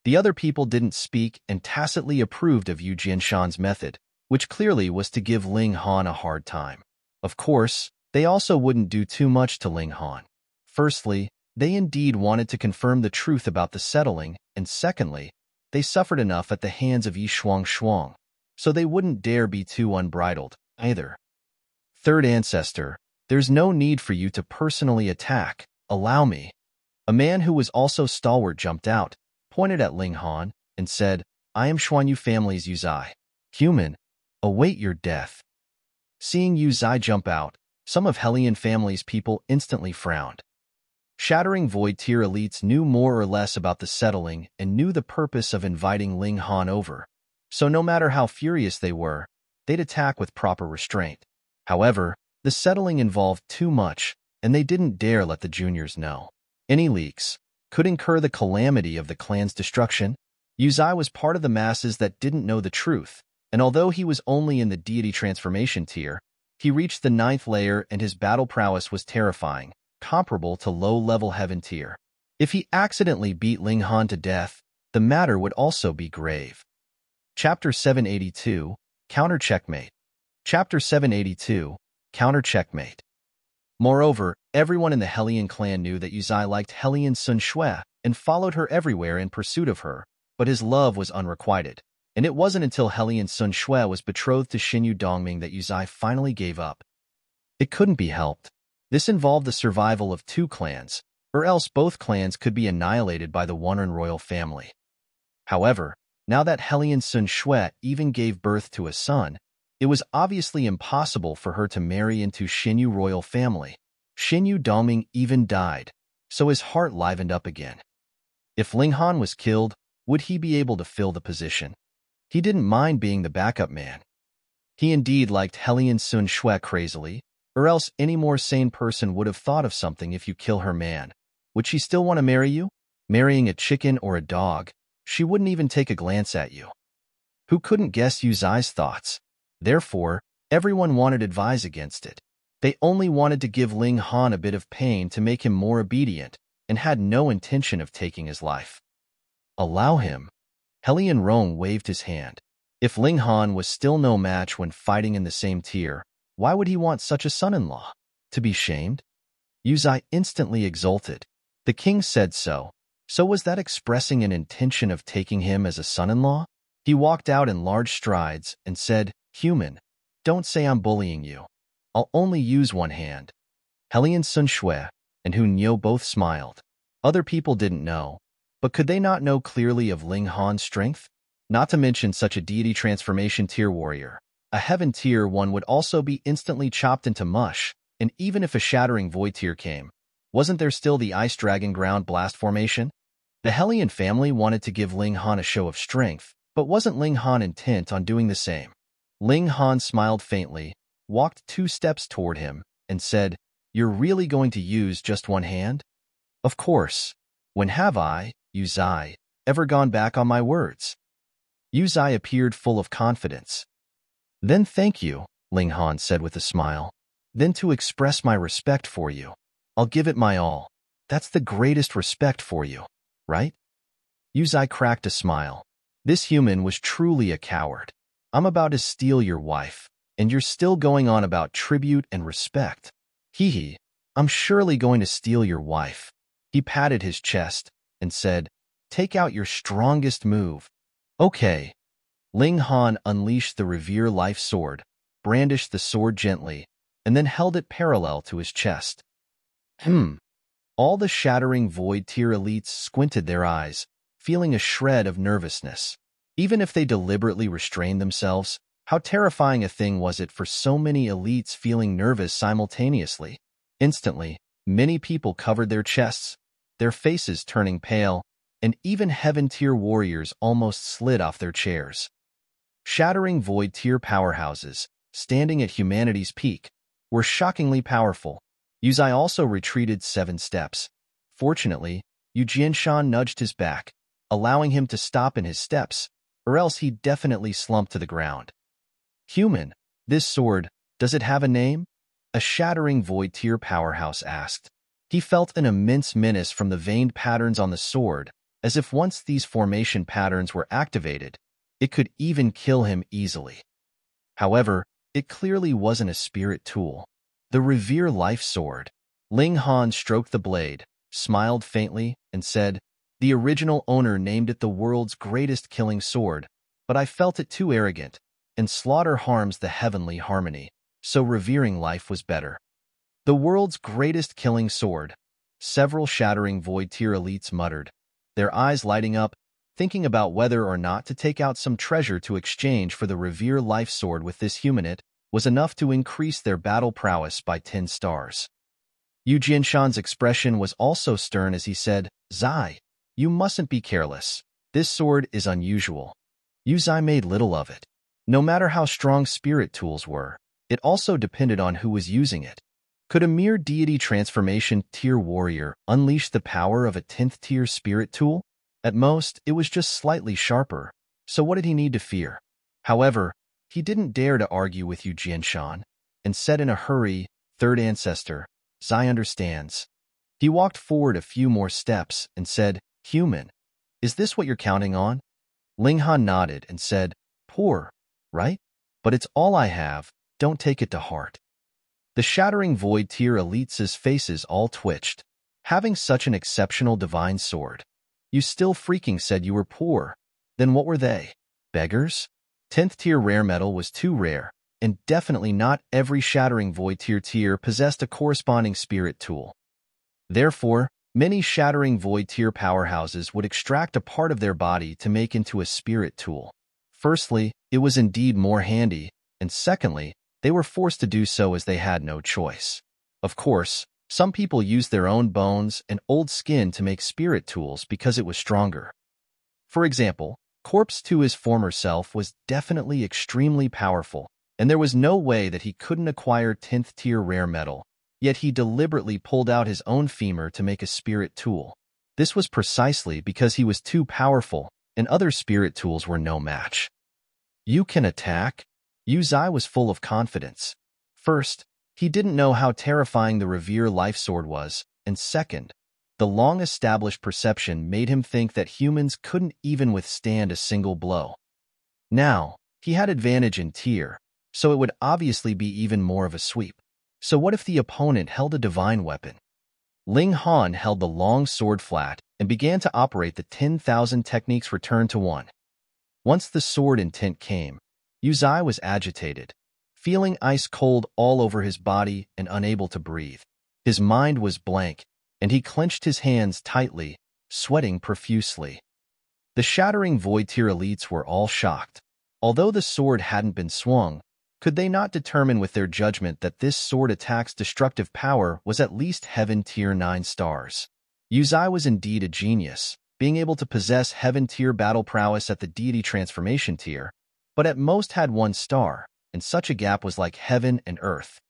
The other people didn't speak and tacitly approved of Yu Jianshan's method, which clearly was to give Ling Han a hard time. Of course, they also wouldn't do too much to Ling Han. Firstly, they indeed wanted to confirm the truth about the settling, and secondly, they suffered enough at the hands of Yi Shuang, so they wouldn't dare be too unbridled, either. Third ancestor, there's no need for you to personally attack, allow me. A man who was also stalwart jumped out, pointed at Ling Han, and said, I am Xianyu family's Yu Zai. Human, await your death. Seeing Yu Zai jump out, some of Hellion family's people instantly frowned. Shattering Void Tier elites knew more or less about the settling and knew the purpose of inviting Ling Han over, so no matter how furious they were, they'd attack with proper restraint. However, the settling involved too much, and they didn't dare let the juniors know. Any leaks could incur the calamity of the clan's destruction. Yu Zai was part of the masses that didn't know the truth, and although he was only in the deity transformation tier, he reached the 9th layer and his battle prowess was terrifying, comparable to low-level heaven tier. If he accidentally beat Ling Han to death, the matter would also be grave. Chapter 782, Counter Checkmate. Chapter 782, Counter Checkmate. Moreover, everyone in the Hellion clan knew that Yu Zai liked Hellion Sun Shui and followed her everywhere in pursuit of her, but his love was unrequited, and it wasn't until Hellion Sun Shui was betrothed to Xianyu Dongming that Yu Zai finally gave up. It couldn't be helped. This involved the survival of 2 clans, or else both clans could be annihilated by the Wenren royal family. However, now that Hellion Sun Shui even gave birth to a son, it was obviously impossible for her to marry into Xianyu royal family. Xianyu Doming even died, so his heart livened up again. If Ling Han was killed, would he be able to fill the position? He didn't mind being the backup man. He indeed liked Helian Sun Shui crazily, or else any more sane person would have thought of something. If you kill her man, would she still want to marry you? Marrying a chicken or a dog, she wouldn't even take a glance at you. Who couldn't guess Yu Zai's thoughts? Therefore, everyone wanted to advise against it. They only wanted to give Ling Han a bit of pain to make him more obedient, and had no intention of taking his life. Allow him. Helian Rong waved his hand. If Ling Han was still no match when fighting in the same tier, why would he want such a son-in-law? To be shamed? Yu Zai instantly exulted. The king said so. So was that expressing an intention of taking him as a son-in-law? He walked out in large strides and said, "Human, don't say I'm bullying you. I'll only use one hand." Helian Sun Shui and Hu Nyo both smiled. Other people didn't know, but could they not know clearly of Ling Han's strength? Not to mention such a deity transformation tier warrior. A heaven tier one would also be instantly chopped into mush, and even if a shattering void tier came, wasn't there still the ice dragon ground blast formation? The Helian family wanted to give Ling Han a show of strength, but wasn't Ling Han intent on doing the same? Ling Han smiled faintly, walked 2 steps toward him, and said, "You're really going to use just one hand?" "Of course. When have I, Yu Zai, ever gone back on my words?" Yu Zai appeared full of confidence. "Then thank you," Ling Han said with a smile. "Then to express my respect for you, I'll give it my all. That's the greatest respect for you, right?" Yu Zai cracked a smile. This human was truly a coward. "I'm about to steal your wife, and you're still going on about tribute and respect. Hee, I'm surely going to steal your wife." He patted his chest and said, "Take out your strongest move." "Okay." Ling Han unleashed the Revere Life Sword, brandished the sword gently, and then held it parallel to his chest. All the Shattering Void tier elites squinted their eyes, feeling a shred of nervousness. Even if they deliberately restrained themselves, how terrifying a thing was it for so many elites feeling nervous simultaneously? Instantly, many people covered their chests, their faces turning pale, and even Heaven tier warriors almost slid off their chairs. Shattering Void tier powerhouses, standing at humanity's peak, were shockingly powerful. Yu Zai also retreated 7 steps. Fortunately, Yu Jianshan nudged his back, allowing him to stop in his steps, or else he'd definitely slump to the ground. "Human, this sword, does it have a name?" a Shattering Void tier powerhouse asked. He felt an immense menace from the veined patterns on the sword, as if once these formation patterns were activated, it could even kill him easily. However, it clearly wasn't a spirit tool. The Revere Life Sword. Ling Han stroked the blade, smiled faintly, and said, "The original owner named it the world's greatest killing sword, but I felt it too arrogant, and slaughter harms the heavenly harmony, so revering life was better." The world's greatest killing sword. Several Shattering Void tier elites muttered, their eyes lighting up, thinking about whether or not to take out some treasure to exchange for the Revere Life Sword. With this humanate, was enough to increase their battle prowess by 10 stars. Yu Jianshan's expression was also stern as he said, "Zai, you mustn't be careless. This sword is unusual." Yu Zai made little of it. No matter how strong spirit tools were, it also depended on who was using it. Could a mere deity transformation tier warrior unleash the power of a 10th tier spirit tool? At most, it was just slightly sharper, so what did he need to fear? However, he didn't dare to argue with Yu Jianshan, and said in a hurry, "Third ancestor, Zai understands." He walked forward a few more steps and said, "Human, is this what you're counting on?" Ling Han nodded and said, "Poor, right? But it's all I have, don't take it to heart." The Shattering Void tier elites' faces all twitched. Having such an exceptional divine sword. You still freaking said you were poor. Then what were they? Beggars? 10th tier rare metal was too rare, and definitely not every Shattering Void tier possessed a corresponding spirit tool. Therefore, many Shattering Void tier powerhouses would extract a part of their body to make into a spirit tool. Firstly, it was indeed more handy, and secondly, they were forced to do so as they had no choice. Of course, Some people used their own bones and old skin to make spirit tools because it was stronger. For example, Corpse to his former self was definitely extremely powerful, and there was no way that he couldn't acquire 10th tier rare metal, yet he deliberately pulled out his own femur to make a spirit tool. This was precisely because he was too powerful, and other spirit tools were no match. You can attack? Yu Zai was full of confidence. First, he didn't know how terrifying the Revere Life Sword was, and second, the long-established perception made him think that humans couldn't even withstand a single blow. Now, he had advantage in tier, so it would obviously be even more of a sweep. So what if the opponent held a divine weapon? Ling Han held the long sword flat and began to operate the 10,000 techniques return to 1. Once the sword intent came, Yu Zai was agitated, feeling ice cold all over his body and unable to breathe. His mind was blank, and he clenched his hands tightly, sweating profusely. The Shattering Void Tier elites were all shocked. Although the sword hadn't been swung, could they not determine with their judgment that this sword attack's destructive power was at least Heaven Tier 9 stars? Yu Zai was indeed a genius, being able to possess Heaven Tier battle prowess at the Deity Transformation Tier, but at most had 1 star, and such a gap was like heaven and earth.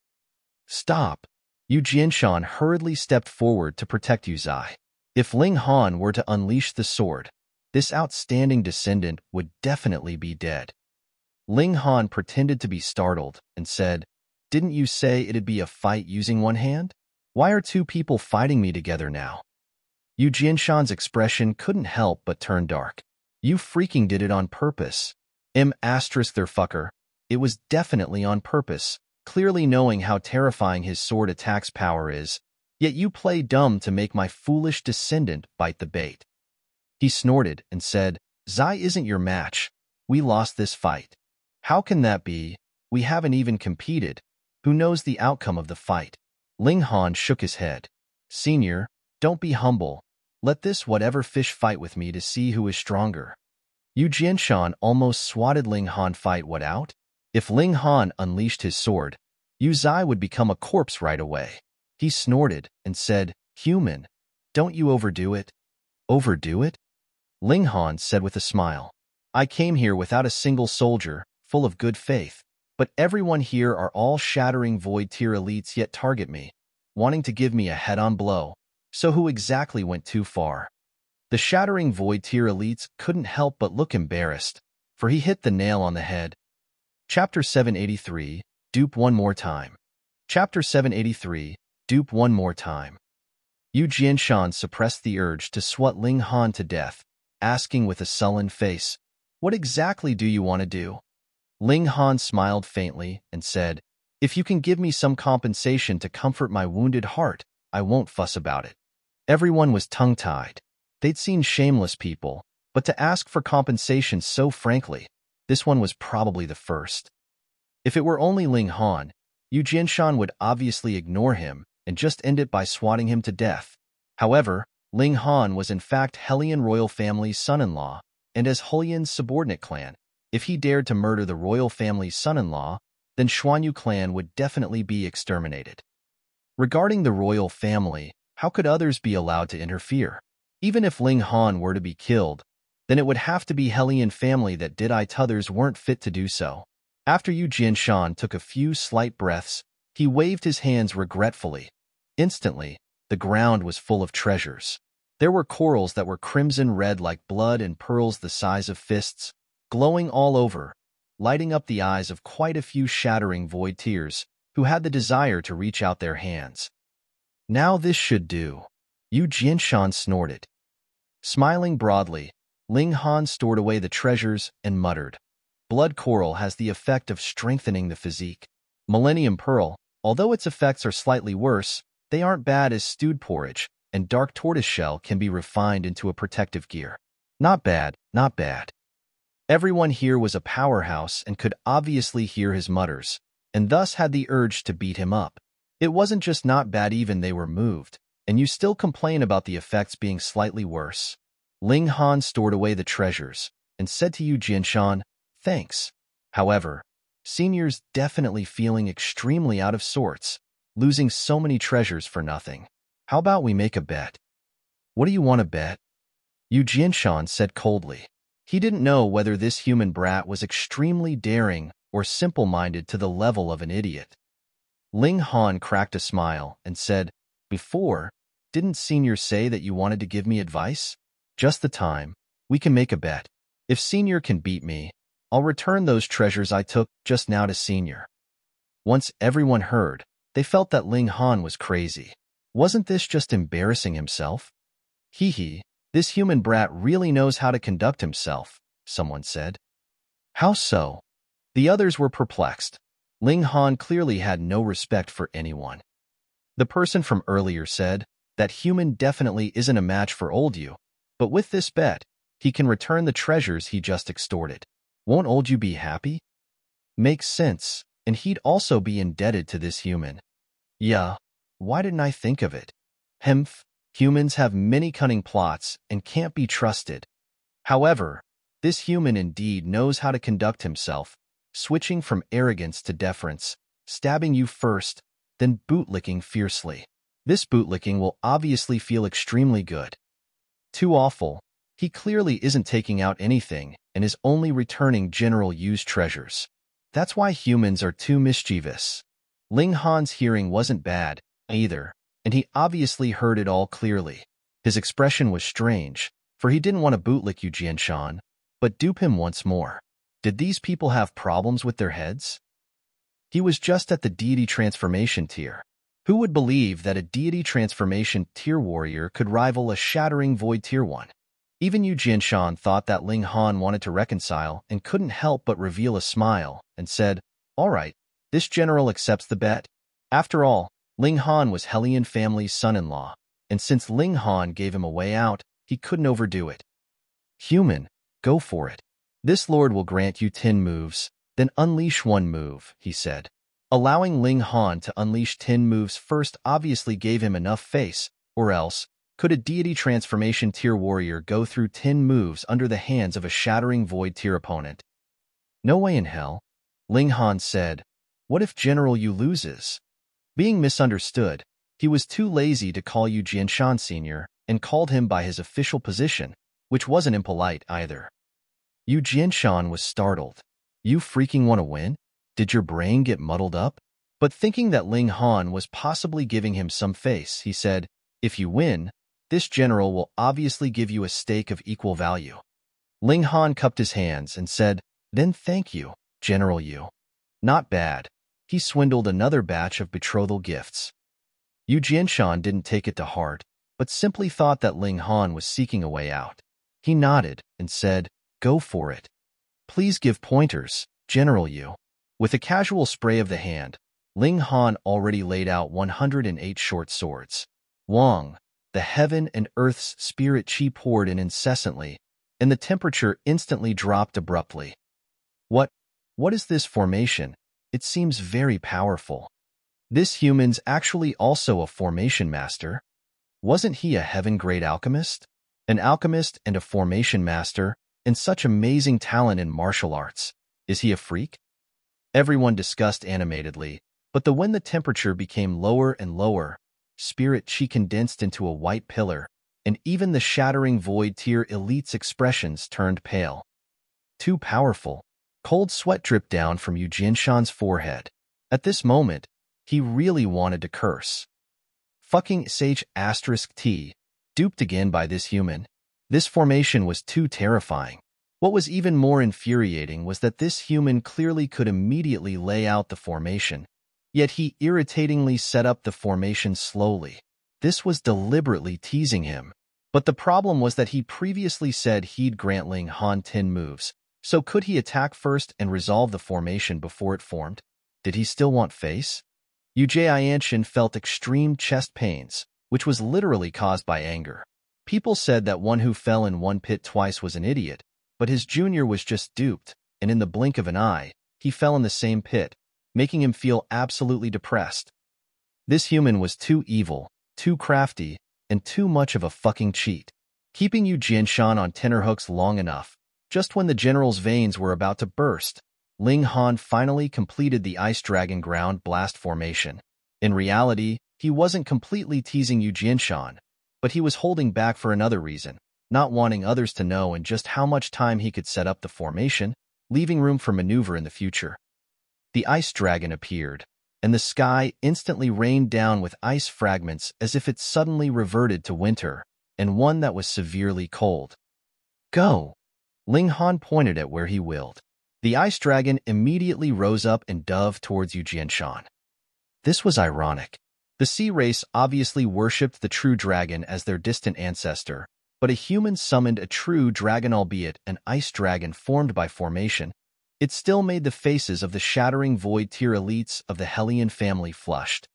Stop! Yu Jianshan hurriedly stepped forward to protect Yu Zai. If Ling Han were to unleash the sword, this outstanding descendant would definitely be dead. Ling Han pretended to be startled and said, "Didn't you say it'd be a fight using one hand? Why are 2 people fighting me together now?" Yu Jianshan's expression couldn't help but turn dark. You freaking did it on purpose. Their fucker. It was definitely on purpose, clearly knowing how terrifying his sword attack's power is, yet you play dumb to make my foolish descendant bite the bait. He snorted and said, "Zai isn't your match. We lost this fight." "How can that be? We haven't even competed. Who knows the outcome of the fight?" Ling Han shook his head. "Senior, don't be humble. Let this whatever fish fight with me to see who is stronger." Yu Jianshan almost swatted Ling Han fight what out? If Ling Han unleashed his sword, Yu Zai would become a corpse right away. He snorted and said, "Human, don't you overdo it." "Overdo it?" Ling Han said with a smile. "I came here without a single soldier, full of good faith, but everyone here are all Shattering Void Tier elites yet target me, wanting to give me a head-on blow. So who exactly went too far?" The Shattering Void Tier elites couldn't help but look embarrassed, for he hit the nail on the head. Chapter 783, Dupe One More Time. Chapter 783, Dupe One More Time. Yu Jianshan suppressed the urge to swat Ling Han to death, asking with a sullen face, "What exactly do you want to do?" Ling Han smiled faintly and said, "If you can give me some compensation to comfort my wounded heart, I won't fuss about it." Everyone was tongue-tied. They'd seen shameless people, but to ask for compensation so frankly, this one was probably the first. If it were only Ling Han, Yu Jianshan would obviously ignore him and just end it by swatting him to death. However, Ling Han was in fact Hellion royal family's son-in-law, and as Hulian's subordinate clan, if he dared to murder the royal family's son-in-law, then Xianyu clan would definitely be exterminated. Regarding the royal family, how could others be allowed to interfere? Even if Ling Han were to be killed, then it would have to be Hellion family that did others weren't fit to do so. After Yu Jianshan took a few slight breaths, he waved his hands regretfully. Instantly, the ground was full of treasures. There were corals that were crimson red like blood and pearls the size of fists, glowing all over, lighting up the eyes of quite a few Shattering Void Tiers who had the desire to reach out their hands. "Now this should do." Yu Jianshan snorted. Smiling broadly, Ling Han stored away the treasures and muttered, "Blood coral has the effect of strengthening the physique. Millennium Pearl, although its effects are slightly worse, they aren't bad as stewed porridge, and Dark Tortoiseshell can be refined into a protective gear. Not bad, not bad." Everyone here was a powerhouse and could obviously hear his mutters, and thus had the urge to beat him up. It wasn't just not bad even they were moved, and you still complain about the effects being slightly worse. Ling Han stored away the treasures and said to Yu Jianshan, "Thanks." However, Senior's definitely feeling extremely out of sorts, losing so many treasures for nothing. How about we make a bet? What do you want to bet? Yu Jianshan said coldly. He didn't know whether this human brat was extremely daring or simple-minded to the level of an idiot. Ling Han cracked a smile and said, "Before, didn't Senior say that you wanted to give me advice? Just the time. We can make a bet. If Senior can beat me, I'll return those treasures I took just now to Senior." Once everyone heard, they felt that Ling Han was crazy. Wasn't this just embarrassing himself? Hee, this human brat really knows how to conduct himself, someone said. How so? The others were perplexed. Ling Han clearly had no respect for anyone. The person from earlier said, that human definitely isn't a match for old Yu, but with this bet, he can return the treasures he just extorted. Won't old Yu be happy? Makes sense, and he'd also be indebted to this human. Yeah, why didn't I think of it? Hemph, humans have many cunning plots and can't be trusted. However, this human indeed knows how to conduct himself, switching from arrogance to deference, stabbing you first, then bootlicking fiercely. This bootlicking will obviously feel extremely good. Too awful. He clearly isn't taking out anything and is only returning General Yu's treasures. That's why humans are too mischievous. Ling Han's hearing wasn't bad, either, and he obviously heard it all clearly. His expression was strange, for he didn't want to bootlick Yu Jianshan, but dupe him once more. Did these people have problems with their heads? He was just at the deity transformation tier. Who would believe that a deity transformation tier warrior could rival a shattering void tier 1? Even Yu Jianshan thought that Ling Han wanted to reconcile and couldn't help but reveal a smile and said, "All right, this general accepts the bet." After all, Ling Han was Hellion family's son-in-law, and since Ling Han gave him a way out, he couldn't overdo it. Human, go for it. This lord will grant you 10 moves, then unleash 1 move, he said. Allowing Ling Han to unleash 10 moves first obviously gave him enough face, or else, could a deity transformation tier warrior go through 10 moves under the hands of a shattering void tier opponent? No way in hell. Ling Han said, "What if General Yu loses?" Being misunderstood, he was too lazy to call Yu Jianshan Sr. and called him by his official position, which wasn't impolite either. Yu Jianshan was startled. You freaking want to win? Did your brain get muddled up? But thinking that Ling Han was possibly giving him some face, he said, "If you win, this general will obviously give you a stake of equal value." Ling Han cupped his hands and said, "Then thank you, General Yu." Not bad. He swindled another batch of betrothal gifts. Yu Jianshan didn't take it to heart, but simply thought that Ling Han was seeking a way out. He nodded and said, "Go for it. Please give pointers, General Yu." With a casual spray of the hand, Ling Han already laid out 108 short swords. Wong, the heaven and earth's spirit chi poured in incessantly, and the temperature instantly dropped abruptly. What is this formation? It seems very powerful. This human's actually also a formation master. Wasn't he a heaven-grade alchemist? An alchemist and a formation master, and such amazing talent in martial arts. Is he a freak? Everyone discussed animatedly, but when the temperature became lower and lower, spirit chi condensed into a white pillar, and even the shattering void tier elite's expressions turned pale. Too powerful. Cold sweat dripped down from Yu Jianshan's forehead. At this moment, he really wanted to curse. Fucking Sage *T, duped again by this human. This formation was too terrifying. What was even more infuriating was that this human clearly could immediately lay out the formation, yet he irritatingly set up the formation slowly. This was deliberately teasing him. But the problem was that he previously said he'd grant Ling Han 10 moves, so could he attack first and resolve the formation before it formed? Did he still want face? Yu Jianshan felt extreme chest pains, which was literally caused by anger. People said that one who fell in one pit twice was an idiot, but his junior was just duped, and in the blink of an eye, he fell in the same pit, making him feel absolutely depressed. This human was too evil, too crafty, and too much of a fucking cheat. Keeping Yu Jianshan on tenterhooks long enough, just when the general's veins were about to burst, Ling Han finally completed the Ice Dragon ground blast formation. In reality, he wasn't completely teasing Yu Jianshan, but he was holding back for another reason, not wanting others to know in just how much time he could set up the formation, leaving room for maneuver in the future. The ice dragon appeared, and the sky instantly rained down with ice fragments as if it suddenly reverted to winter, and one that was severely cold. Go! Ling Han pointed at where he willed. The ice dragon immediately rose up and dove towards Yu Jianshan. This was ironic. The sea race obviously worshipped the true dragon as their distant ancestor, but a human summoned a true dragon, albeit an ice dragon formed by formation. It still made the faces of the Shattering Void Tier elites of the Hellion family flushed.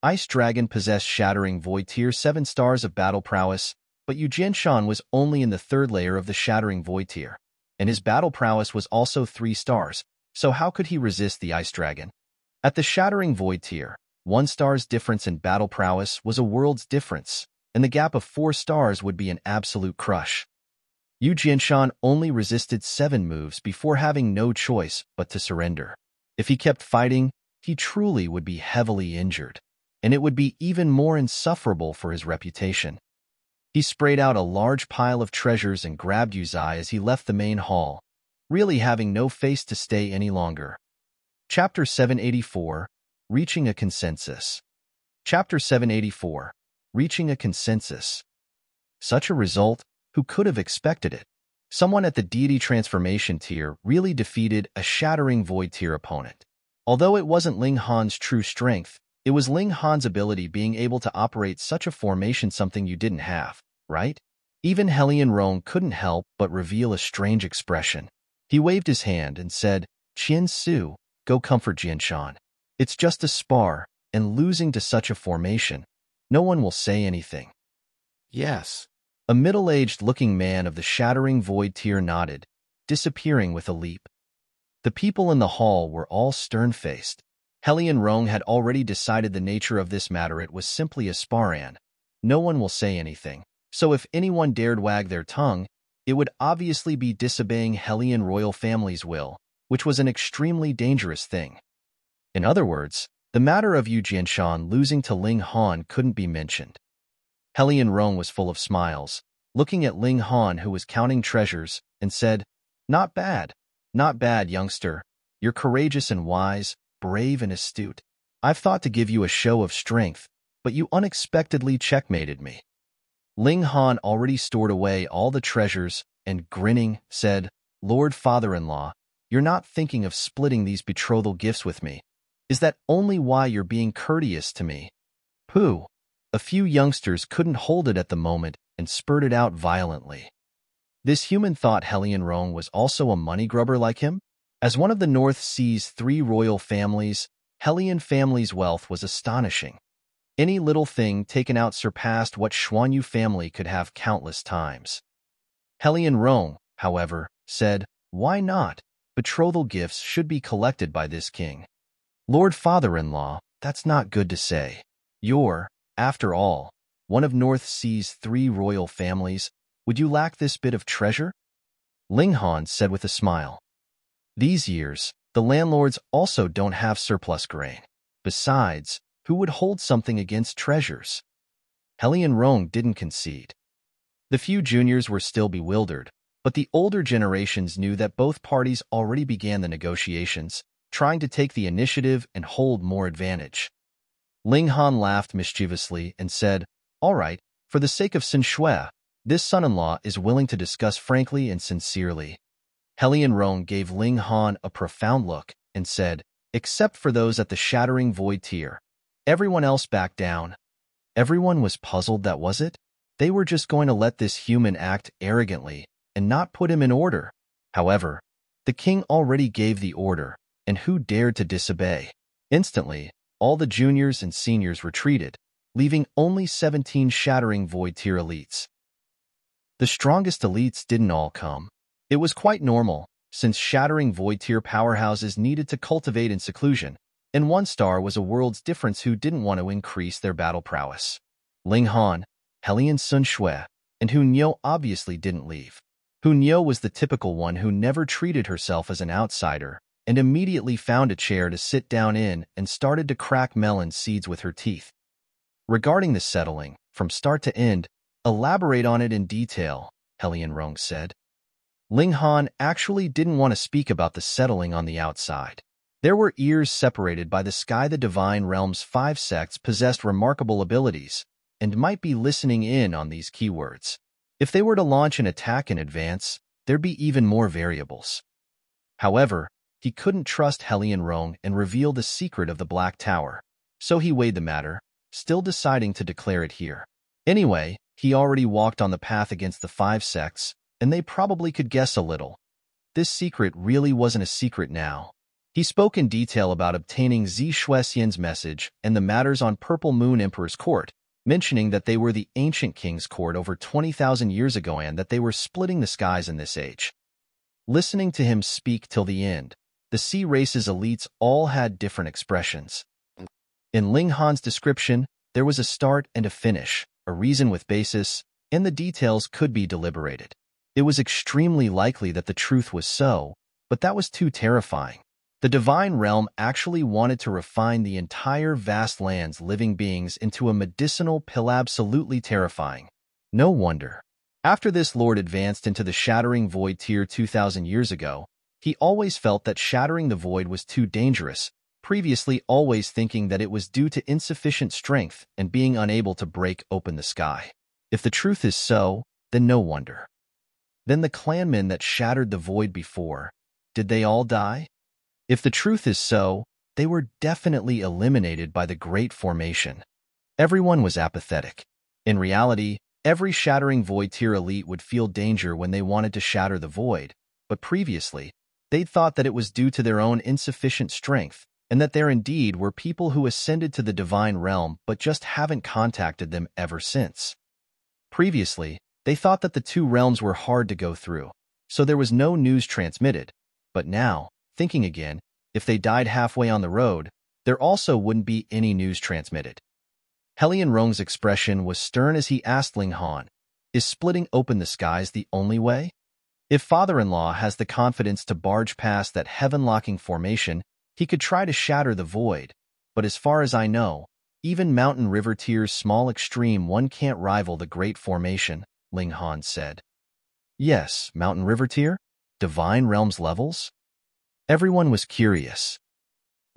Ice Dragon possessed Shattering Void Tier 7 stars of battle prowess, but Yu Jianshan was only in the 3rd layer of the Shattering Void Tier, and his battle prowess was also 3 stars, so how could he resist the Ice Dragon? At the Shattering Void Tier, 1 star's difference in battle prowess was a world's difference, and the gap of 4 stars would be an absolute crush. Yu Jianshan only resisted 7 moves before having no choice but to surrender. If he kept fighting, he truly would be heavily injured, and it would be even more insufferable for his reputation. He sprayed out a large pile of treasures and grabbed Yu's eye as he left the main hall, really having no face to stay any longer. Chapter 784, Reaching a Consensus. Chapter 784, Reaching a Consensus. Such a result? Who could have expected it? Someone at the Deity Transformation tier really defeated a Shattering Void tier opponent. Although it wasn't Ling Han's true strength, it was Ling Han's ability being able to operate such a formation, something you didn't have, right? Even Hellion Rong couldn't help but reveal a strange expression. He waved his hand and said, "Qian Su, go comfort Jianshan. It's just a spar, and losing to such a formation, no one will say anything." Yes. A middle-aged-looking man of the Shattering Void tier nodded, disappearing with a leap. The people in the hall were all stern-faced. Hellion Rong had already decided the nature of this matter. It was simply a sparan. No one will say anything. So if anyone dared wag their tongue, it would obviously be disobeying Hellion royal family's will, which was an extremely dangerous thing. In other words, the matter of Yu Jianshan losing to Ling Han couldn't be mentioned. Hellion Rong was full of smiles, looking at Ling Han, who was counting treasures, and said, "Not bad. Not bad, youngster. You're courageous and wise, brave and astute. I've thought to give you a show of strength, but you unexpectedly checkmated me." Ling Han already stored away all the treasures and, grinning, said, "Lord father-in-law, you're not thinking of splitting these betrothal gifts with me. Is that only why you're being courteous to me?" Pooh. A few youngsters couldn't hold it at the moment and spurted out violently. This human thought Hellion Rong was also a money grubber like him. As one of the North Sea's 3 royal families, Hellion family's wealth was astonishing. Any little thing taken out surpassed what Xianyu family could have countless times. Hellion Rong, however, said, "Why not? Betrothal gifts should be collected by this king." "Lord father-in-law, that's not good to say. You're, after all, one of North Sea's 3 royal families. Would you lack this bit of treasure?" Ling Han said with a smile. These years, the landlords also don't have surplus grain. Besides, who would hold something against treasures? Hellion Rong didn't concede. The few juniors were still bewildered, but the older generations knew that both parties already began the negotiations, trying to take the initiative and hold more advantage. Ling Han laughed mischievously and said, "All right, for the sake of Sun Shui, this son-in-law is willing to discuss frankly and sincerely." Hellion Rong gave Ling Han a profound look and said, "Except for those at the Shattering Void tier. Everyone else backed down." Everyone was puzzled, that was it? They were just going to let this human act arrogantly and not put him in order. However, the king already gave the order, and who dared to disobey? Instantly, all the juniors and seniors retreated, leaving only 17 Shattering Void tier elites. The strongest elites didn't all come. It was quite normal, since Shattering Void tier powerhouses needed to cultivate in seclusion, and 1 star was a world's difference who didn't want to increase their battle prowess. Ling Han, Hellion Sun Shui, and Xianyu obviously didn't leave. Xianyu was the typical one who never treated herself as an outsider, and immediately found a chair to sit down in and started to crack melon seeds with her teeth. Regarding the settling, from start to end, elaborate on it in detail, Xianyu said. Ling Han actually didn't want to speak about the settling on the outside. There were ears separated by the sky. The Divine Realm's 5 sects possessed remarkable abilities and might be listening in on these keywords. If they were to launch an attack in advance, there'd be even more variables. However, he couldn't trust Xianyu and reveal the secret of the Black Tower, so he weighed the matter, still deciding to declare it here. Anyway, he already walked on the path against the 5 sects, and they probably could guess a little. This secret really wasn't a secret now. He spoke in detail about obtaining Zi Shuexian's message and the matters on Purple Moon Emperor's court, mentioning that they were the ancient king's court over 20,000 years ago and that they were splitting the skies in this age. Listening to him speak till the end, the Sea Race's elites all had different expressions. In Ling Han's description, there was a start and a finish, a reason with basis, and the details could be deliberated. It was extremely likely that the truth was so, but that was too terrifying. The Divine Realm actually wanted to refine the entire vast land's living beings into a medicinal pill. Absolutely terrifying. No wonder. After this lord advanced into the Shattering Void tier 2,000 years ago, he always felt that shattering the void was too dangerous, previously always thinking that it was due to insufficient strength and being unable to break open the sky. If the truth is so, then no wonder. Then the clanmen that shattered the void before, did they all die? If the truth is so, they were definitely eliminated by the Great Formation. Everyone was apathetic. In reality, every Shattering Void tier elite would feel danger when they wanted to shatter the void, but previously, they'd thought that it was due to their own insufficient strength, and that there indeed were people who ascended to the Divine Realm but just haven't contacted them ever since. Previously, they thought that the 2 realms were hard to go through, so there was no news transmitted, but now, thinking again, if they died halfway on the road, there also wouldn't be any news transmitted. Xianyu's expression was stern as he asked Ling Han, "Is splitting open the skies the only way? If father-in-law has the confidence to barge past that heaven-locking formation, he could try to shatter the void, but as far as I know, even Mountain River Tier's small extreme one can't rival the Great Formation," Ling Han said. Yes, Mountain River Tier? Divine Realms levels? Everyone was curious.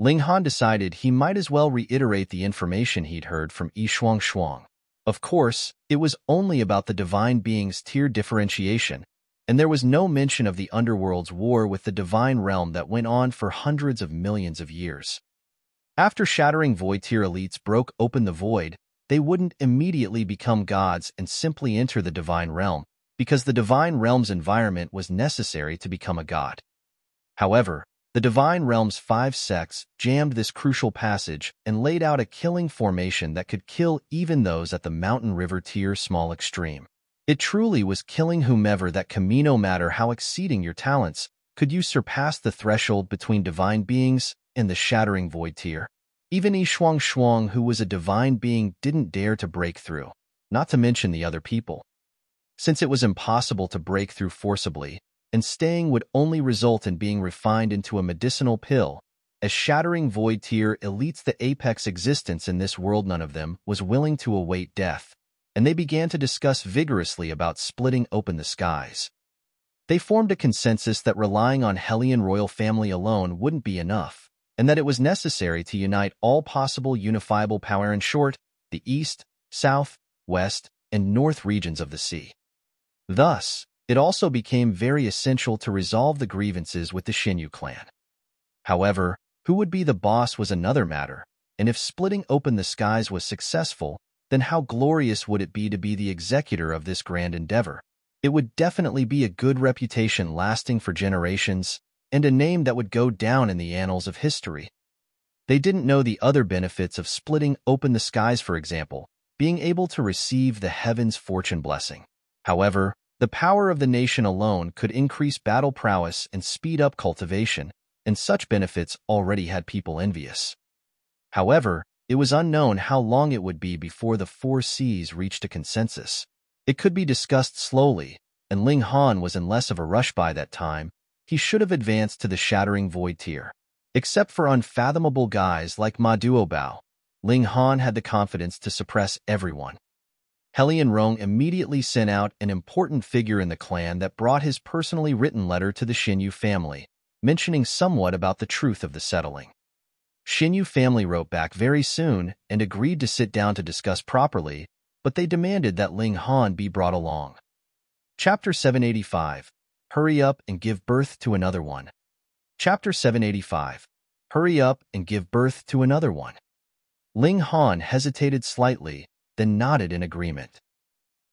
Ling Han decided he might as well reiterate the information he'd heard from Shuang. Of course, it was only about the divine being's tier differentiation, and there was no mention of the Underworld's war with the Divine Realm that went on for hundreds of millions of years. After Shattering Void tier elites broke open the void, they wouldn't immediately become gods and simply enter the Divine Realm, because the Divine Realm's environment was necessary to become a god. However, the Divine Realm's 5 sects jammed this crucial passage and laid out a killing formation that could kill even those at the Mountain River tier small extreme. It truly was killing whomever that could. No matter how exceeding your talents, could you surpass the threshold between divine beings and the Shattering Void tier? Even Shuang, who was a divine being, didn't dare to break through, not to mention the other people. Since it was impossible to break through forcibly, and staying would only result in being refined into a medicinal pill, as Shattering Void tier elites the apex existence in this world, none of them was willing to await death, and they began to discuss vigorously about splitting open the skies. They formed a consensus that relying on Hellion royal family alone wouldn't be enough, and that it was necessary to unite all possible unifiable power, in short, the east, south, west, and north regions of the sea. Thus, it also became very essential to resolve the grievances with the Xianyu clan. However, who would be the boss was another matter, and if splitting open the skies was successful, then how glorious would it be to be the executor of this grand endeavor? It would definitely be a good reputation lasting for generations, and a name that would go down in the annals of history. They didn't know the other benefits of splitting open the skies, for example, being able to receive the heaven's fortune blessing. However, the power of the nation alone could increase battle prowess and speed up cultivation, and such benefits already had people envious. However, it was unknown how long it would be before the 4 seas reached a consensus. It could be discussed slowly, and Ling Han was in less of a rush by that time, he should have advanced to the Shattering Void tier. Except for unfathomable guys like Ma Duobao, Ling Han had the confidence to suppress everyone. Helion Rong immediately sent out an important figure in the clan that brought his personally written letter to the Xianyu family, mentioning somewhat about the truth of the settling. Xianyu family wrote back very soon and agreed to sit down to discuss properly, but they demanded that Ling Han be brought along. Chapter 785. Hurry up and give birth to another one. Chapter 785. Hurry up and give birth to another one. Ling Han hesitated slightly, then nodded in agreement.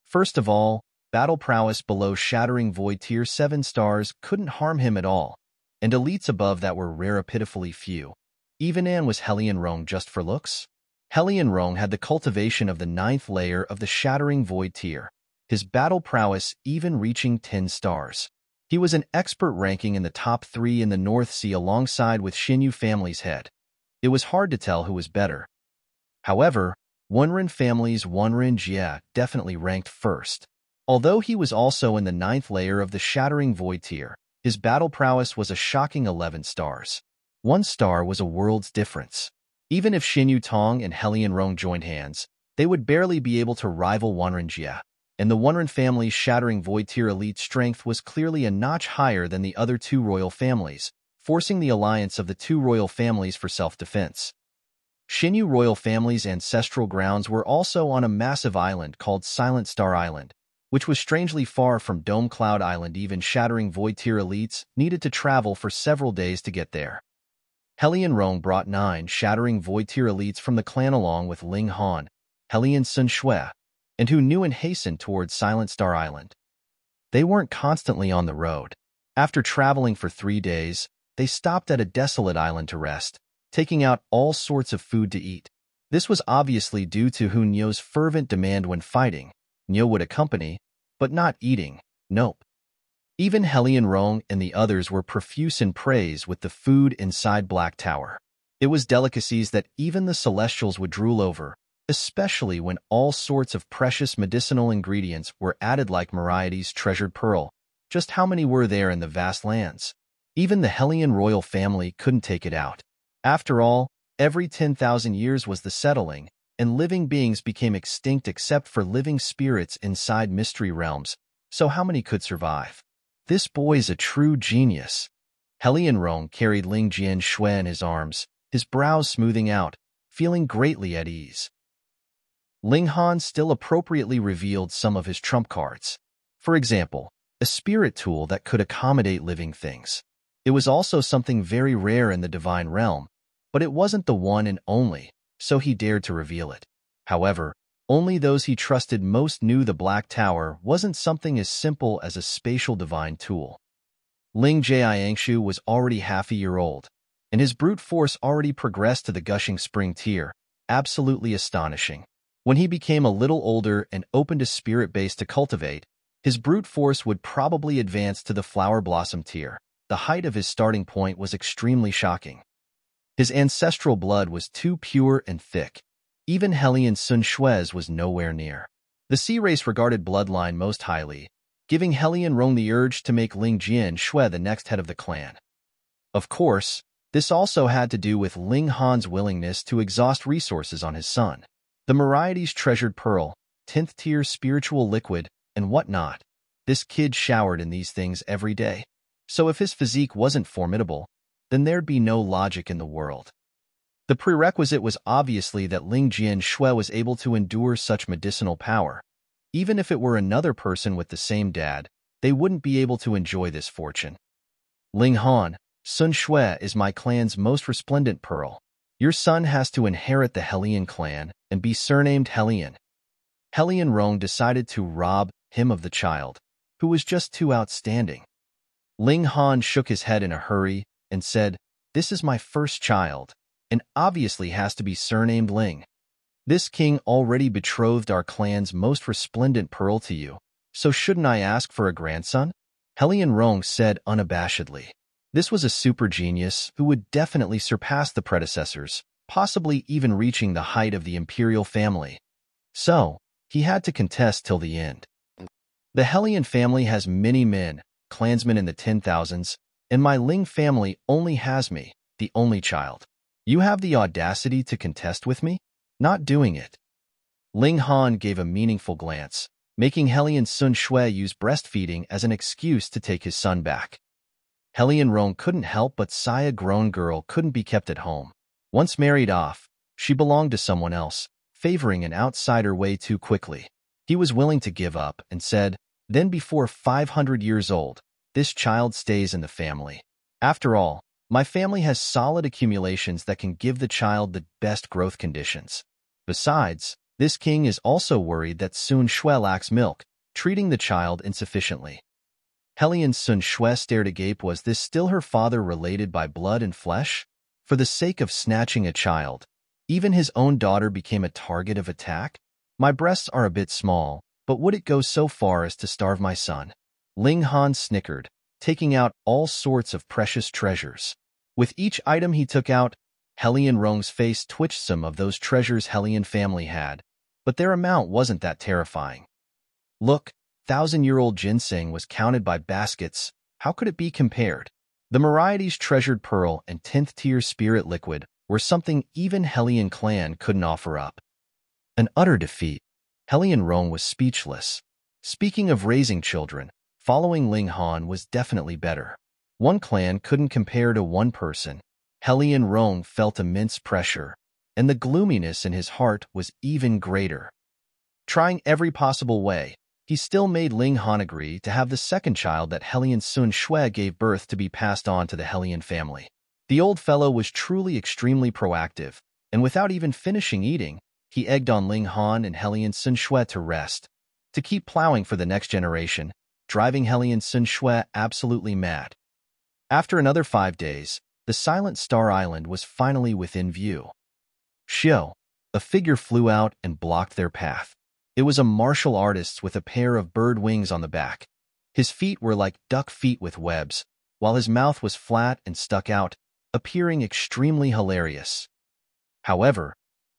First of all, battle prowess below Shattering Void tier 7 stars couldn't harm him at all, and elites above that were rare pitifully few. Even and was Helion Rong just for looks? Helion Rong had the cultivation of the 9th layer of the Shattering Void tier, his battle prowess even reaching 10 stars. He was an expert ranking in the top 3 in the North Sea alongside with Xianyu family's head. It was hard to tell who was better. However, Wenren family's Wenren Jie definitely ranked first. Although he was also in the 9th layer of the Shattering Void tier, his battle prowess was a shocking 11 stars. 1 star was a world's difference. Even if Xianyu Tong and Helion Rong joined hands, they would barely be able to rival Wenren Jie, and the Wenren family's Shattering Void tier elite strength was clearly a notch higher than the other 2 royal families, forcing the alliance of the 2 royal families for self-defense. Xianyu royal family's ancestral grounds were also on a massive island called Silent Star Island, which was strangely far from Dome Cloud Island. Even Shattering Void tier elites needed to travel for several days to get there. Helion Rong brought 9 Shattering Void tier elites from the clan along with Ling Han, Helion Sun Shui, and who knew and hastened towards Silent Star Island. They weren't constantly on the road. After traveling for 3 days, they stopped at a desolate island to rest, taking out all sorts of food to eat. This was obviously due to Hunyo's fervent demand when fighting. Nyo would accompany, but not eating, nope. Even Helion Rong and the others were profuse in praise with the food inside Black Tower. It was delicacies that even the Celestials would drool over, especially when all sorts of precious medicinal ingredients were added like Mariety's treasured pearl. Just how many were there in the vast lands? Even the Helion royal family couldn't take it out. After all, every 10,000 years was the settling, and living beings became extinct except for living spirits inside mystery realms, so how many could survive? This boy's a true genius. Helion Rong carried Ling Jian Shui in his arms, his brows smoothing out, feeling greatly at ease. Ling Han still appropriately revealed some of his trump cards. For example, a spirit tool that could accommodate living things. It was also something very rare in the divine realm, but it wasn't the one and only, so he dared to reveal it. However, only those he trusted most knew the Black Tower wasn't something as simple as a spatial divine tool. Ling Jiangshu was already half a year old, and his brute force already progressed to the Gushing Spring tier, absolutely astonishing. When he became a little older and opened a spirit base to cultivate, his brute force would probably advance to the Flower Blossom tier. The height of his starting point was extremely shocking. His ancestral blood was too pure and thick. Even Helion Sun Shui's was nowhere near. The Sea race regarded bloodline most highly, giving Helion Rong the urge to make Ling Jian Shui the next head of the clan. Of course, this also had to do with Ling Han's willingness to exhaust resources on his son. The Mariety's treasured pearl, 10th tier spiritual liquid, and whatnot. This kid showered in these things every day. So if his physique wasn't formidable, then there'd be no logic in the world. The prerequisite was obviously that Ling Jian Shui was able to endure such medicinal power. Even if it were another person with the same dad, they wouldn't be able to enjoy this fortune. Ling Han, Sun Shui is my clan's most resplendent pearl. Your son has to inherit the Helion clan and be surnamed Helion. Helion Rong decided to rob him of the child, who was just too outstanding. Ling Han shook his head in a hurry and said, "This is my first child, and obviously has to be surnamed Ling. This king already betrothed our clan's most resplendent pearl to you, so shouldn't I ask for a grandson?" Helion Rong said unabashedly. This was a super genius who would definitely surpass the predecessors, possibly even reaching the height of the imperial family. So, he had to contest till the end. The Helion family has many men, clansmen in the 10,000s, and my Ling family only has me, the only child. You have the audacity to contest with me? Not doing it. Ling Han gave a meaningful glance, making Hellion Sun Shui use breastfeeding as an excuse to take his son back. Hellion Rong couldn't help but sigh. A grown girl couldn't be kept at home. Once married off, she belonged to someone else, favoring an outsider way too quickly. He was willing to give up and said, then before 500 years old, this child stays in the family. After all, my family has solid accumulations that can give the child the best growth conditions. Besides, this king is also worried that Sun Shui lacks milk, treating the child insufficiently. Hellion Sun Shui stared agape. Was this still her father related by blood and flesh? For the sake of snatching a child, even his own daughter became a target of attack? My breasts are a bit small, but would it go so far as to starve my son? Ling Han snickered, taking out all sorts of precious treasures. With each item he took out, Hellion Rong's face twitched. Some of those treasures Hellion family had, but their amount wasn't that terrifying. Look, 1,000-year-old ginseng was counted by baskets. How could it be compared? The Mariety's treasured pearl and 10th-tier spirit liquid were something even Hellion clan couldn't offer up. An utter defeat. Hellion Rong was speechless. Speaking of raising children, following Ling Han was definitely better. One clan couldn't compare to one person. Hellion Rong felt immense pressure, and the gloominess in his heart was even greater. Trying every possible way, he still made Ling Han agree to have the second child that Hellion Sun Shui gave birth to be passed on to the Hellion family. The old fellow was truly extremely proactive, and without even finishing eating, he egged on Ling Han and Hellion Sun Shui to rest, to keep plowing for the next generation, driving Hellion Sun Shui absolutely mad. After another 5 days, the Silent Star Island was finally within view. Shio, a figure flew out and blocked their path. It was a martial artist with a pair of bird wings on the back. His feet were like duck feet with webs, while his mouth was flat and stuck out, appearing extremely hilarious. However,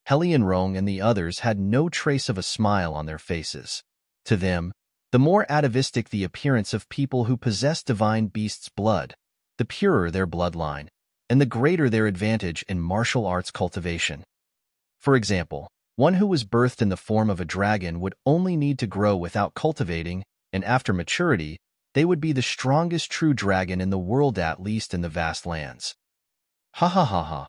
Hellion Rong and the others had no trace of a smile on their faces. To them, the more atavistic the appearance of people who possess divine beasts' blood, the purer their bloodline, and the greater their advantage in martial arts cultivation. For example, one who was birthed in the form of a dragon would only need to grow without cultivating, and after maturity, they would be the strongest true dragon in the world, at least in the vast lands. Ha ha ha ha.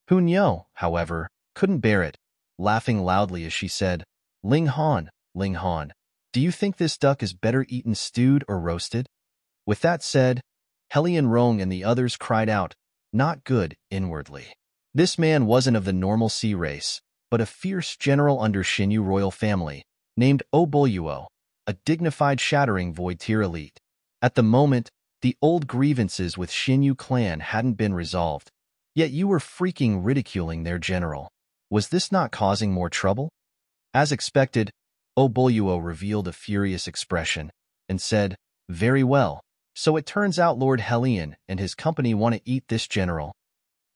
Hunyo, however, couldn't bear it, laughing loudly as she said, Ling Han, do you think this duck is better eaten stewed or roasted? With that said, Hellion Rong and the others cried out, not good, inwardly. This man wasn't of the normal sea race, but a fierce general under Xianyu royal family, named Oboluo, a dignified Shattering void tier elite. At the moment, the old grievances with Xianyu clan hadn't been resolved, yet you were freaking ridiculing their general. Was this not causing more trouble? As expected, Oboluo revealed a furious expression and said, very well, so it turns out Lord Hellion and his company want to eat this general.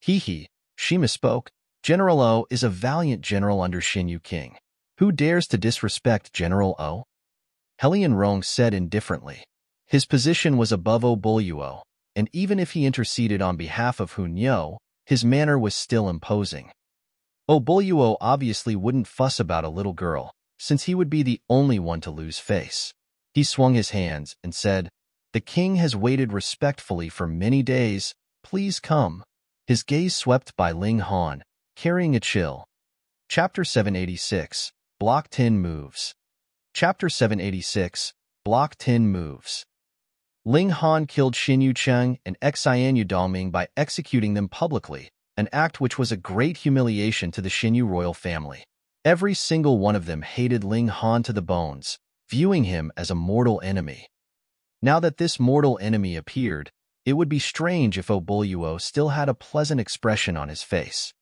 He, she misspoke. General O is a valiant general under Xianyu King. Who dares to disrespect General O? Hellion Rong said indifferently. His position was above Oboluo, and even if he interceded on behalf of Hunyo, his manner was still imposing. Oboluo obviously wouldn't fuss about a little girl, since he would be the only one to lose face. He swung his hands and said, the king has waited respectfully for many days, please come. His gaze swept by Ling Han, carrying a chill. Chapter 786, Block 10 Moves. Chapter 786, Block 10 Moves. Ling Han killed Xianyu Cheng and Xianyu Dongming by executing them publicly, an act which was a great humiliation to the Xianyu royal family. Every single one of them hated Ling Han to the bones, viewing him as a mortal enemy. Now that this mortal enemy appeared, it would be strange if Oboluo still had a pleasant expression on his face.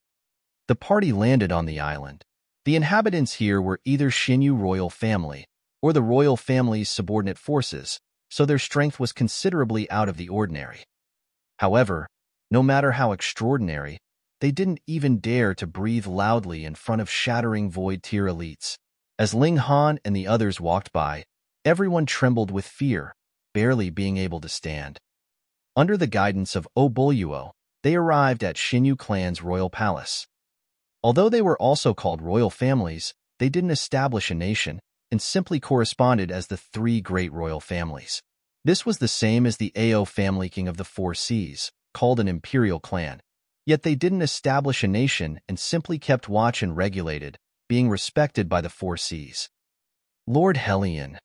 The party landed on the island. The inhabitants here were either Xianyu royal family or the royal family's subordinate forces, so their strength was considerably out of the ordinary. However, no matter how extraordinary, they didn't even dare to breathe loudly in front of Shattering void tier elites. As Ling Han and the others walked by, everyone trembled with fear, barely being able to stand. Under the guidance of Oboluo, they arrived at Xianyu clan's royal palace. Although they were also called royal families, they didn't establish a nation and simply corresponded as the three great royal families. This was the same as the Ao family king of the Four Seas, called an imperial clan. Yet they didn't establish a nation and simply kept watch and regulated, being respected by the Four Seas. Lord Helion,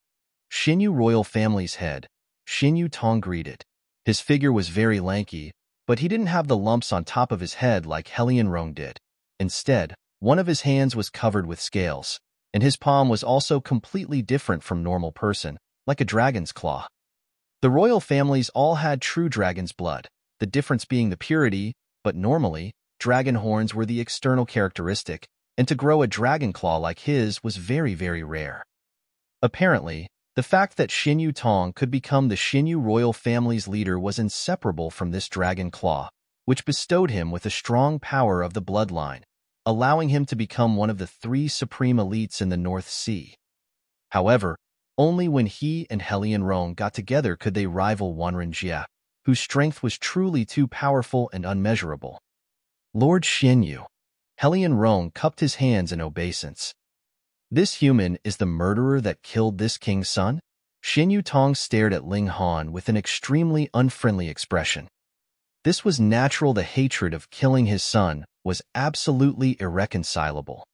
Xianyu royal family's head, Xianyu Tong greeted. His figure was very lanky, but he didn't have the lumps on top of his head like Helion Rong did. Instead, one of his hands was covered with scales, and his palm was also completely different from normal person, like a dragon's claw. The royal families all had true dragon's blood, the difference being the purity, but normally, dragon horns were the external characteristic, and to grow a dragon claw like his was very, very rare. Apparently, the fact that Xianyu Tong could become the Xianyu royal family's leader was inseparable from this dragon claw, which bestowed him with a strong power of the bloodline, allowing him to become one of the three supreme elites in the North Sea. However, only when he and Helion Rong got together could they rival Wenren Jie, whose strength was truly too powerful and unmeasurable. Lord Xianyu, Helion Rong cupped his hands in obeisance. This human is the murderer that killed this king's son? Xianyu Tong stared at Ling Han with an extremely unfriendly expression. This was natural. The hatred of killing his son was absolutely irreconcilable.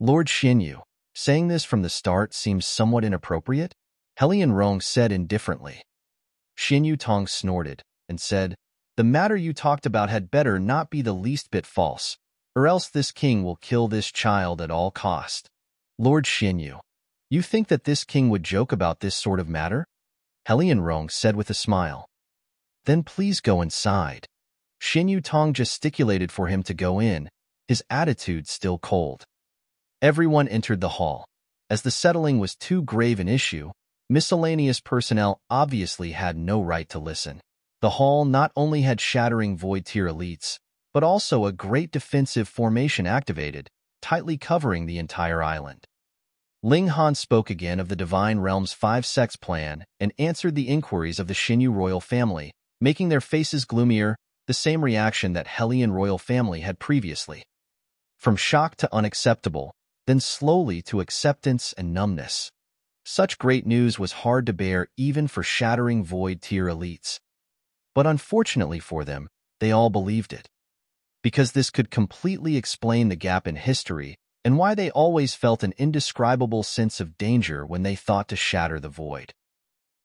Lord Xianyu, saying this from the start seems somewhat inappropriate, Helion Rong said indifferently. Xianyu Tong snorted and said, the matter you talked about had better not be the least bit false, or else this king will kill this child at all cost. Lord Xianyu, you think that this king would joke about this sort of matter? Helion Rong said with a smile. Then please go inside. Xianyu Tong gesticulated for him to go in, his attitude still cold. Everyone entered the hall. As the settling was too grave an issue, miscellaneous personnel obviously had no right to listen. The hall not only had Shattering Void Tier elites, but also a great defensive formation activated, tightly covering the entire island. Ling Han spoke again of the Divine Realm's 5-sex plan and answered the inquiries of the Xianyu royal family, making their faces gloomier, the same reaction that Helion royal family had previously. From shock to unacceptable, then slowly to acceptance and numbness. Such great news was hard to bear even for Shattering Void Tier elites. But unfortunately for them, they all believed it. Because this could completely explain the gap in history and why they always felt an indescribable sense of danger when they thought to shatter the void.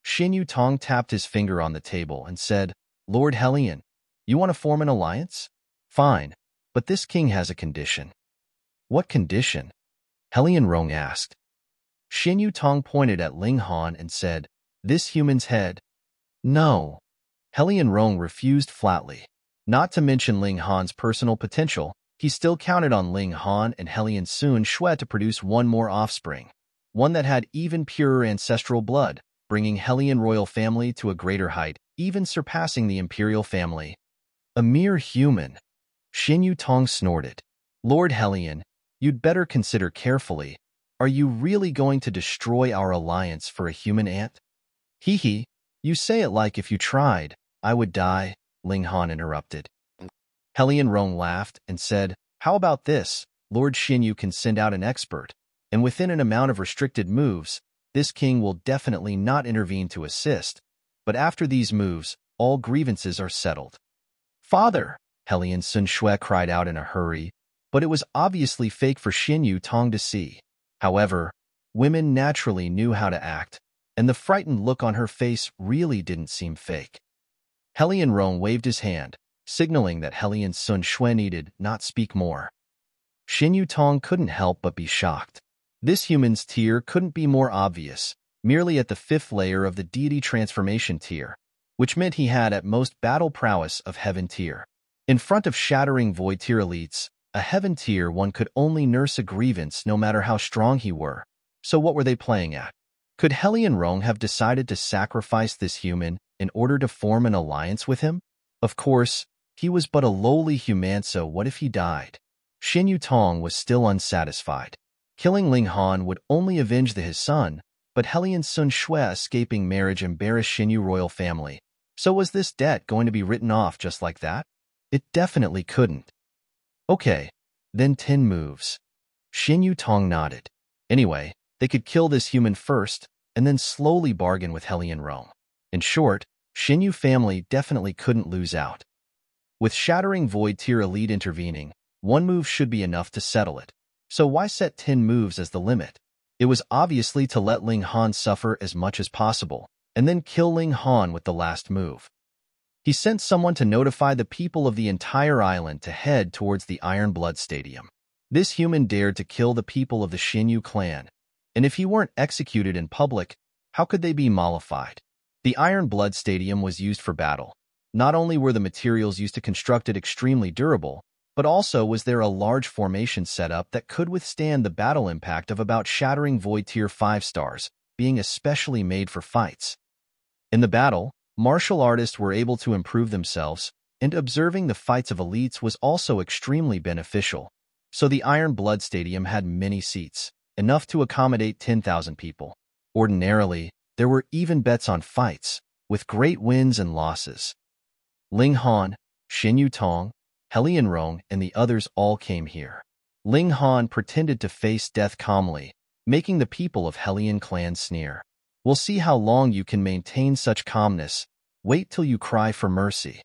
Xianyu Tong tapped his finger on the table and said, Lord Helion, you want to form an alliance? Fine, but this king has a condition. What condition? Helion Rong asked. Xianyu Tong pointed at Ling Han and said, this human's head? No. Helion Rong refused flatly. Not to mention Ling Han's personal potential, he still counted on Ling Han and Helion Sun Shui to produce one more offspring, one that had even purer ancestral blood, bringing Helion royal family to a greater height, even surpassing the imperial family. A mere human. Xianyu Tong snorted. Lord Helion, you'd better consider carefully. Are you really going to destroy our alliance for a human ant? Hee hee, you say it like if you tried, I would die, Ling Han interrupted. Helion Rong laughed and said, how about this? Lord Xianyu can send out an expert, and within an amount of restricted moves, this king will definitely not intervene to assist, but after these moves, all grievances are settled. Father, Helion Sun Shui cried out in a hurry, but it was obviously fake for Xianyu Tong to see. However, women naturally knew how to act, and the frightened look on her face really didn't seem fake. Helion Rong waved his hand, signaling that Helion Sun Shui needed not speak more. Xianyu Tong couldn't help but be shocked. This human's tier couldn't be more obvious, merely at the 5th layer of the deity transformation tier, which meant he had at most battle prowess of heaven tier. In front of Shattering Void Tier elites, a heaven tier one could only nurse a grievance no matter how strong he were. So what were they playing at? Could Helion Rong have decided to sacrifice this human in order to form an alliance with him? Of course, he was but a lowly human, so what if he died? Xianyu Tong was still unsatisfied. Killing Ling Han would only avenge his son, but Helion Sun Shui escaping marriage embarrassed Xianyu royal family, So was this debt going to be written off just like that? It definitely couldn't. Okay, then 10 moves. Xianyu Tong nodded. Anyway, they could kill this human first, and then slowly bargain with Hellion Rome. In short, Xianyu family definitely couldn't lose out. With Shattering Void Tier Elite intervening, one move should be enough to settle it. So why set 10 moves as the limit? It was obviously to let Ling Han suffer as much as possible, and then kill Ling Han with the last move. He sent someone to notify the people of the entire island to head towards the Iron Blood Stadium. This human dared to kill the people of the Xianyu clan, and if he weren't executed in public, how could they be mollified? The Iron Blood Stadium was used for battle. Not only were the materials used to construct it extremely durable, but also was there a large formation setup that could withstand the battle impact of about Shattering Void Tier 5 stars, being especially made for fights. In the battle, martial artists were able to improve themselves, and observing the fights of elites was also extremely beneficial. So the Iron Blood Stadium had many seats, enough to accommodate 10,000 people. Ordinarily, there were even bets on fights, with great wins and losses. Ling Han, Xianyu Tong, Hellion Rong, and the others all came here. Ling Han pretended to face death calmly, making the people of Hellion clan sneer. We'll see how long you can maintain such calmness. Wait till you cry for mercy.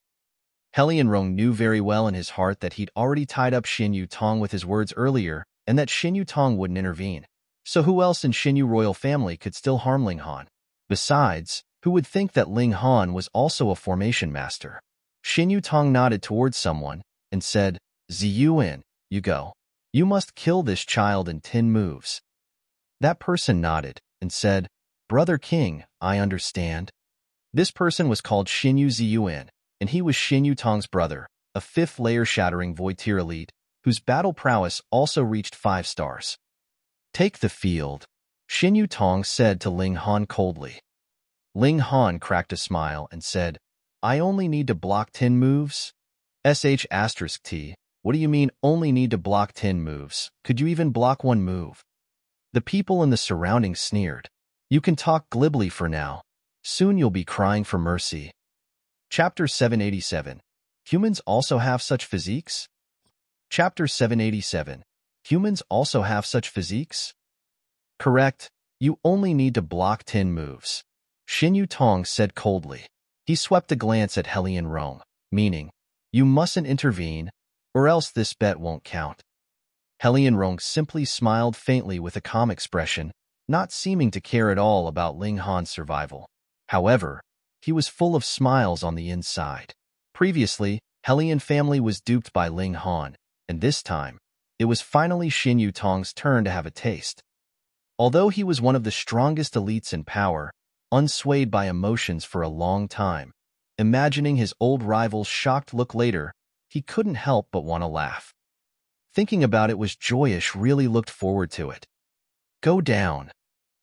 Hellion Rong knew very well in his heart that he'd already tied up Xianyu Tong with his words earlier, and that Xianyu Tong wouldn't intervene. So who else in Xianyu royal family could still harm Ling Han? Besides, who would think that Ling Han was also a formation master? Xianyu Tong nodded towards someone and said, Ziyuan, you go. You must kill this child in 10 moves. That person nodded and said, Brother King, I understand. This person was called Xianyu Ziyuan, and he was Xianyu Tong's brother, a 5th layer Shattering Void Tier Elite, whose battle prowess also reached 5 stars. Take the field, Xianyu Tong said to Ling Han coldly. Ling Han cracked a smile and said, I only need to block 10 moves? *T, what do you mean only need to block 10 moves? Could you even block 1 move? The people in the surroundings sneered. You can talk glibly for now. Soon you'll be crying for mercy. Chapter 787. Humans also have such physiques? Chapter 787. Humans also have such physiques? Correct. You only need to block 10 moves. Xianyu Tong said coldly. He swept a glance at Hellion Rong, meaning, you mustn't intervene, or else this bet won't count. Hellion Rong simply smiled faintly with a calm expression, not seeming to care at all about Ling Han's survival. However, he was full of smiles on the inside. Previously, Hellion family was duped by Ling Han, and this time, it was finally Xianyu Tong's turn to have a taste. Although he was one of the strongest elites in power, unswayed by emotions for a long time, imagining his old rival's shocked look later, he couldn't help but want to laugh. Thinking about it was joyous, really looked forward to it. Go down,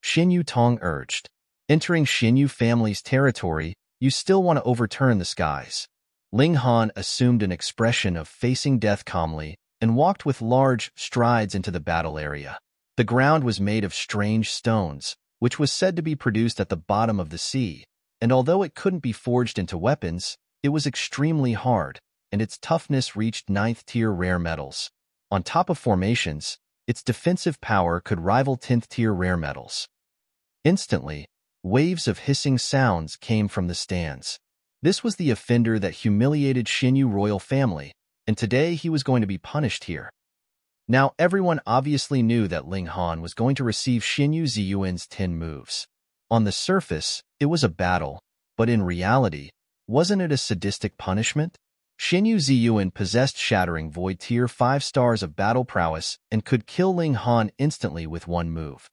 Xianyu Tong urged. Entering Xianyu family's territory, you still want to overturn the skies. Ling Han assumed an expression of facing death calmly and walked with large strides into the battle area. The ground was made of strange stones, which was said to be produced at the bottom of the sea, and although it couldn't be forged into weapons, it was extremely hard, and its toughness reached 9th tier rare metals. On top of formations, its defensive power could rival 10th tier rare metals. Instantly, waves of hissing sounds came from the stands. This was the offender that humiliated Xianyu royal family, and today he was going to be punished here. Now everyone obviously knew that Ling Han was going to receive Xianyu Ziyuan's 10 moves. On the surface, it was a battle, but in reality, wasn't it a sadistic punishment? Xianyu Ziyuan possessed Shattering Void Tier 5 stars of battle prowess and could kill Ling Han instantly with 1 move.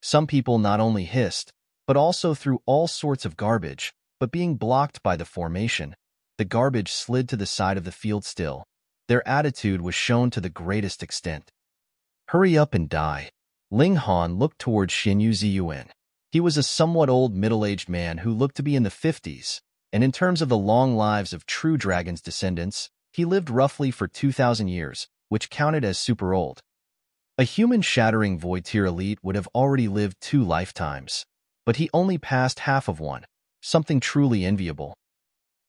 Some people not only hissed, but also threw all sorts of garbage, but being blocked by the formation, the garbage slid to the side of the field still. Their attitude was shown to the greatest extent. Hurry up and die. Ling Han looked towards Xianyu Ziyuan. He was a somewhat old middle-aged man who looked to be in the 50s, and in terms of the long lives of true dragon's descendants, he lived roughly for 2,000 years, which counted as super old. A human Shattering Void Tier Elite would have already lived 2 lifetimes, but he only passed half of one, something truly enviable.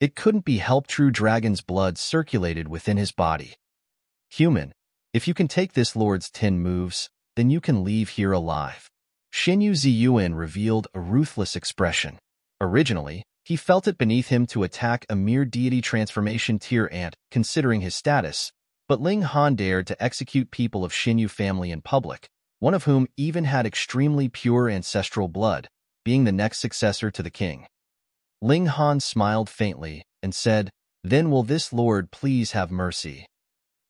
It couldn't be helped, true dragon's blood circulated within his body. Human, if you can take this lord's 10 moves, then you can leave here alive. Xianyu Ziyuan revealed a ruthless expression. Originally, he felt it beneath him to attack a mere deity transformation tier ant, considering his status, but Ling Han dared to execute people of Xianyu family in public, one of whom even had extremely pure ancestral blood, being the next successor to the king. Ling Han smiled faintly and said, "Then will this lord please have mercy?"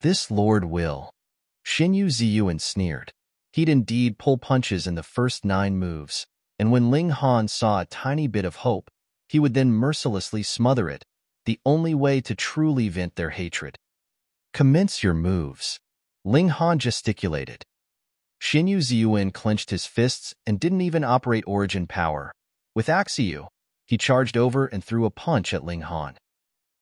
"This lord will." Xianyu Ziyuan sneered. He'd indeed pull punches in the first 9 moves, and when Ling Han saw a tiny bit of hope, he would then mercilessly smother it, the only way to truly vent their hatred. "Commence your moves." Ling Han gesticulated. Xianyu Ziyuan clenched his fists and didn't even operate origin power. With Axio, he charged over and threw a punch at Ling Han.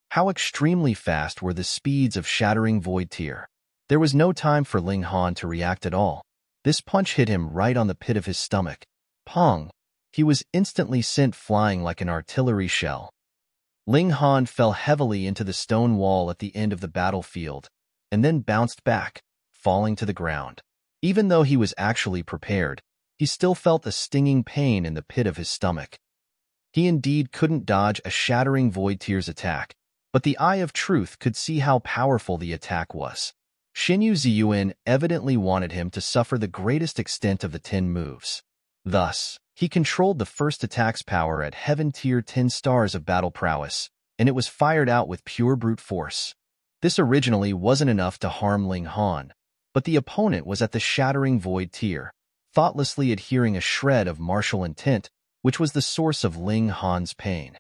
How extremely fast were the speeds of Shattering Void Tier. There was no time for Ling Han to react at all. This punch hit him right on the pit of his stomach. Pong! He was instantly sent flying like an artillery shell. Ling Han fell heavily into the stone wall at the end of the battlefield, and then bounced back, falling to the ground. Even though he was actually prepared, he still felt a stinging pain in the pit of his stomach. He indeed couldn't dodge a Shattering Void Tier's attack, but the Eye of Truth could see how powerful the attack was. Xianyu Ziyuan evidently wanted him to suffer the greatest extent of the 10 moves. Thus, he controlled the first attack's power at Heaven Tier 10 stars of battle prowess, and it was fired out with pure brute force. This originally wasn't enough to harm Ling Han, but the opponent was at the Shattering Void Tier, thoughtlessly adhering a shred of martial intent, which was the source of Ling Han's pain.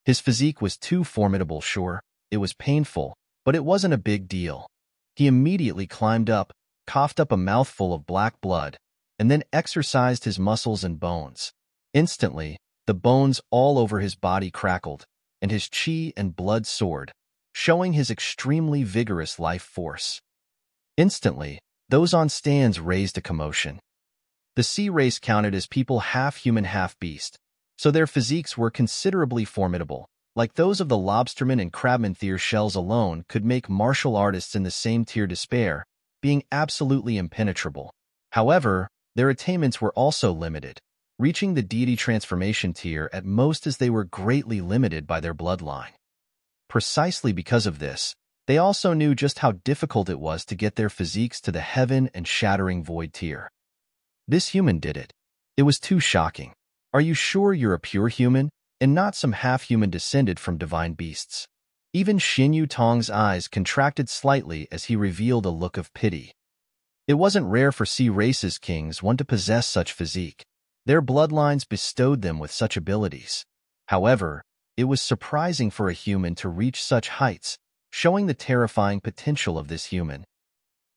His physique was too formidable, sure, it was painful, but it wasn't a big deal. He immediately climbed up, coughed up a mouthful of black blood, and then exercised his muscles and bones. Instantly, the bones all over his body crackled, and his chi and blood soared, showing his extremely vigorous life force. Instantly, those on stands raised a commotion. The sea race counted as people half human, half beast, so their physiques were considerably formidable. Like those of the lobsterman and crabman tier shells alone could make martial artists in the same tier despair, being absolutely impenetrable. However, their attainments were also limited, reaching the deity transformation tier at most as they were greatly limited by their bloodline. Precisely because of this, they also knew just how difficult it was to get their physiques to the Heaven and Shattering Void tier. This human did it. It was too shocking. Are you sure you're a pure human, and not some half-human descended from divine beasts? Even Xianyu Tong's eyes contracted slightly as he revealed a look of pity. It wasn't rare for sea races kings one to possess such physique. Their bloodlines bestowed them with such abilities. However, it was surprising for a human to reach such heights, showing the terrifying potential of this human.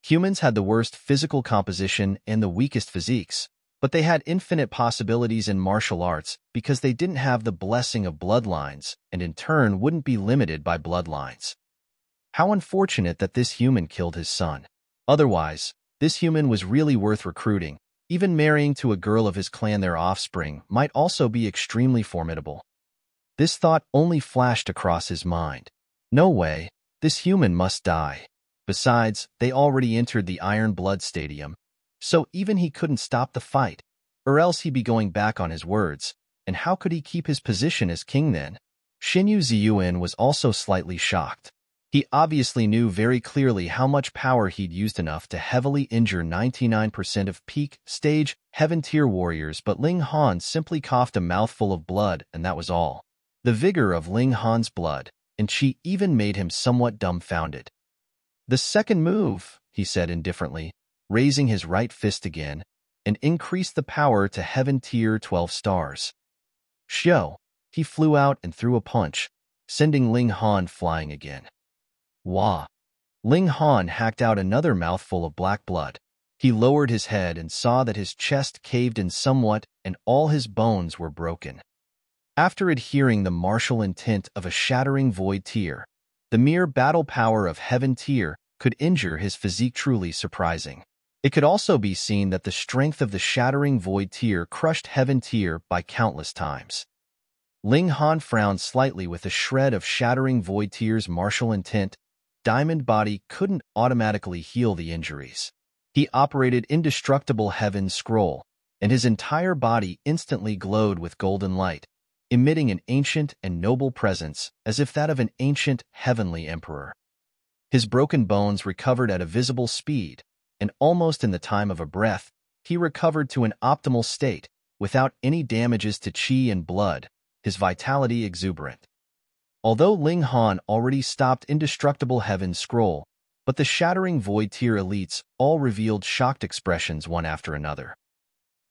Humans had the worst physical composition and the weakest physiques, but they had infinite possibilities in martial arts because they didn't have the blessing of bloodlines and in turn wouldn't be limited by bloodlines. How unfortunate that this human killed his son. Otherwise, this human was really worth recruiting. Even marrying to a girl of his clan, their offspring might also be extremely formidable. This thought only flashed across his mind. No way, this human must die. Besides, they already entered the Iron Blood Stadium, so even he couldn't stop the fight, or else he'd be going back on his words, and how could he keep his position as king then? Xianyu Ziyuan was also slightly shocked. He obviously knew very clearly how much power he'd used, enough to heavily injure 99% of peak stage Heaven tier warriors, but Ling Han simply coughed a mouthful of blood and that was all. The vigor of Ling Han's blood and chi even made him somewhat dumbfounded. "The second move," he said indifferently, raising his right fist again, and increased the power to Heaven tier 12 stars. Shio! He flew out and threw a punch, sending Ling Han flying again. Wah! Ling Han hacked out another mouthful of black blood. He lowered his head and saw that his chest caved in somewhat and all his bones were broken. After adhering the martial intent of a Shattering Void tier, the mere battle power of Heaven tier could injure his physique, truly surprising. It could also be seen that the strength of the Shattering Void tier crushed Heaven tier by countless times. Ling Han frowned slightly with a shred of Shattering Void Tear's martial intent. Diamond Body couldn't automatically heal the injuries. He operated Indestructible Heaven Scroll, and his entire body instantly glowed with golden light, emitting an ancient and noble presence as if that of an ancient heavenly emperor. His broken bones recovered at a visible speed, and almost in the time of a breath, he recovered to an optimal state, without any damages to qi and blood, his vitality exuberant. Although Ling Han already stopped Indestructible Heaven Scroll, but the Shattering Void Tier elites all revealed shocked expressions one after another.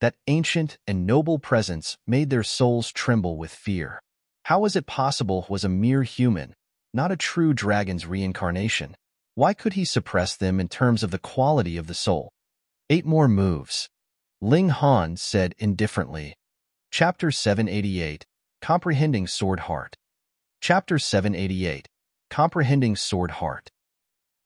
That ancient and noble presence made their souls tremble with fear. How was it possible was a mere human, not a true dragon's reincarnation? Why could he suppress them in terms of the quality of the soul? 8 more moves. Ling Han said indifferently. Chapter 788, Comprehending Sword Heart. Chapter 788, Comprehending Sword Heart.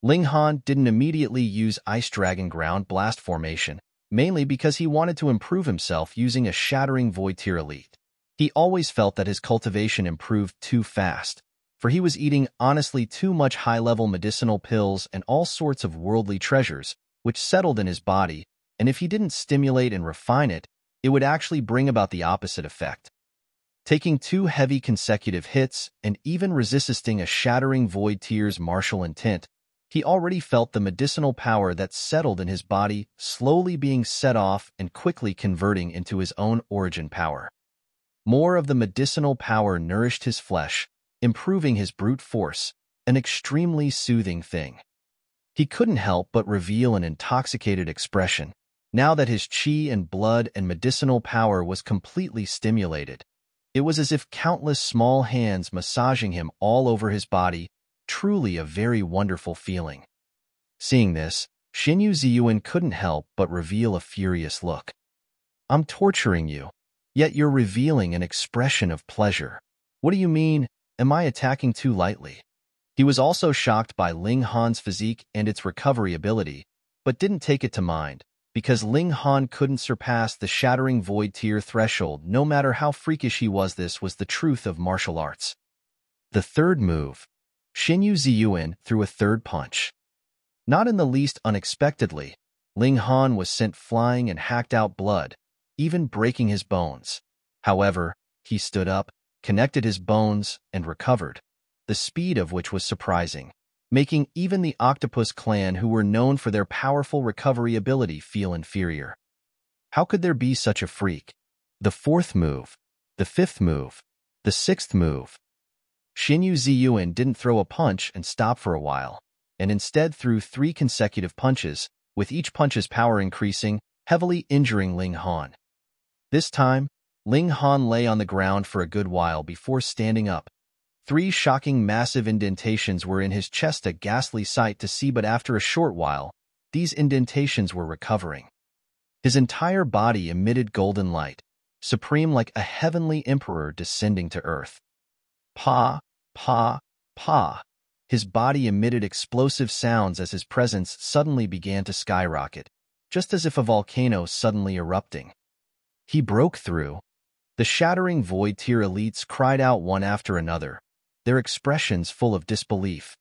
Ling Han didn't immediately use Ice Dragon Ground Blast formation, mainly because he wanted to improve himself using a Shattering Void Tier elite. He always felt that his cultivation improved too fast, for he was eating honestly too much high-level medicinal pills and all sorts of worldly treasures, which settled in his body, and if he didn't stimulate and refine it, it would actually bring about the opposite effect. Taking 2 heavy consecutive hits and even resisting a Shattering Void Tier's martial intent, he already felt the medicinal power that settled in his body slowly being set off and quickly converting into his own origin power. More of the medicinal power nourished his flesh, improving his brute force, an extremely soothing thing. He couldn't help but reveal an intoxicated expression, now that his qi and blood and medicinal power was completely stimulated. It was as if countless small hands massaging him all over his body, truly a very wonderful feeling. Seeing this, Xianyu Ziyuan couldn't help but reveal a furious look. I'm torturing you, yet you're revealing an expression of pleasure. What do you mean, am I attacking too lightly? He was also shocked by Ling Han's physique and its recovery ability, but didn't take it to mind, because Ling Han couldn't surpass the Shattering Void Tier threshold no matter how freakish he was. This was the truth of martial arts. The third move. Xianyu Ziyuan threw a third punch. Not in the least unexpectedly, Ling Han was sent flying and hacked out blood, even breaking his bones. However, he stood up, connected his bones, and recovered, the speed of which was surprising, making even the Octopus clan, who were known for their powerful recovery ability, feel inferior. How could there be such a freak? The fourth move, the fifth move, the sixth move. Xianyu Ziyuan didn't throw a punch and stop for a while, and instead threw 3 consecutive punches, with each punch's power increasing, heavily injuring Ling Han. This time, Ling Han lay on the ground for a good while before standing up. 3 shocking massive indentations were in his chest, a ghastly sight to see, but after a short while, these indentations were recovering. His entire body emitted golden light, supreme like a heavenly emperor descending to earth. Pa, pa, pa. His body emitted explosive sounds as his presence suddenly began to skyrocket, just as if a volcano suddenly erupting. He broke through. The Shattering Void Tier elites cried out one after another, their expressions full of disbelief.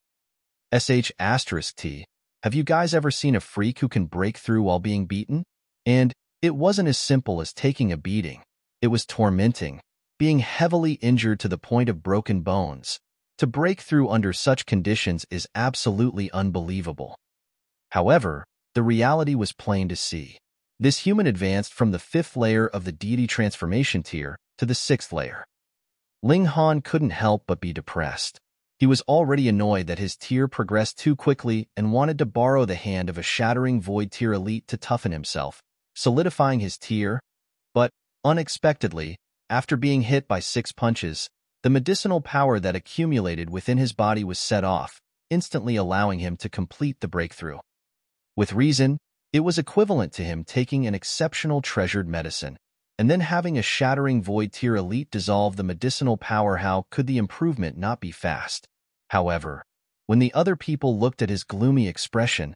*T, have you guys ever seen a freak who can break through while being beaten? And it wasn't as simple as taking a beating. It was tormenting, being heavily injured to the point of broken bones. To break through under such conditions is absolutely unbelievable. However, the reality was plain to see. This human advanced from the 5th layer of the deity transformation tier to the 6th layer. Ling Han couldn't help but be depressed. He was already annoyed that his tier progressed too quickly and wanted to borrow the hand of a Shattering Void Tier elite to toughen himself, solidifying his tier. But, unexpectedly, after being hit by 6 punches, the medicinal power that accumulated within his body was set off, instantly allowing him to complete the breakthrough. With reason, it was equivalent to him taking an exceptional treasured medicine, and then having a Shattering Void Tier elite dissolve the medicinal power. How could the improvement not be fast? However, when the other people looked at his gloomy expression,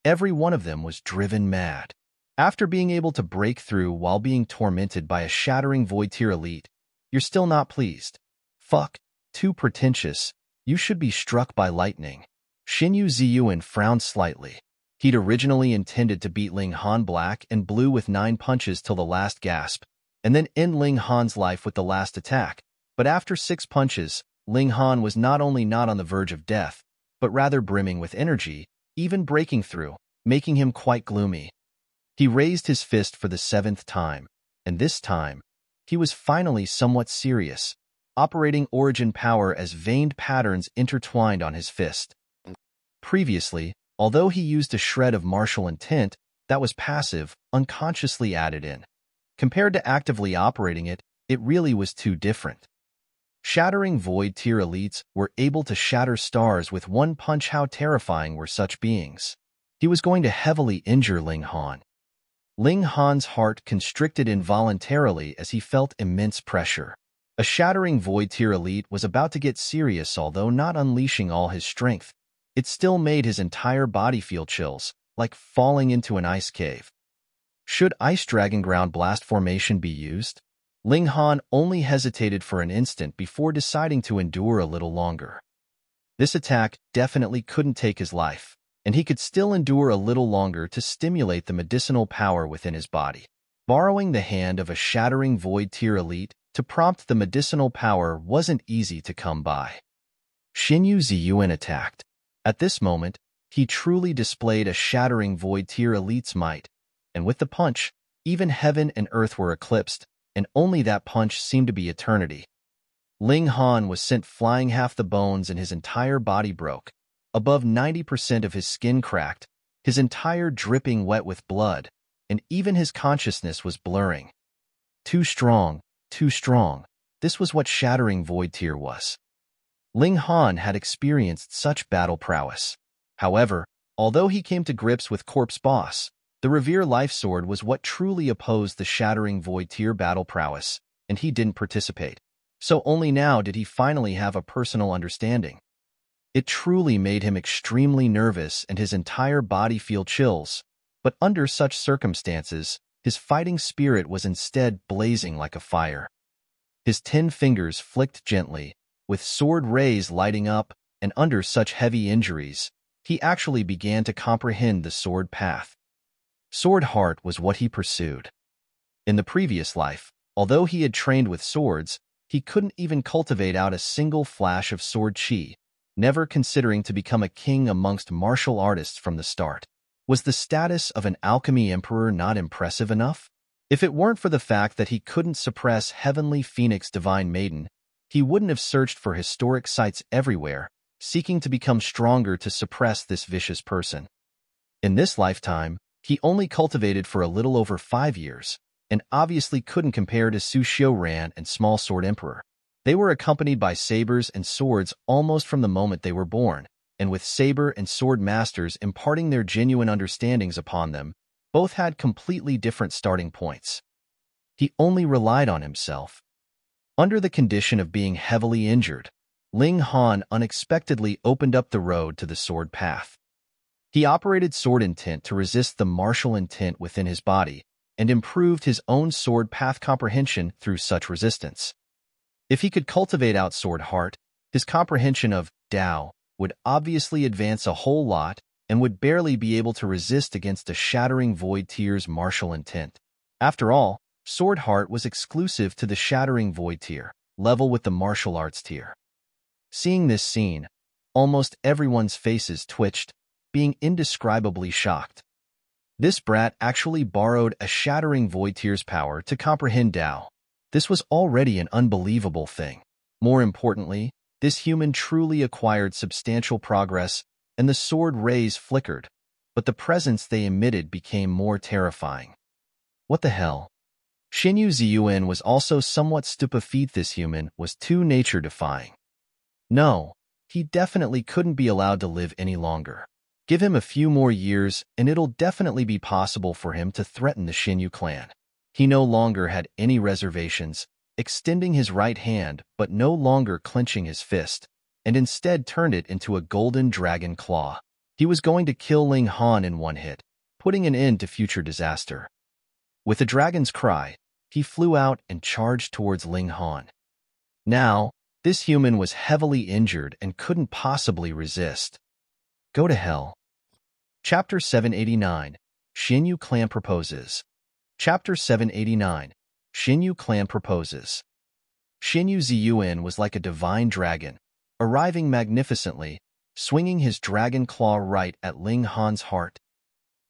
every one of them was driven mad. After being able to break through while being tormented by a Shattering Void Tier elite, You're still not pleased. Fuck, too pretentious. You should be struck by lightning. Xianyu Ziyuan frowned slightly. He'd originally intended to beat Ling Han black and blue with 9 punches till the last gasp, and then end Ling Han's life with the last attack. But after 6 punches, Ling Han was not only not on the verge of death, but rather brimming with energy, even breaking through, making him quite gloomy. He raised his fist for the 7th time, and this time, he was finally somewhat serious, operating origin power as veined patterns intertwined on his fist. Previously, although he used a shred of martial intent that was passive, unconsciously added in. Compared to actively operating it, it really was too different. Shattering Void Tier elites were able to shatter stars with 1 punch. How terrifying were such beings? He was going to heavily injure Ling Han. Ling Han's heart constricted involuntarily as he felt immense pressure. A Shattering Void Tier elite was about to get serious. Although not unleashing all his strength, it still made his entire body feel chills, like falling into an ice cave. Should Ice Dragon Ground Blast formation be used? Ling Han only hesitated for an instant before deciding to endure a little longer. This attack definitely couldn't take his life, and he could still endure a little longer to stimulate the medicinal power within his body. Borrowing the hand of a Shattering Void Tier elite to prompt the medicinal power wasn't easy to come by. Xianyu Ziyuan attacked. At this moment, he truly displayed a Shattering Void Tier elite's might, and with the punch, even heaven and earth were eclipsed, and only that punch seemed to be eternity. Ling Han was sent flying, half the bones in his entire body broke, above 90% of his skin cracked, his entire dripping wet with blood, and even his consciousness was blurring. Too strong, too strong. This was what Shattering Void Tier was. Ling Han had experienced such battle prowess. However, although he came to grips with Corpse Boss, the Revere Life Sword was what truly opposed the Shattering Void Tier battle prowess, and he didn't participate. So only now did he finally have a personal understanding. It truly made him extremely nervous and his entire body feel chills, but under such circumstances, his fighting spirit was instead blazing like a fire. His 10 fingers flicked gently, with sword rays lighting up, and under such heavy injuries, he actually began to comprehend the sword path. Sword heart was what he pursued. In the previous life, although he had trained with swords, he couldn't even cultivate out a single flash of sword chi, never considering to become a king amongst martial artists from the start. Was the status of an alchemy emperor not impressive enough? If it weren't for the fact that he couldn't suppress Heavenly Phoenix Divine Maiden, he wouldn't have searched for historic sites everywhere, seeking to become stronger to suppress this vicious person. In this lifetime, he only cultivated for a little over 5 years, and obviously couldn't compare to Su Xiaoran and Small Sword Emperor. They were accompanied by sabers and swords almost from the moment they were born, and with saber and sword masters imparting their genuine understandings upon them, both had completely different starting points. He only relied on himself. Under the condition of being heavily injured, Ling Han unexpectedly opened up the road to the sword path. He operated sword intent to resist the martial intent within his body, and improved his own sword path comprehension through such resistance. If he could cultivate out sword heart, his comprehension of Tao would obviously advance a whole lot and would barely be able to resist against a Shattering Void Tier's martial intent. After all, sword heart was exclusive to the Shattering Void Tier, level with the martial arts tier. Seeing this scene, almost everyone's faces twitched, being indescribably shocked. This brat actually borrowed a Shattering Void Tier's power to comprehend Tao. This was already an unbelievable thing. More importantly, this human truly acquired substantial progress, and the sword rays flickered, but the presence they emitted became more terrifying. What the hell? Xianyu Ziyuan was also somewhat stupefied. This human was too nature-defying. No, he definitely couldn't be allowed to live any longer. Give him a few more years, and it'll definitely be possible for him to threaten the Xianyu clan. He no longer had any reservations, extending his right hand but no longer clenching his fist, and instead turned it into a golden dragon claw. He was going to kill Ling Han in one hit, putting an end to future disaster. With a dragon's cry, he flew out and charged towards Ling Han. Now, this human was heavily injured and couldn't possibly resist. Go to hell. Chapter 789. Xianyu Clan Proposes. Chapter 789. Xianyu Clan Proposes. Xianyu Ziyuan was like a divine dragon, arriving magnificently, swinging his dragon claw right at Ling Han's heart.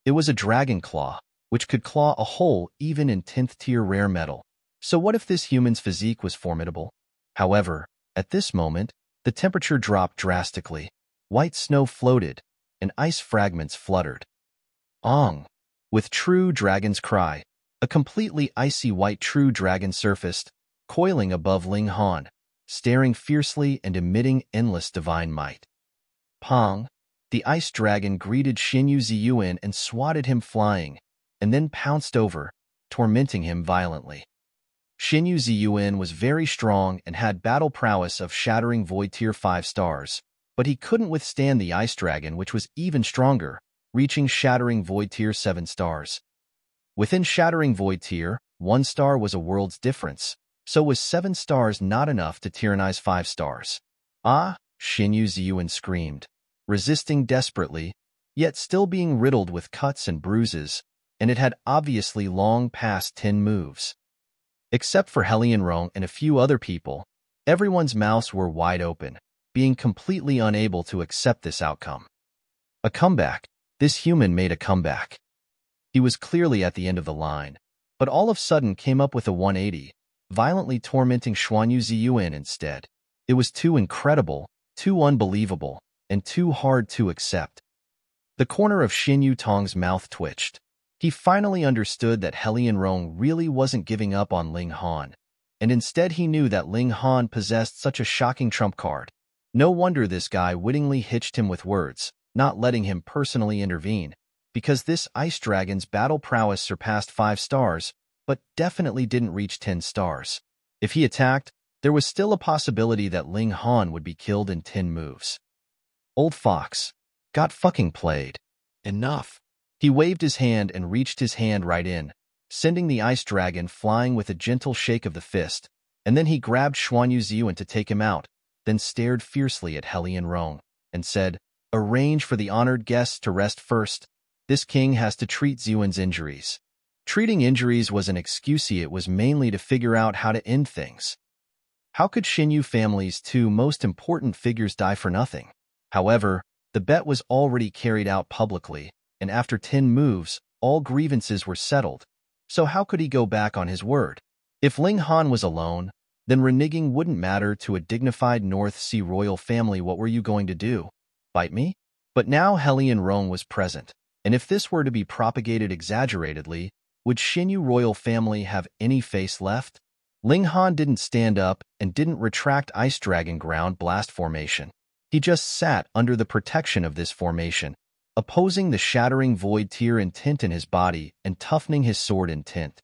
It was a dragon claw, which could claw a hole even in 10th tier rare metal. So what if this human's physique was formidable? However, at this moment, the temperature dropped drastically. White snow floated, and ice fragments fluttered. Ong! With true dragon's cry, a completely icy white true dragon surfaced, coiling above Ling Han, staring fiercely and emitting endless divine might. Pong! The ice dragon greeted Xianyu Ziyuan and swatted him flying, and then pounced over, tormenting him violently. Xianyu Ziyuan was very strong and had battle prowess of Shattering Void Tier 5 stars, but he couldn't withstand the ice dragon, which was even stronger, reaching Shattering Void Tier 7 stars. Within Shattering Void Tier, 1 star was a world's difference, so was 7 stars not enough to tyrannize 5 stars. Ah! Xianyu Ziyuan screamed, resisting desperately, yet still being riddled with cuts and bruises, and it had obviously long passed 10 moves. Except for Helion Rong and a few other people, everyone's mouths were wide open, being completely unable to accept this outcome. A comeback. This human made a comeback. He was clearly at the end of the line, but all of a sudden came up with a 180, violently tormenting Xianyu Ziyuan instead. It was too incredible, too unbelievable, and too hard to accept. The corner of Xianyu Tong's mouth twitched. He finally understood that Helion Rong really wasn't giving up on Ling Han, and instead he knew that Ling Han possessed such a shocking trump card. No wonder this guy wittingly hitched him with words, not letting him personally intervene, because this ice dragon's battle prowess surpassed 5 stars, but definitely didn't reach 10 stars. If he attacked, there was still a possibility that Ling Han would be killed in 10 moves. Old Fox. Got fucking played. Enough. He waved his hand and reached his hand right in, sending the ice dragon flying with a gentle shake of the fist, and then he grabbed Xianyu Ziyuan to take him out, then stared fiercely at Helion Rong, and said, "Arrange for the honored guests to rest first. This king has to treat Ziyuan's injuries." Treating injuries was an excuse. It was mainly to figure out how to end things. How could Xianyu family's 2 most important figures die for nothing? However, the bet was already carried out publicly, and after 10 moves, all grievances were settled, so how could he go back on his word? If Ling Han was alone, then reneging wouldn't matter to a dignified North Sea royal family. What were you going to do? Bite me? But now Helion Rong was present, and if this were to be propagated exaggeratedly, would Xianyu royal family have any face left? Ling Han didn't stand up and didn't retract Ice Dragon Ground Blast formation. He just sat under the protection of this formation, opposing the Shattering Void Tier intent in his body and toughening his sword intent.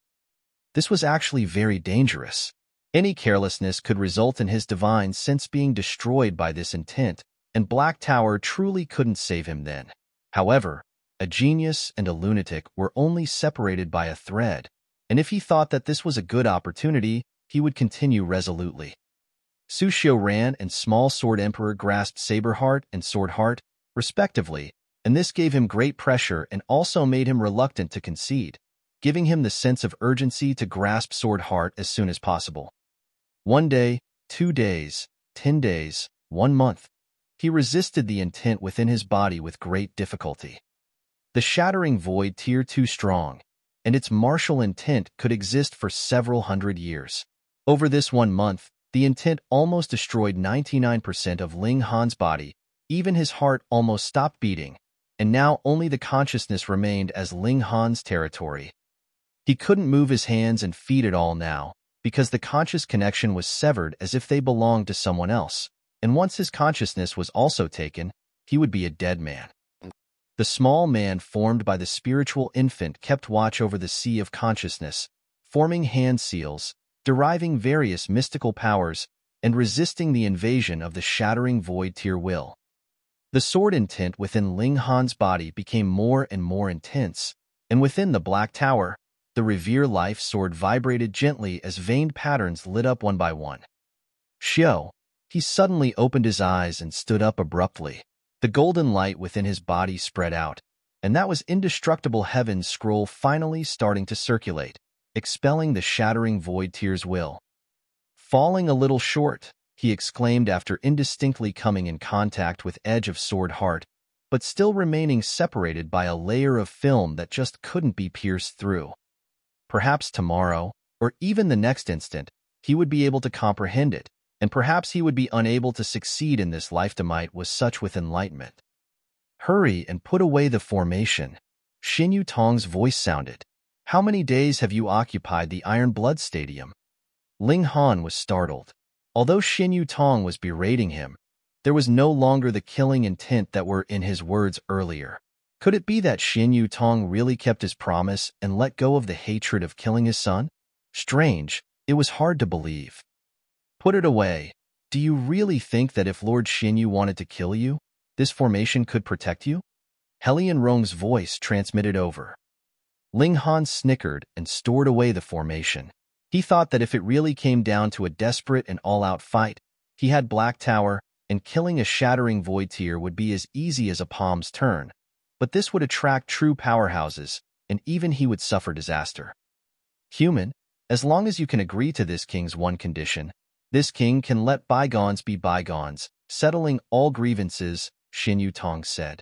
This was actually very dangerous. Any carelessness could result in his divine sense being destroyed by this intent, and Black Tower truly couldn't save him then. However, a genius and a lunatic were only separated by a thread, and if he thought that this was a good opportunity, he would continue resolutely. Su Xiaoran and Small Sword Emperor grasped Saber Heart and Sword Heart, respectively, and this gave him great pressure and also made him reluctant to concede, giving him the sense of urgency to grasp Sword Heart as soon as possible. 1 day, 2 days, 10 days, 1 month. He resisted the intent within his body with great difficulty. The Shattering Void Tier too strong, and its martial intent could exist for several hundred years. Over this 1 month, the intent almost destroyed 99% of Ling Han's body, even his heart almost stopped beating, and now only the consciousness remained as Ling Han's territory. He couldn't move his hands and feet at all now, because the conscious connection was severed as if they belonged to someone else, and once his consciousness was also taken, he would be a dead man. The small man formed by the spiritual infant kept watch over the sea of consciousness, forming hand seals, deriving various mystical powers, and resisting the invasion of the Shattering Void Tier will. The sword intent within Ling Han's body became more and more intense, and within the Black Tower, the Revere Life sword vibrated gently as veined patterns lit up one by one. Xiao. He suddenly opened his eyes and stood up abruptly. The golden light within his body spread out, and that was indestructible heaven's scroll finally starting to circulate, expelling the shattering void tear's will. Falling a little short, he exclaimed after indistinctly coming in contact with edge of sword heart, but still remaining separated by a layer of film that just couldn't be pierced through. Perhaps tomorrow, or even the next instant, he would be able to comprehend it, and perhaps he would be unable to succeed in this lifetime was such with enlightenment. Hurry and put away the formation. Xianyu Tong's voice sounded. How many days have you occupied the Iron Blood Stadium? Ling Han was startled. Although Xianyu Tong was berating him, there was no longer the killing intent that were in his words earlier. Could it be that Xianyu Tong really kept his promise and let go of the hatred of killing his son? Strange, it was hard to believe. Put it away. Do you really think that if Lord Xianyu wanted to kill you, this formation could protect you? Helian Rong's voice transmitted over. Ling Han snickered and stored away the formation. He thought that if it really came down to a desperate and all-out fight, he had Black Tower, and killing a shattering void tier would be as easy as a palm's turn. But this would attract true powerhouses, and even he would suffer disaster. Human, as long as you can agree to this king's one condition, this king can let bygones be bygones, settling all grievances, Xianyu Tong said.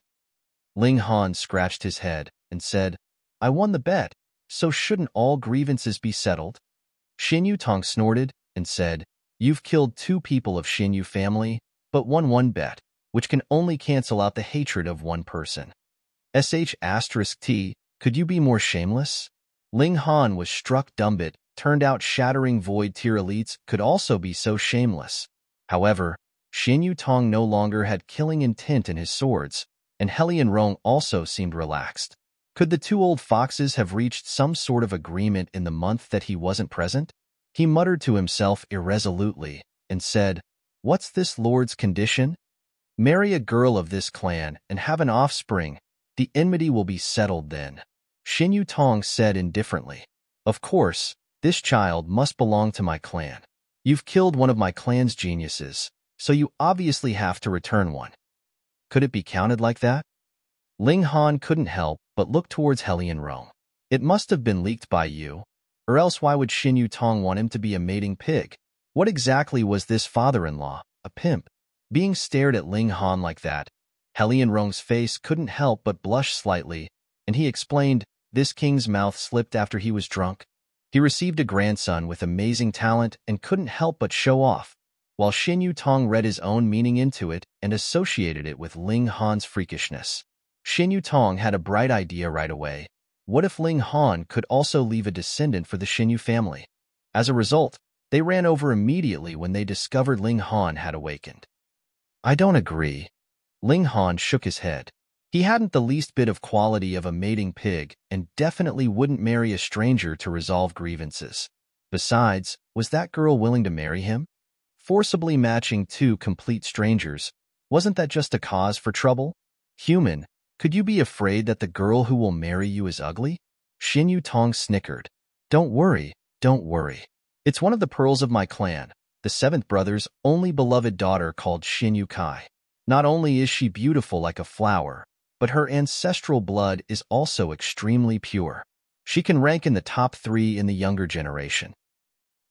Ling Han scratched his head and said, I won the bet, so shouldn't all grievances be settled? Xianyu Tong snorted and said, You've killed 2 people of Xianyu family, but won 1 bet, which can only cancel out the hatred of 1 person. *T, could you be more shameless? Ling Han was struck dumb. It turned out shattering void tier elites could also be so shameless. However, Xianyu Tong no longer had killing intent in his swords, and Helian Rong also seemed relaxed. Could the 2 old foxes have reached some sort of agreement in the month that he wasn't present? He muttered to himself irresolutely and said, What's this lord's condition? Marry a girl of this clan and have an offspring. The enmity will be settled then. Xianyu Tong said indifferently. Of course, this child must belong to my clan. You've killed one of my clan's geniuses, so you obviously have to return one. Could it be counted like that? Ling Han couldn't help but look towards Helian Rong. It must have been leaked by you, or else why would Xianyu Tong want him to be a mating pig? What exactly was this father-in-law, a pimp? Being stared at Ling Han like that, Helian Rong's face couldn't help but blush slightly, and he explained, this king's mouth slipped after he was drunk. He received a grandson with amazing talent and couldn't help but show off, while Xianyu Tong read his own meaning into it and associated it with Ling Han's freakishness. Xianyu Tong had a bright idea right away. What if Ling Han could also leave a descendant for the Xianyu family? As a result, they ran over immediately when they discovered Ling Han had awakened. I don't agree. Ling Han shook his head. He hadn't the least bit of quality of a mating pig and definitely wouldn't marry a stranger to resolve grievances. Besides, was that girl willing to marry him? Forcibly matching 2 complete strangers, wasn't that just a cause for trouble? Human, could you be afraid that the girl who will marry you is ugly? Xianyu Tong snickered. Don't worry, don't worry. It's one of the pearls of my clan, the 7th brother's only beloved daughter called Xianyu Kai. Not only is she beautiful like a flower, but her ancestral blood is also extremely pure. She can rank in the top 3 in the younger generation.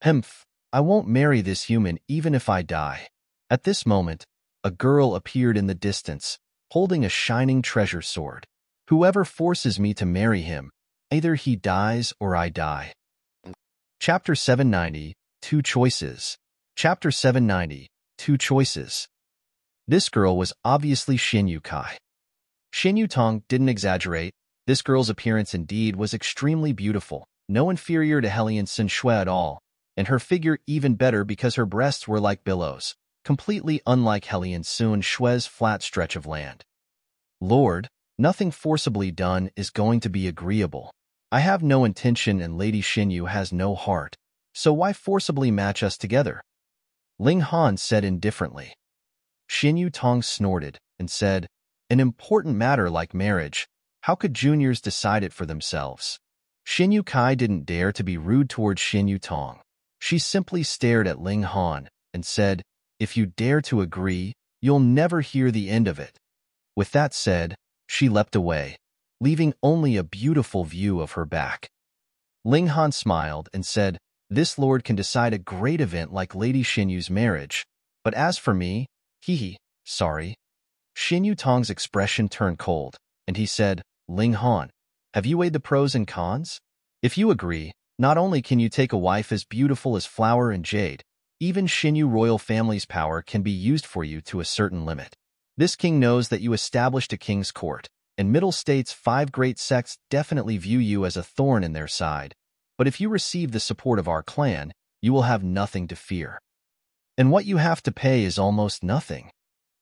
Hmph, I won't marry this human even if I die. At this moment, a girl appeared in the distance, holding a shining treasure sword. Whoever forces me to marry him, either he dies or I die. Chapter 790, 2 Choices. Chapter 790, 2 Choices. This girl was obviously Xianyu Kai. Xianyu Tong didn't exaggerate. This girl's appearance indeed was extremely beautiful, no inferior to Helian Sun Shui at all, and her figure even better because her breasts were like billows, completely unlike Helian Sun Shui's flat stretch of land. Lord, nothing forcibly done is going to be agreeable. I have no intention and Lady Xianyu has no heart, so why forcibly match us together? Ling Han said indifferently. Xianyu Tong snorted and said, An important matter like marriage, how could juniors decide it for themselves? Xianyu Kai didn't dare to be rude towards Xianyu Tong. She simply stared at Ling Han, and said, "If you dare to agree, you'll never hear the end of it." With that said, she leapt away, leaving only a beautiful view of her back. Ling Han smiled and said, "This lord can decide a great event like Lady Xianyu's marriage, but as for me, sorry." Xianyu Tong's expression turned cold, and he said, "Ling Han, have you weighed the pros and cons? If you agree, not only can you take a wife as beautiful as Flower and Jade, even Xianyu royal family's power can be used for you to a certain limit. This king knows that you established a king's court, and Middle State's 5 great sects definitely view you as a thorn in their side. But if you receive the support of our clan, you will have nothing to fear. And what you have to pay is almost nothing.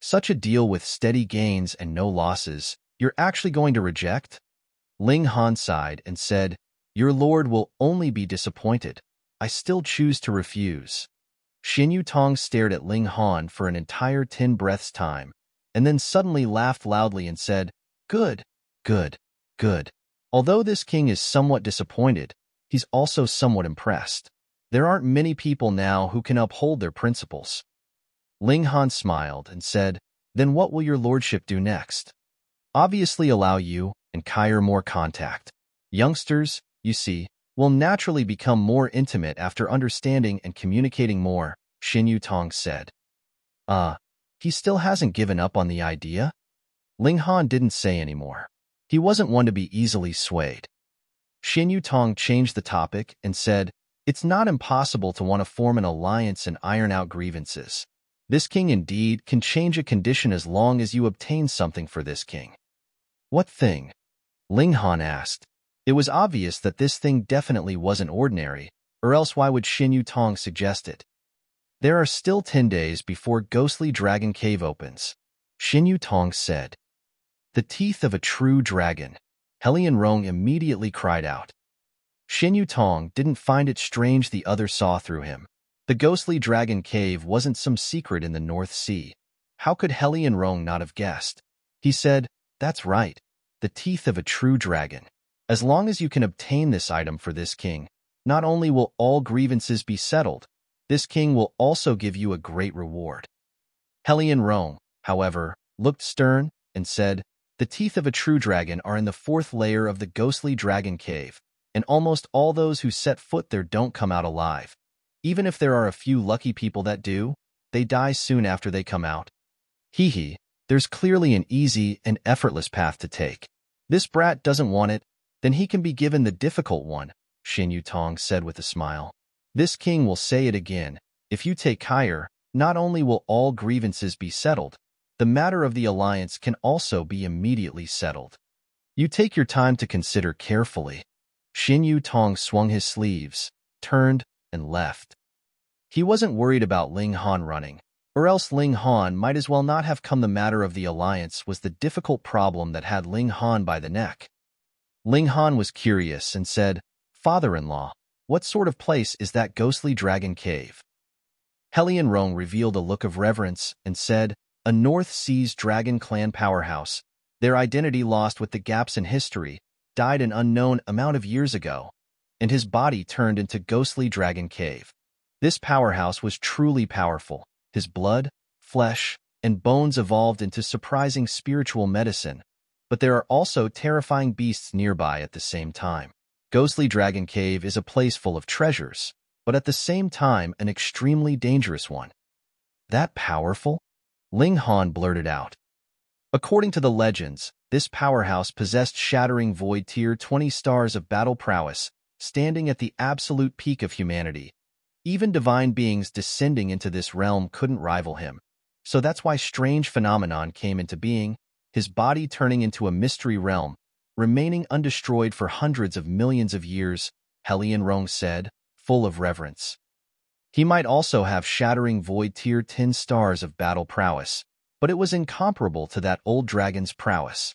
Such a deal with steady gains and no losses, you're actually going to reject?" Ling Han sighed and said, "Your lord will only be disappointed. I still choose to refuse." Xianyu Tong stared at Ling Han for an entire 10 breaths' time, and then suddenly laughed loudly and said, "Good, good, good." Although this king is somewhat disappointed, he's also somewhat impressed. There aren't many people now who can uphold their principles. Ling Han smiled and said, "Then what will your lordship do next?" "Obviously allow you and Kair more contact. Youngsters, you see, will naturally become more intimate after understanding and communicating more," Xianyu Tong said. He still hasn't given up on the idea?" Ling Han didn't say anymore. He wasn't one to be easily swayed. Xianyu Tong changed the topic and said, "It's not impossible to want to form an alliance and iron out grievances. This king indeed can change a condition as long as you obtain something for this king." "What thing?" Ling Han asked. It was obvious that this thing definitely wasn't ordinary, or else why would Xianyu Tong suggest it? "There are still 10 days before Ghostly Dragon Cave opens," Xianyu Tong said. "The teeth of a true dragon," Helian Rong immediately cried out. Xianyu Tong didn't find it strange the other saw through him. The Ghostly Dragon Cave wasn't some secret in the North Sea. How could Helian Rong not have guessed? He said, "That's right, the teeth of a true dragon. As long as you can obtain this item for this king, not only will all grievances be settled, this king will also give you a great reward." Helian Rong, however, looked stern and said, "The teeth of a true dragon are in the 4th layer of the Ghostly Dragon Cave, and almost all those who set foot there don't come out alive. Even if there are a few lucky people that do, they die soon after they come out. There's clearly an easy and effortless path to take. This brat doesn't want it, then he can be given the difficult one," Xianyu Tong said with a smile. "This king will say it again. If you take Kair, not only will all grievances be settled, the matter of the alliance can also be immediately settled. You take your time to consider carefully." Xianyu Tong swung his sleeves, turned, and left. He wasn't worried about Ling Han running, or else Ling Han might as well not have come. The matter of the alliance was the difficult problem that had Ling Han by the neck. Ling Han was curious and said, "Father-in-law, what sort of place is that Ghostly Dragon Cave?" Helian Rong revealed a look of reverence and said, "A North Seas Dragon Clan powerhouse. Their identity lost with the gaps in history, died an unknown amount of years ago, and his body turned into Ghostly Dragon Cave. This powerhouse was truly powerful. His blood, flesh, and bones evolved into surprising spiritual medicine, but there are also terrifying beasts nearby at the same time. Ghostly Dragon Cave is a place full of treasures, but at the same time an extremely dangerous one." "That powerful?" Ling Han blurted out. According to the legends, this powerhouse possessed Shattering Void Tier 20 stars of battle prowess, standing at the absolute peak of humanity. Even divine beings descending into this realm couldn't rival him. So that's why strange phenomenon came into being, his body turning into a mystery realm, remaining undestroyed for hundreds of millions of years, Helian Rong said, full of reverence. He might also have Shattering Void Tier 10 stars of battle prowess, but it was incomparable to that old dragon's prowess.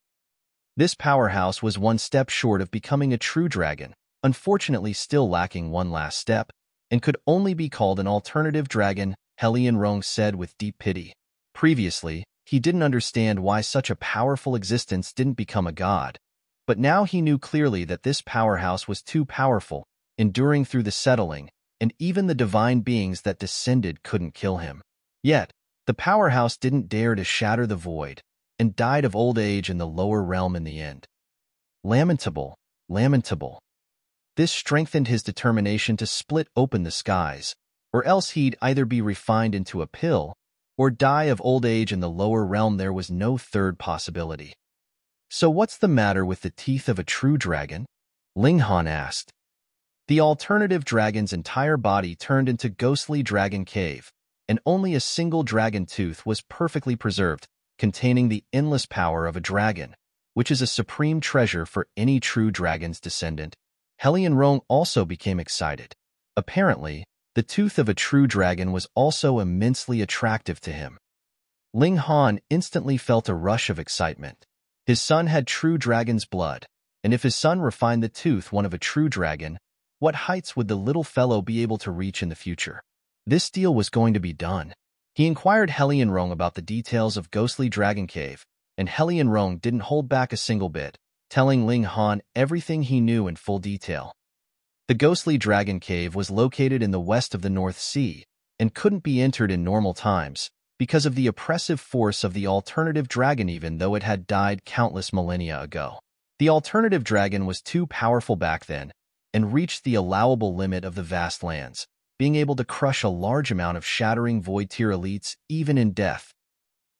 This powerhouse was one step short of becoming a true dragon, unfortunately still lacking one last step, and could only be called an alternative dragon, Helian Rong said with deep pity. Previously, he didn't understand why such a powerful existence didn't become a god, but now he knew clearly that this powerhouse was too powerful, enduring through the settling, and even the divine beings that descended couldn't kill him. Yet, the powerhouse didn't dare to shatter the void, and died of old age in the lower realm in the end. Lamentable, lamentable. This strengthened his determination to split open the skies, or else he'd either be refined into a pill, or die of old age in the lower realm. There was no third possibility. So what's the matter with the teeth of a true dragon? Ling Han asked. The alternative dragon's entire body turned into ghostly dragon cave, and only a single dragon tooth was perfectly preserved, containing the endless power of a dragon, which is a supreme treasure for any true dragon's descendant. Helian Rong also became excited. Apparently, the tooth of a true dragon was also immensely attractive to him. Ling Han instantly felt a rush of excitement. His son had true dragon's blood, and if his son refined the tooth one of a true dragon, what heights would the little fellow be able to reach in the future? This deal was going to be done. He inquired Helian Rong about the details of Ghostly Dragon Cave, and Helian Rong didn't hold back a single bit, telling Ling Han everything he knew in full detail. The Ghostly Dragon Cave was located in the west of the North Sea, and couldn't be entered in normal times, because of the oppressive force of the alternative dragon even though it had died countless millennia ago. The alternative dragon was too powerful back then, and reached the allowable limit of the vast lands, being able to crush a large amount of shattering void-tier elites even in death.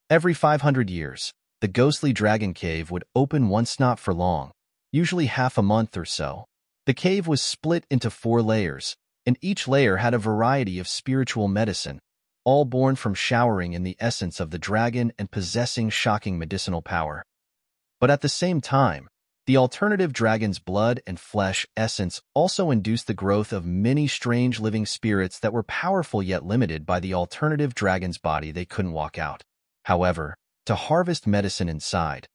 Every 500 years, the Ghostly Dragon Cave would open once, not for long, usually half a month or so. The cave was split into 4 layers, and each layer had a variety of spiritual medicine, all born from showering in the essence of the dragon and possessing shocking medicinal power. But at the same time, the alternative dragon's blood and flesh essence also induced the growth of many strange living spirits that were powerful yet limited by the alternative dragon's body. They couldn't walk out. However, to harvest medicine inside,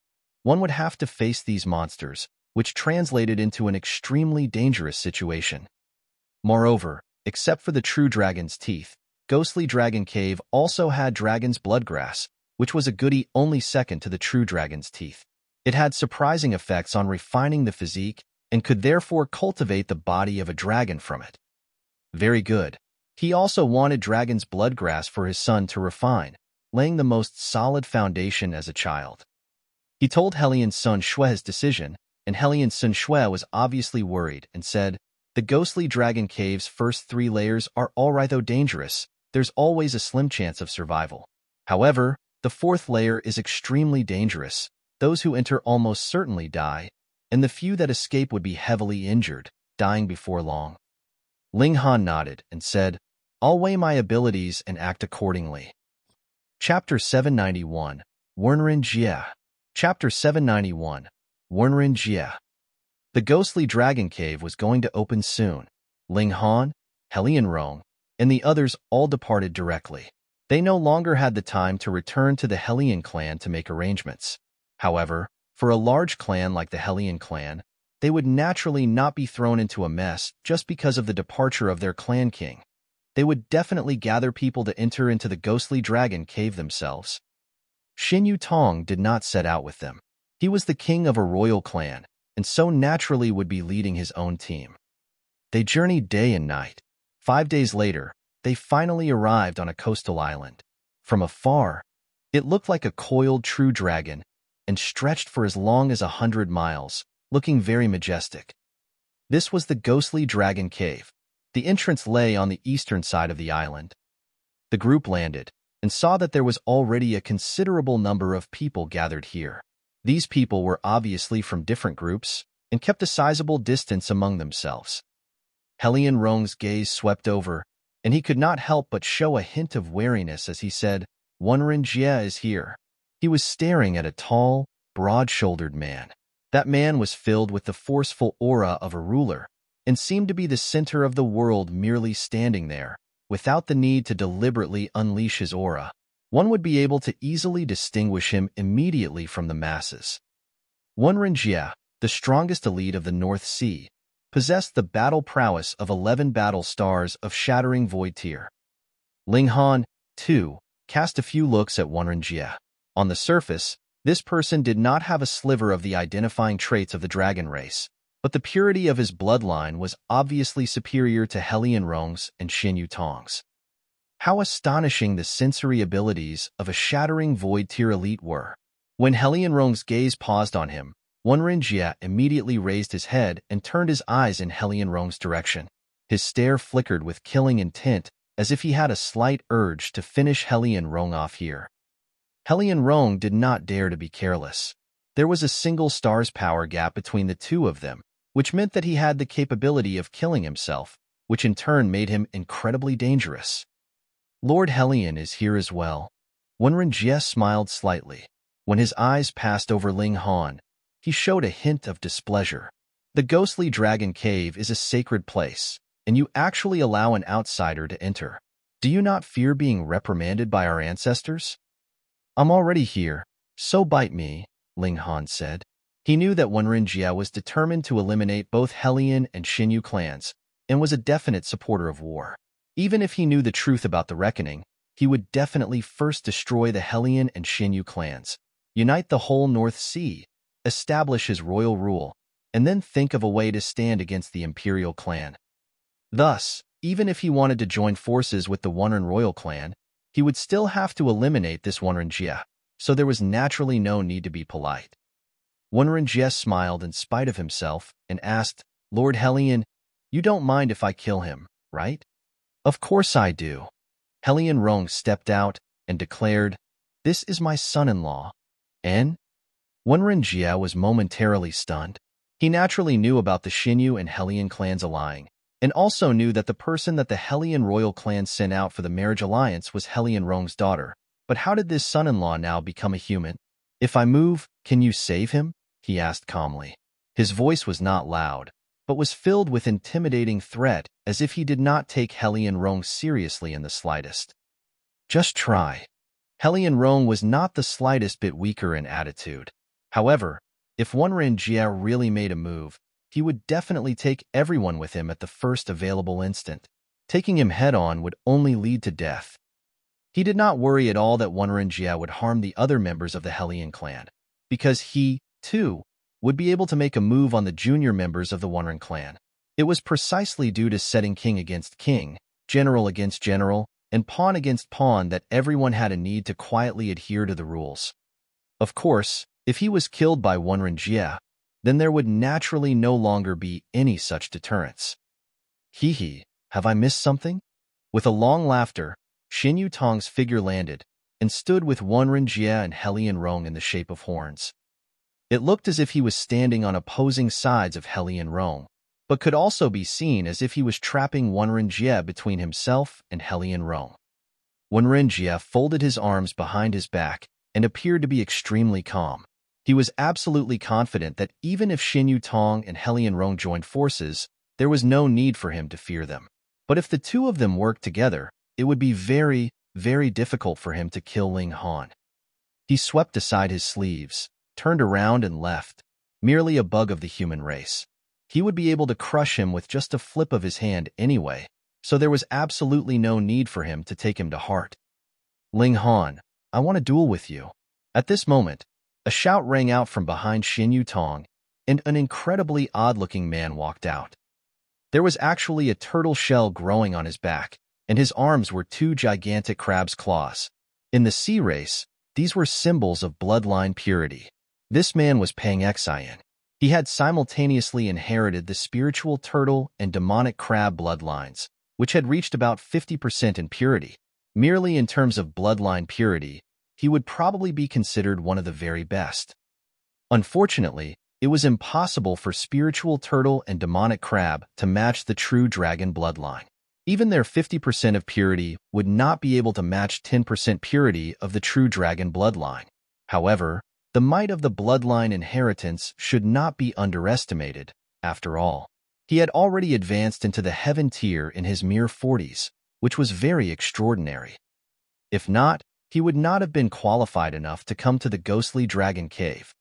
one would have to face these monsters, which translated into an extremely dangerous situation. Moreover, except for the true dragon's teeth, Ghostly Dragon Cave also had dragon's bloodgrass, which was a goodie only second to the true dragon's teeth. It had surprising effects on refining the physique and could therefore cultivate the body of a dragon from it. Very good. He also wanted dragon's bloodgrass for his son to refine, laying the most solid foundation as a child. He told Helian's son Shui his decision, and Helian's son Shui was obviously worried and said, "The Ghostly Dragon Cave's first 3 layers are alright though dangerous. There's always a slim chance of survival. However, the 4th layer is extremely dangerous. Those who enter almost certainly die, and the few that escape would be heavily injured, dying before long." Ling Han nodded and said, "I'll weigh my abilities and act accordingly." Chapter 791, Wenren Jie. Chapter 791, Wenren Jie. The Ghostly Dragon Cave was going to open soon. Ling Han, Helian Rong, and the others all departed directly. They no longer had the time to return to the Helian clan to make arrangements. However, for a large clan like the Helian clan, they would naturally not be thrown into a mess just because of the departure of their clan king. They would definitely gather people to enter into the Ghostly Dragon Cave themselves. Xianyu Tong did not set out with them. He was the king of a royal clan, and so naturally would be leading his own team. They journeyed day and night. 5 days later, they finally arrived on a coastal island. From afar, it looked like a coiled true dragon and stretched for as long as 100 miles, looking very majestic. This was the Ghostly Dragon Cave. The entrance lay on the eastern side of the island. The group landed and saw that there was already a considerable number of people gathered here. These people were obviously from different groups and kept a sizable distance among themselves. Helian Rong's gaze swept over, and he could not help but show a hint of wariness as he said, "Wenren Jie is here." He was staring at a tall, broad-shouldered man. That man was filled with the forceful aura of a ruler, and seemed to be the center of the world, merely standing there, without the need to deliberately unleash his aura. One would be able to easily distinguish him immediately from the masses. Wenren Jie, the strongest elite of the North Sea, possessed the battle prowess of 11 battle stars of Shattering void tier. Ling Han, too, cast a few looks at Wenren Jie. On the surface, this person did not have a sliver of the identifying traits of the dragon race, but the purity of his bloodline was obviously superior to Helion Rong's and Xianyu Tong's. How astonishing the sensory abilities of a Shattering Void Tier elite were. When Helion Rong's gaze paused on him, Wenren Jie immediately raised his head and turned his eyes in Helion Rong's direction. His stare flickered with killing intent, as if he had a slight urge to finish Helion Rong off here. Helion Rong did not dare to be careless. There was a single star's power gap between the two of them, which meant that he had the capability of killing himself, which in turn made him incredibly dangerous. Lord Helion is here as well. Wenren Jie smiled slightly. When his eyes passed over Ling Han, he showed a hint of displeasure. The ghostly dragon cave is a sacred place, and you actually allow an outsider to enter. Do you not fear being reprimanded by our ancestors? I'm already here, so bite me, Ling Han said. He knew that Wenren Jie was determined to eliminate both Helion and Xianyu clans, and was a definite supporter of war. Even if he knew the truth about the reckoning, he would definitely first destroy the Helion and Xianyu clans, unite the whole North Sea, establish his royal rule, and then think of a way to stand against the Imperial clan. Thus, even if he wanted to join forces with the Wenren royal clan, he would still have to eliminate this Wenren Jie, so there was naturally no need to be polite. Wenren Jie smiled in spite of himself and asked, Lord Helion, you don't mind if I kill him, right? Of course I do. Helion Rong stepped out and declared, This is my son-in-law. And? Wenren Jie was momentarily stunned. He naturally knew about the Xianyu and Helion clans allying, and also knew that the person that the Helion royal clan sent out for the marriage alliance was Helion Rong's daughter. But how did this son-in-law now become a human? If I move, can you save him? He asked calmly. His voice was not loud, but was filled with intimidating threat, as if he did not take Helion Rong seriously in the slightest. Just try. Helion Rong was not the slightest bit weaker in attitude. However, if Wenren Jie really made a move, he would definitely take everyone with him at the first available instant. Taking him head-on would only lead to death. He did not worry at all that Wenren Jie would harm the other members of the Helion clan, because he, too, would be able to make a move on the junior members of the Wenren clan. It was precisely due to setting king against king, general against general, and pawn against pawn that everyone had a need to quietly adhere to the rules. Of course, if he was killed by Wenren Jie, then there would naturally no longer be any such deterrence. Hee, have I missed something? With a long laughter, Xianyu Tong's figure landed and stood with Wenren Jie and Helion Rong in the shape of horns. It looked as if he was standing on opposing sides of Helion Rong, but could also be seen as if he was trapping Wenren Jie between himself and Helion Rong. Wenren Jie folded his arms behind his back and appeared to be extremely calm. He was absolutely confident that even if Xianyu Tong and Helion Rong joined forces, there was no need for him to fear them. But if the two of them worked together, it would be very, very difficult for him to kill Ling Han. He swept aside his sleeves, turned around and left, merely a bug of the human race. He would be able to crush him with just a flip of his hand anyway, so there was absolutely no need for him to take him to heart. Ling Han, I want to duel with you. At this moment, a shout rang out from behind Xianyu Tong, and an incredibly odd-looking man walked out. There was actually a turtle shell growing on his back, and his arms were two gigantic crab's claws. In the sea race, these were symbols of bloodline purity. This man was Pang Xian. He had simultaneously inherited the spiritual turtle and demonic crab bloodlines, which had reached about 50% in purity. Merely in terms of bloodline purity, he would probably be considered one of the very best. Unfortunately, it was impossible for spiritual turtle and demonic crab to match the true dragon bloodline. Even their 50% of purity would not be able to match 10% purity of the true dragon bloodline. However, the might of the bloodline inheritance should not be underestimated, after all. He had already advanced into the heaven tier in his mere 40s, which was very extraordinary. If not, he would not have been qualified enough to come to the ghostly dragon cave.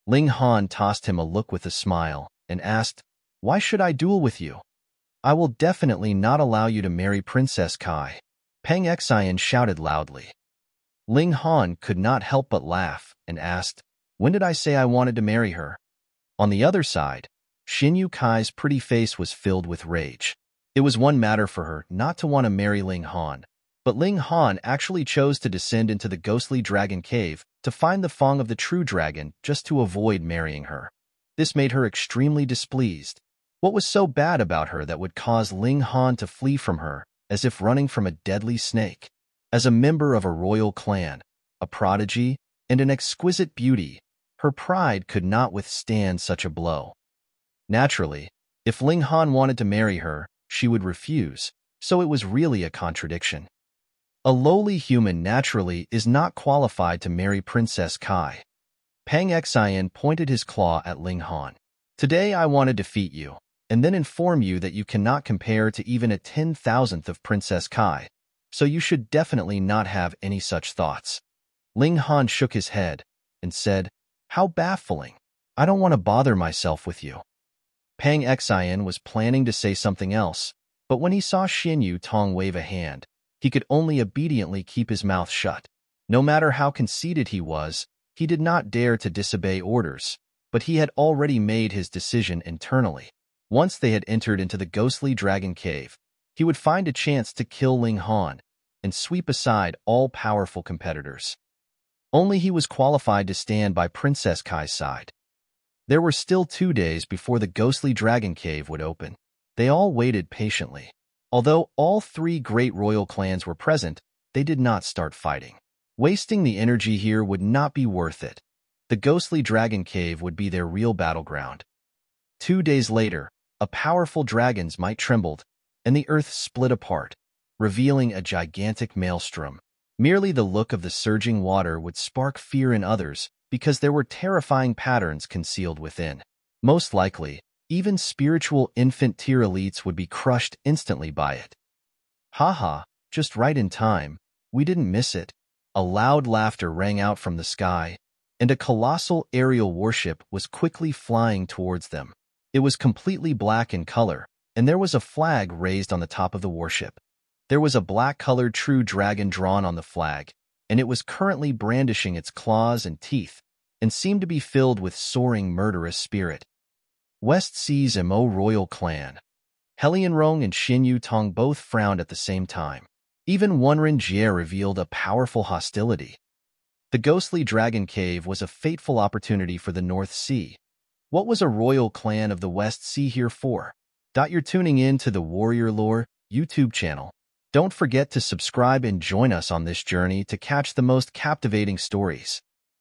Ling Han tossed him a look with a smile and asked, Why should I duel with you? I will definitely not allow you to marry Princess Kai. Pang Xian shouted loudly. Ling Han could not help but laugh and asked, When did I say I wanted to marry her? On the other side, Xianyu Kai's pretty face was filled with rage. It was one matter for her not to want to marry Ling Han, but Ling Han actually chose to descend into the ghostly dragon cave to find the Fang of the true dragon just to avoid marrying her. This made her extremely displeased. What was so bad about her that would cause Ling Han to flee from her as if running from a deadly snake? As a member of a royal clan, a prodigy, and an exquisite beauty, her pride could not withstand such a blow. Naturally, if Ling Han wanted to marry her, she would refuse, so it was really a contradiction. A lowly human naturally is not qualified to marry Princess Kai. Pang Xian pointed his claw at Ling Han. Today I want to defeat you, and then inform you that you cannot compare to even a 10,000th of Princess Kai, so you should definitely not have any such thoughts. Ling Han shook his head and said, "How baffling. I don't want to bother myself with you." Pang Xian was planning to say something else, but when he saw Xianyu Tong wave a hand, he could only obediently keep his mouth shut. No matter how conceited he was, he did not dare to disobey orders, but he had already made his decision internally. Once they had entered into the ghostly dragon cave, he would find a chance to kill Ling Han and sweep aside all powerful competitors. Only he was qualified to stand by Princess Kai's side. There were still 2 days before the ghostly dragon cave would open. They all waited patiently. Although all 3 great royal clans were present, they did not start fighting. Wasting the energy here would not be worth it. The ghostly dragon cave would be their real battleground. 2 days later, a powerful dragon's might trembled, and the earth split apart, revealing a gigantic maelstrom. Merely the look of the surging water would spark fear in others, because there were terrifying patterns concealed within. Most likely, even spiritual infant-tier elites would be crushed instantly by it. Haha, just right in time. We didn't miss it. A loud laughter rang out from the sky, and a colossal aerial warship was quickly flying towards them. It was completely black in color, and there was a flag raised on the top of the warship. There was a black-colored true dragon drawn on the flag, and it was currently brandishing its claws and teeth, and seemed to be filled with soaring murderous spirit. West Sea's Mo royal clan. Helianrong and Xianyu Tong both frowned at the same time. Even Wenren Jie revealed a powerful hostility. The ghostly dragon cave was a fateful opportunity for the North Sea. What was a royal clan of the West Sea here for? You're tuning in to the Warrior Lore YouTube channel. Don't forget to subscribe and join us on this journey to catch the most captivating stories.